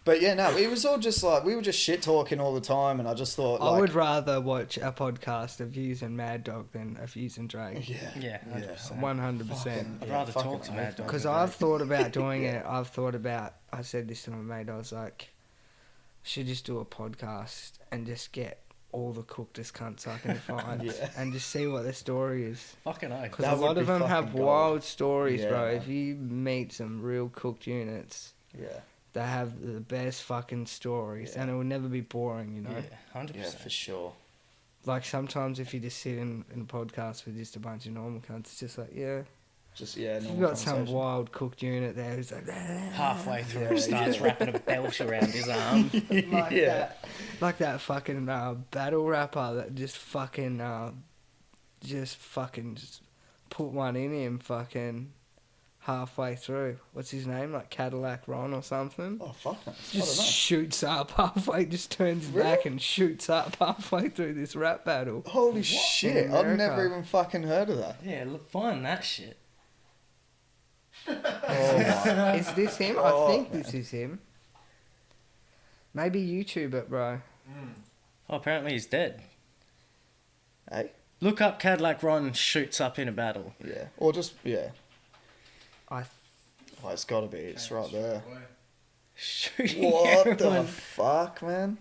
S1: But yeah, no, it was all just like, we were just shit talking all the time, and I just thought, like...
S3: I would rather watch a podcast of Views and Mad Dog than of Views and Drake.
S1: Yeah.
S2: Yeah, 100%.
S3: 100%.
S2: I'd rather talk to Mad Dog.
S3: Because
S2: than
S3: I've
S2: Drake.
S3: thought about doing it. I said this to my mate, I was like, I should just do a podcast and just get all the cookedest cunts I can find
S1: Yeah.
S3: and just see what their story is.
S2: Fucking oath.
S3: Because
S1: That
S3: a
S1: would
S3: lot
S1: be
S3: of them have
S1: fucking gold.
S3: wild stories, bro.
S1: Yeah.
S3: If you meet some real cooked units,
S1: Yeah.
S3: they have the best fucking stories,
S1: Yeah.
S3: and it will never be boring, you know?
S2: Yeah, 100%.
S1: Yeah, for sure.
S3: Like, sometimes if you just sit in a podcast with just a bunch of normal cunts, it's just like, yeah.
S1: Just, yeah,
S3: If
S1: normal
S3: you've got some
S1: conversation.
S3: wild cooked unit there who's like...
S2: Halfway through,
S1: Yeah,
S2: he starts wrapping a belt around his arm.
S3: like
S1: Yeah.
S3: that, like that fucking battle rapper that just fucking just put one in him fucking halfway through. What's his name? Like Cadillac Ron or something.
S1: Oh, fuck no. I don't
S3: Just
S1: know.
S3: shoots up halfway, just turns back and shoots up halfway through this rap battle.
S1: Holy shit,
S3: In
S1: I've
S3: America?
S1: never even fucking heard of that.
S2: Yeah, look, find that shit.
S1: Oh my.
S3: Is this him?
S1: Oh,
S3: I think
S1: man.
S3: this is him. Maybe YouTube it, bro.
S2: Oh, apparently he's dead.
S1: Hey?
S2: Look up Cadillac Ron shoots up in a battle.
S1: Yeah. Or just, yeah.
S3: I
S1: Oh, it's gotta be. It's right there.
S2: Shooting
S1: What the
S2: everyone.
S1: fuck, man?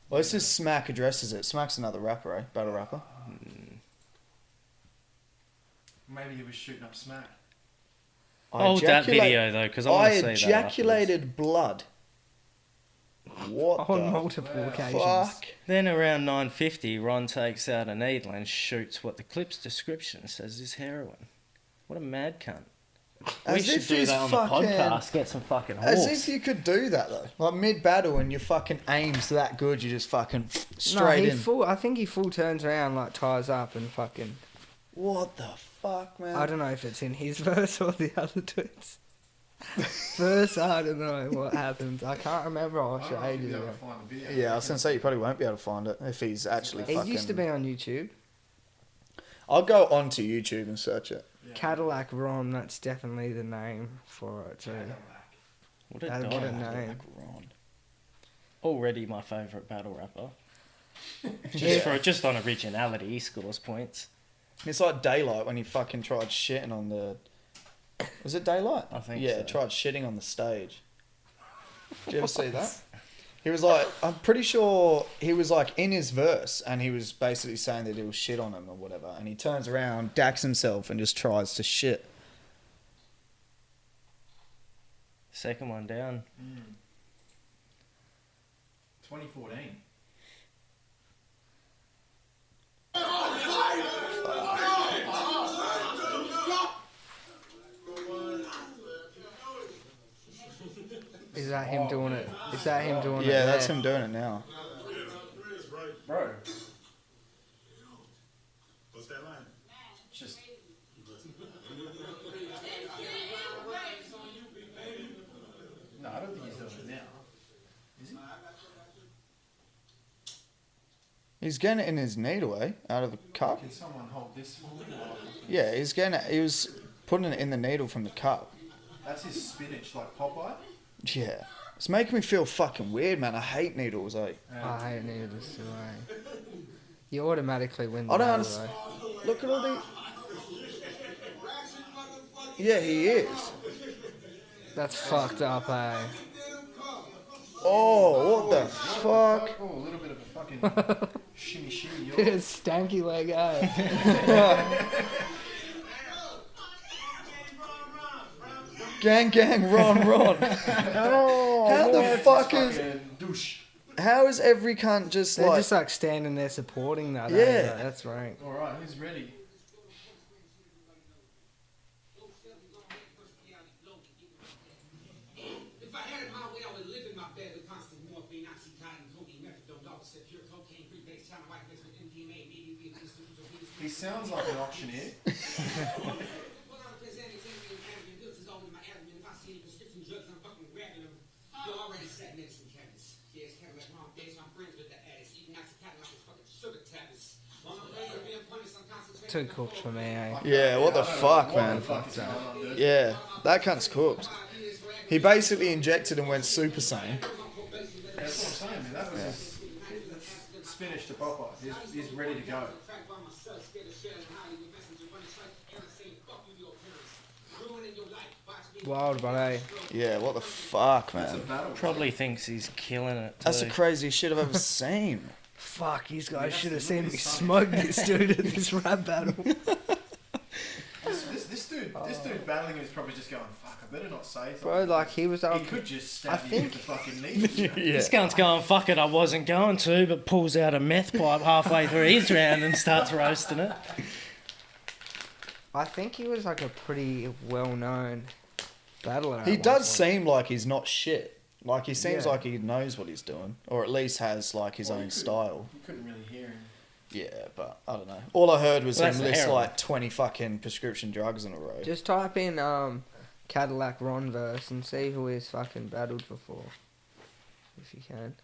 S1: Well, this is Smack addresses it. Smack's another rapper, eh? Battle rapper.
S4: Maybe he was shooting up Smack.
S1: I
S2: Hold that
S1: ejaculate-
S2: video though, because I
S1: I
S2: want to see that.
S1: ejaculated blood. What
S3: On
S1: the
S3: multiple occasions.
S1: fuck?
S2: Then around 9:50, Ron takes out a needle and shoots what the clip's description says is heroin. What a mad cunt. We
S1: As
S2: should
S1: if
S2: do
S1: he's
S2: that on the
S1: fucking-
S2: podcast. Get some fucking
S1: As
S2: horse.
S1: if you could do that though. Like mid-battle and your fucking aim's that good, you just fucking
S3: No,
S1: straight
S3: he
S1: in.
S3: full. I think he full turns around, like ties up and fucking.
S1: What the fuck, man?
S3: I don't know if it's in his verse or the other dude's. Verse, I don't know what happens. I can't remember. I
S4: I
S3: watched
S4: don't
S3: it
S4: know if you'll
S3: ages
S4: be able
S3: ago.
S4: to find the video.
S1: Yeah, I was gonna say you probably won't be able to find it if he's actually
S3: It
S1: fucking.
S3: used to be on YouTube.
S1: I'll go onto YouTube and search it.
S4: Yeah.
S3: Cadillac Ron, that's definitely the name for it too.
S2: What a
S3: What
S2: dog.
S3: a name.
S1: Like Ron.
S2: Already my favourite battle rapper.
S1: Yeah.
S2: Just on originality, he scores points.
S1: It's like Daylight when he fucking tried shitting on the. Was it Daylight?
S2: I think
S1: Yeah,
S2: so.
S1: tried shitting on the stage. Did you ever see that? He was like, I'm pretty sure he was like in his verse and he was basically saying that he was shit on him or whatever. And he turns around, dacks himself, and just tries to shit.
S2: Second one down.
S4: 2014.
S3: Is that him doing it? Is that him doing it?
S1: Yeah, that's
S3: there?
S1: him doing it now.
S4: Bro,
S5: What's that line?
S4: just no, I don't think he's doing it now. Is he?
S1: He's getting it in his needle, eh? Out of the cup.
S4: Can someone hold this for me?
S1: Yeah, he's getting it. He was putting it in the needle from the cup.
S4: That's his spinach, like Popeye.
S1: Yeah. It's making me feel fucking weird, man. I hate needles, eh?
S3: I hate needles too. Eh? You automatically win the
S1: I don't
S3: battle,
S1: understand.
S3: though.
S1: Look at all the. Yeah, he is.
S3: That's fucked up, eh?
S1: Oh, what the fuck?
S4: Oh, a little bit of a fucking shimmy shimmy.
S3: It's stanky leg, eh?
S1: Gang, gang, Ron, Ron. How the fuck is?
S4: Douche.
S1: How is every cunt just
S3: They're
S1: like?
S3: just like standing there supporting that.
S1: Yeah.
S3: Eh? Like, that's right.
S4: All right, who's ready?
S6: If I had it my way, I would live in my bed with constant morphine, oxycontin, codeine, methadone, dopacet, pure cocaine, free-base, China white mixed with MDMA, BDB,
S4: He sounds like an auctioneer.
S6: Well, I'm presenting something and this is all in my abdomen. If I see any prescription drugs, I'm fucking grabbing them. You already said medicine cabinets. Yes, Cadillac mom days, I'm friends with the addicts. Eating oxycontin like it's fucking sugar tablets. While my brains are being punished, I'm concentrating.
S3: Too cooked for me, eh?
S1: Yeah, what the fuck,
S4: What
S1: man?
S4: the fuck is going on, dude?
S1: Yeah, that cunt's cooked. He basically injected and went Super Saiyan.
S4: That's what I'm saying, man. That was his spinach to Popeye. He's ready to go.
S3: Wild, but eh?
S1: Yeah, what the fuck,
S4: It's a
S1: man?
S4: battle.
S2: Probably thinks he's killing it.
S1: That's the
S2: too.
S1: craziest shit I've ever seen.
S3: Fuck, these guys
S4: Yeah,
S3: should have
S4: look
S3: seen
S4: at
S3: me
S4: his son.
S3: smoke this dude at this rap battle.
S4: This dude battling him is probably just going, fuck, I better not say something.
S3: Bro, like he was
S4: He
S3: up.
S4: could just
S3: I
S4: stab you
S3: think-
S4: with the fucking needle.
S1: Yeah.
S2: This cunt's going, fuck it, I wasn't going to, but pulls out a meth pipe halfway through his round and starts roasting it.
S3: I think he was like a pretty well-known battler.
S1: He
S3: at one
S1: does
S3: point.
S1: seem like he's not shit. Like he seems
S3: Yeah.
S1: like he knows what he's doing, or at least has like his
S4: Well,
S1: own
S4: you could-
S1: style.
S4: You couldn't really hear him.
S1: Yeah, but I don't know. All I heard was
S2: Well,
S1: him
S2: that's the
S1: list
S2: heroin.
S1: like 20 fucking prescription drugs in a row.
S3: Just type in Cadillac Ron verse and see who he's fucking battled before, if you can.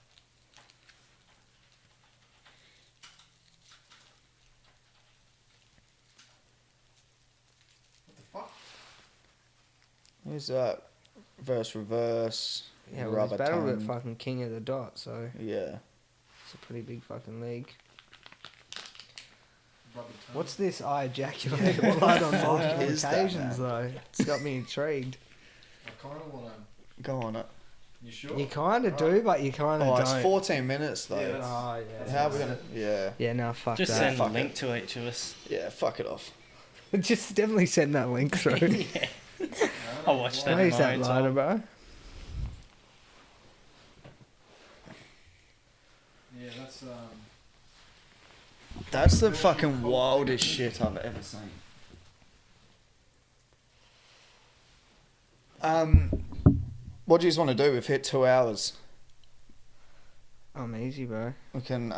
S4: What the fuck?
S1: Who's that? Verse reverse.
S3: Yeah, well,
S1: rubber
S3: he's battled at
S1: tongue.
S3: fucking King of the Dot, so
S1: Yeah.
S3: it's a pretty big fucking league.
S4: Rubber tongue.
S3: What's this? I ejaculated blood on multiple
S1: is that,
S3: occasions,
S1: man?
S3: though. It's got me intrigued.
S4: I kind of want to.
S1: Go on it.
S4: You sure?
S3: You kind of do, but you kind of
S1: Oh,
S3: don't.
S1: it's 14 minutes though.
S4: Yeah, that's-
S3: Oh, yeah.
S1: How are we gonna? Yeah.
S3: Yeah, no, fuck
S2: Just
S3: that.
S2: send a
S1: Fuck
S2: link
S1: it.
S2: to each of us.
S1: Yeah. Fuck it off.
S3: Just definitely send that link through.
S2: Yeah. I'll watch that.
S3: Please
S2: in my
S3: that
S2: own
S3: lighter,
S2: time.
S3: bro.
S4: Yeah,
S1: That's the fucking wildest shit I've ever seen. What do you just want to do? We've hit 2 hours.
S3: I'm easy, bro.
S1: We can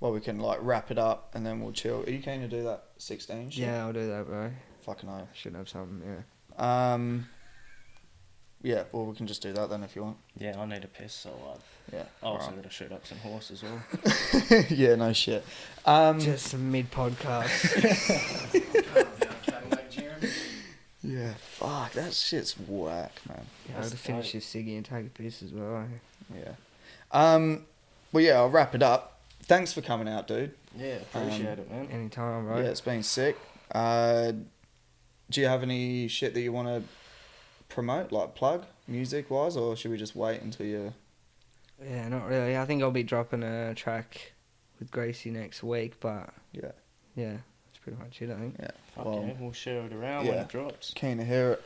S1: we can like wrap it up and then we'll chill. Are you keen to do that 16 shit?
S3: Yeah, I'll do that, bro.
S1: Fucking hell.
S3: Should have something, yeah.
S1: Yeah, well we can just do that then if you want.
S2: Yeah, I need a piss, so
S1: Yeah.
S2: I also
S1: alright.
S2: got to shoot up some horse as well.
S1: Yeah, no shit.
S3: Just some mid-podcast.
S4: Cadillac Jeremy.
S1: Yeah, fuck, that shit's whack, man.
S3: Yeah, I'll finish this ciggy and take a piss as well.
S1: Yeah. Well, yeah, I'll wrap it up. Thanks for coming out, dude.
S2: Yeah, appreciate it, man.
S3: Anytime, bro.
S1: Yeah, it's been sick. Do you have any shit that you want to promote, like plug, music-wise, or should we just wait until you...
S3: Yeah, not really. I think I'll be dropping a track with Gracie next week, but
S1: Yeah.
S3: yeah, that's pretty much it, I think.
S1: Yeah.
S2: Fuck
S1: Well,
S2: yeah, we'll share it around when
S1: yeah.
S2: it drops.
S1: keen to hear it.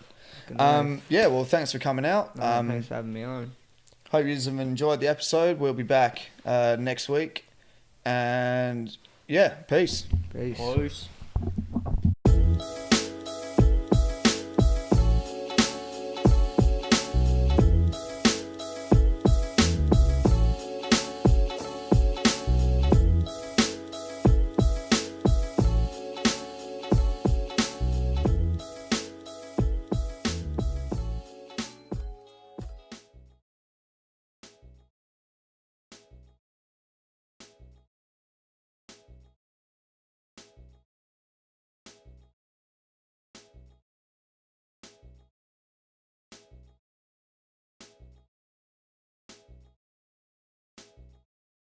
S3: Good night.
S1: Yeah, well, thanks for coming out.
S3: Thanks for having me on.
S1: Hope you have enjoyed the episode. We'll be back next week. And yeah, peace.
S3: Peace.
S2: Peace.